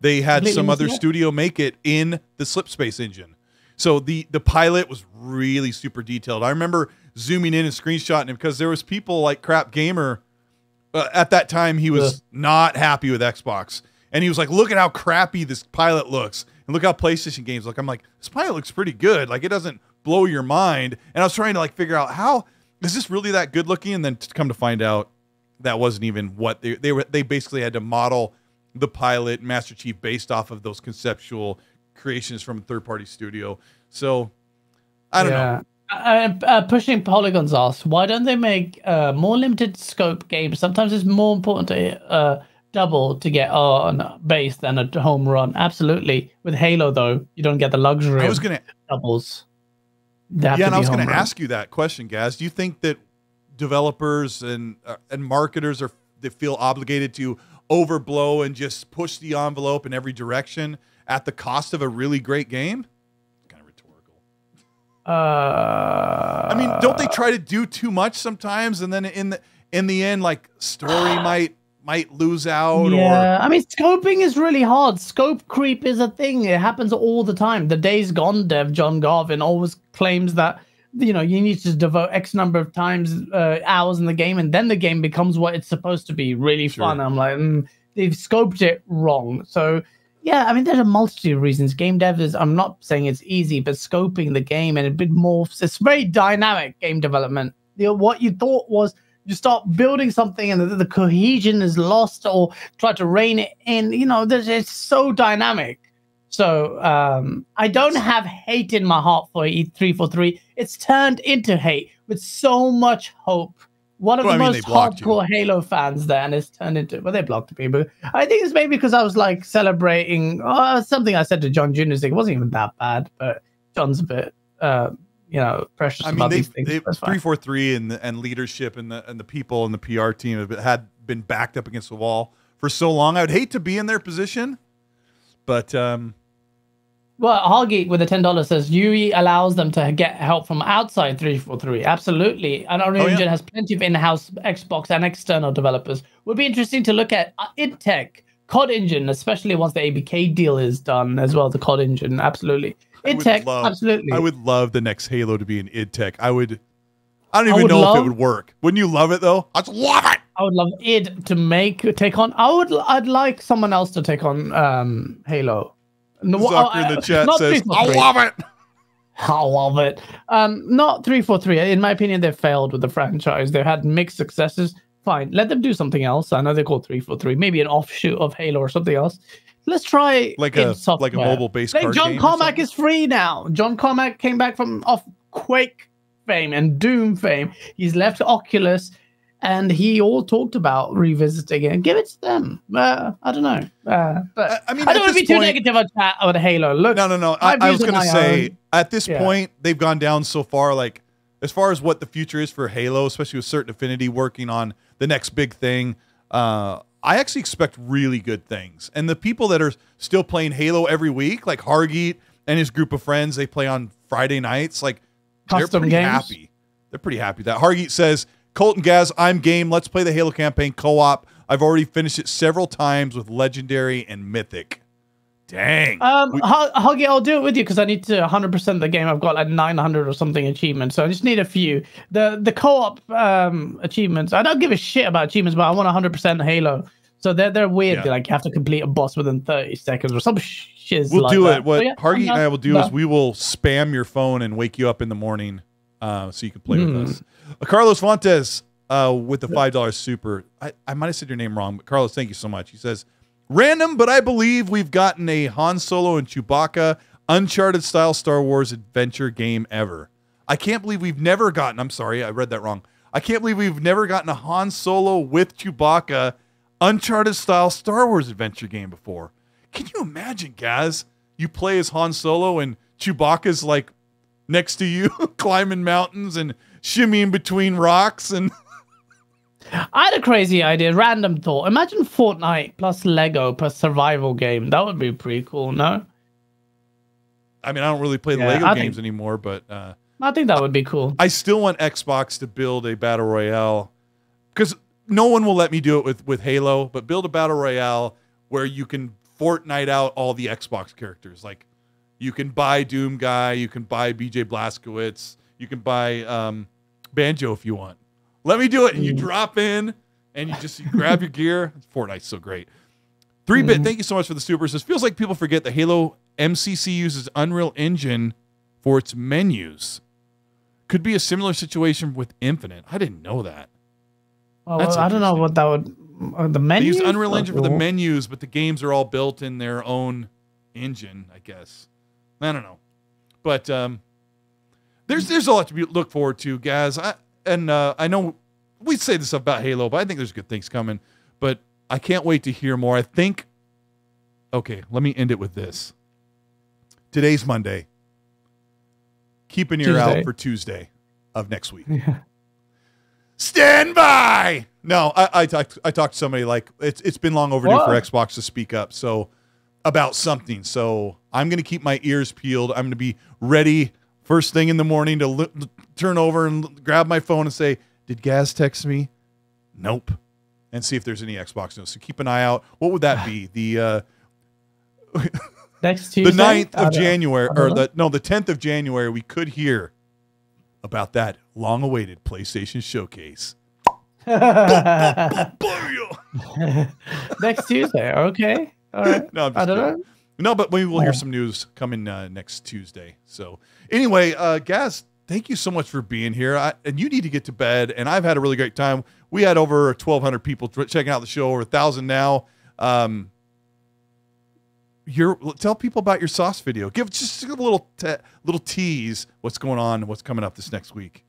They had some other studio make it in the Slipspace engine. So the pilot was really super detailed. I remember zooming in and screenshotting it because there was people like Crap Gamer. At that time, he was not happy with Xbox. And he was like, look at how crappy this pilot looks. And look how PlayStation games look. I'm like, this pilot looks pretty good. Like, it doesn't blow your mind. And I was trying to like figure out how is this really that good looking? And then to come to find out that wasn't even what they basically had to model the pilot Master Chief based off of those conceptual creations from a third-party studio. So I don't know. Pushing Polygons asks, why don't they make more limited scope games? Sometimes it's more important to double to get on base than a home run. Absolutely. With Halo, though, you don't get the luxury of doubles. Yeah, and I was going to ask you that question, Gaz. Do you think that developers and marketers they feel obligated to overblow and just push the envelope in every direction at the cost of a really great game? It's kind of rhetorical. I mean, don't they try to do too much sometimes, and then in the end, like story might lose out? Yeah, I mean, scoping is really hard. Scope creep is a thing. It happens all the time. The Days Gone dev, John Garvin, always claims that, you know, you need to devote X number of hours in the game, and then the game becomes what it's supposed to be, really fun. I'm like, they've scoped it wrong. So, yeah, I mean, there's a multitude of reasons. Game dev is, I'm not saying it's easy, but scoping the game and a bit morphs. It's very dynamic game development. You know, what you thought was, you start building something and the cohesion is lost, or try to rein it in. You know, it's so dynamic. So I don't have hate in my heart for E343. It's turned into hate with so much hope. One of the most hardcore Halo fans there, and it's turned into, well, they blocked me, but I think it's maybe because I was like celebrating something I said to John Jr. It wasn't even that bad, but John's a bit you know, precious about these things. 343 and leadership and the people and the PR team had been backed up against the wall for so long. I would hate to be in their position, but well, Hoggy with the $10 says UE allows them to get help from outside 343. Absolutely, and Unreal Engine has plenty of in-house Xbox and external developers. Would be interesting to look at IdTech, COD Engine, especially once the ABK deal is done as well. The COD Engine, absolutely. IdTech, absolutely. I would love the next Halo to be an IdTech. I don't even know if it would work. Wouldn't you love it though? I'd love it. I would love id to take on. I'd like someone else to take on Halo. Zucker in the chat says, I love it. I love it. Not 343. In my opinion, they've failed with the franchise. They've had mixed successes. Fine, let them do something else. I know they're called 343. Maybe an offshoot of Halo or something else. Let's try like a mobile-based card John game. Carmack is free now. John Carmack came back from off Quake fame and Doom fame. He's left Oculus, and he all talked about revisiting it. Give it to them. I don't know. But I mean, I don't want to be too negative about Halo. Look, no. I was going to say, at this point, they've gone down so far. Like, as far as what the future is for Halo, especially with Certain Affinity working on the next big thing, I actually expect really good things. And the people that are still playing Halo every week, like Hargeet and his group of friends, they play on Friday nights. Like, they're Custom pretty games. happy. They're pretty happy. That Hargeet says, Colt and Gaz, I'm game. Let's play the Halo campaign co-op. I've already finished it several times with Legendary and Mythic. Dang. Huggy, I'll do it with you because I need to 100% the game. I've got like 900 or something achievements, so I just need a few. The co-op achievements, I don't give a shit about achievements, but I want 100% Halo. So they're weird. Yeah. They're like, you have to complete a boss within 30 seconds or some shiz. We'll like do that. it. What So, yeah, Hargeet and I will do no. is we will spam your phone and wake you up in the morning so you can play with us. Carlos Fontes with the $5 super. I might have said your name wrong, but Carlos, thank you so much. He says, random, but I believe we've gotten a Han Solo and Chewbacca Uncharted style Star Wars adventure game ever. I can't believe we've never gotten, I'm sorry, I read that wrong. I can't believe we've never gotten a Han Solo with Chewbacca Uncharted style Star Wars adventure game before. Can you imagine, guys? You play as Han Solo and Chewbacca's like next to you, climbing mountains and shimmying between rocks. And I had a crazy idea, random thought. Imagine Fortnite plus Lego plus survival game. That would be pretty cool, no? I mean, I don't really play the Lego games anymore, but I think that would be cool. I still want Xbox to build a battle royale because no one will let me do it with Halo, but build a battle royale where you can Fortnite out all the Xbox characters. Like, you can buy Doom Guy, you can buy BJ Blazkowicz, you can buy Banjo if you want. Let me do it, and you drop in, and you grab your gear. Fortnite's so great. 3-Bit, thank you so much for the supers. It feels like people forget that Halo MCC uses Unreal Engine for its menus. Could be a similar situation with Infinite. I didn't know that. Oh, well, I don't know what that would. The menus? They use Unreal Engine for the menus, but the games are all built in their own engine, I guess. I don't know, but there's a lot to look forward to, guys. I know we say this about Halo, but I think there's good things coming. But I can't wait to hear more. I think. Okay, let me end it with this. Today's Monday. Keep an ear out for Tuesday of next week. Stand by. No, I talked to somebody like it's been long overdue for Xbox to speak up. So about something. So I'm going to keep my ears peeled. I'm going to be ready first thing in the morning to turn over and grab my phone and say, did Gaz text me? Nope. And see if there's any Xbox news. So keep an eye out. What would that be? The next Tuesday? The 9th of January, or the 10th of January, we could hear about that long-awaited PlayStation showcase. Next Tuesday, okay. All right. No, I don't know. No, but we will hear some news coming next Tuesday. So anyway, Gaz, thank you so much for being here. And you need to get to bed. And I've had a really great time. We had over 1,200 people checking out the show, over 1,000 now. Tell people about your sauce video. Give just a little tease. What's going on? What's coming up this next week?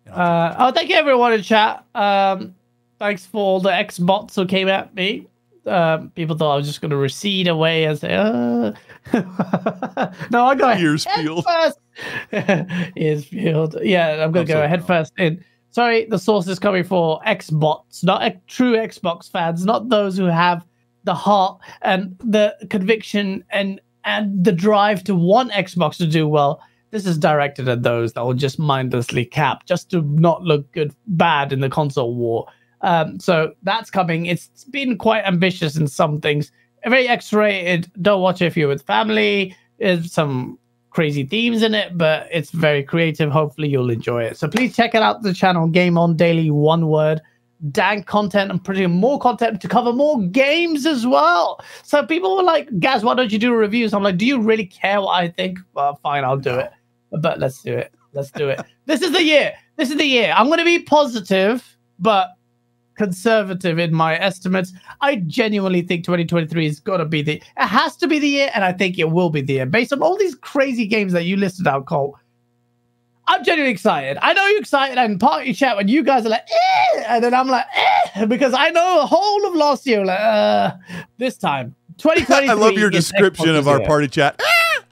Thank you everyone in chat. Thanks for all the X-bots who came at me. People thought I was just going to recede away and say, no, I got ears peeled. Ears peeled. Yeah, I'm going to go head first in. Sorry, the source is coming for X-bots, not true Xbox fans, not those who have the heart and the conviction and the drive to want Xbox to do well. This is directed at those that will just mindlessly cap just to not look bad in the console war. So that's coming. It's been quite ambitious in some things. Very X-rated. Don't watch it if you're with family. There's some crazy themes in it, but it's very creative. Hopefully you'll enjoy it. So please check it out, the channel Game On Daily, one word. Dank content and putting more content to cover more games as well. So people were like, Gaz, why don't you do reviews? I'm like, do you really care what I think? Well, fine, I'll do it. But let's do it. Let's do it. This is the year. This is the year. I'm going to be positive, but conservative in my estimates. I genuinely think 2023 is got to be it has to be the year, and I think it will be the year. Based on all these crazy games that you listed out, Cole, I'm genuinely excited. I know you're excited, and party chat when you guys are like, and then I'm like, because I know the whole of last year, like, this time, 2023. I love your description of our party chat.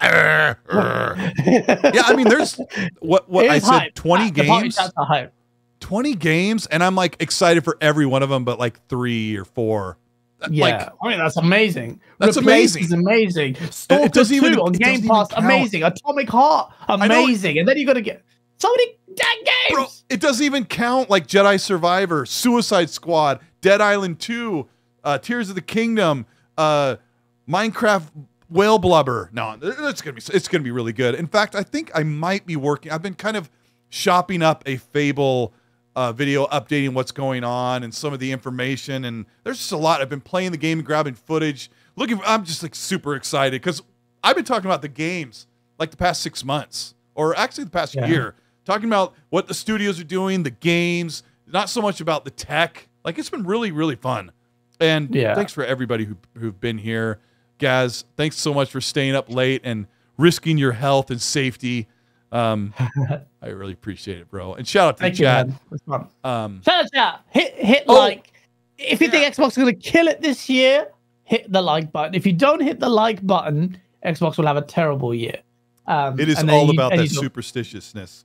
Yeah, I mean, there's what I said, hype. 20 games. The party chats are hype. 20 games, and I'm like excited for every one of them, but like 3 or 4 Yeah, Like, I mean that's amazing. That's Replace amazing. Is amazing. Stalker it doesn't 2 even- on it Game doesn't Pass, even count. amazing. Atomic Heart, amazing. And then you got to get so many dang games. bro, it doesn't even count like Jedi Survivor, Suicide Squad, Dead Island 2, Tears of the Kingdom, Minecraft Whale Blubber. No, it's gonna be really good. In fact, I think I might be working. I've been kind of shopping up a Fable video updating what's going on and some of the information, and there's just a lot. I've been playing the game and grabbing footage. I'm just like super excited because I've been talking about the games like the past 6 months, or actually the past year, talking about what the studios are doing, the games, not so much about the tech. Like, it's been really, really fun. And thanks for everybody who've been here. Gaz, thanks so much for staying up late and risking your health and safety. I really appreciate it, bro. And shout out to the chat. Shout out chat. Hit like. If you think Xbox is going to kill it this year, hit the like button. If you don't hit the like button, Xbox will have a terrible year. It is all about that superstitiousness.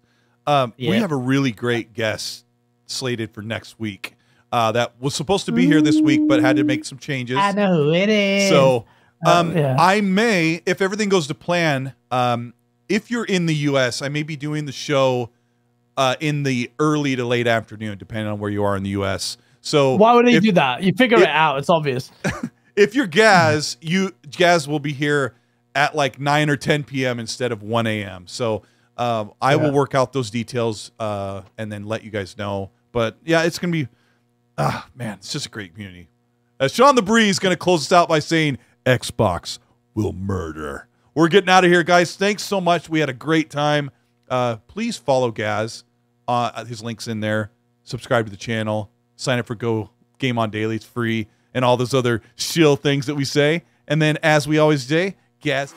We have a really great guest slated for next week. That was supposed to be here this week, but had to make some changes. I know who it is. So I may, if everything goes to plan, if you're in the U.S., I may be doing the show in the early to late afternoon, depending on where you are in the U.S. So why would he do that? You figure it out. It's obvious. If you're Gaz, Gaz will be here at like 9 or 10 p.m. instead of 1 a.m. So I will work out those details and then let you guys know. But yeah, it's going to be, man, it's just a great community. Sean the Bree is going to close us out by saying, Xbox will murder. We're getting out of here, guys. Thanks so much. We had a great time. Please follow Gaz. His link's in there. Subscribe to the channel. Sign up for Go Game On Daily. It's free. And all those other shill things that we say. And then, as we always say, Gaz...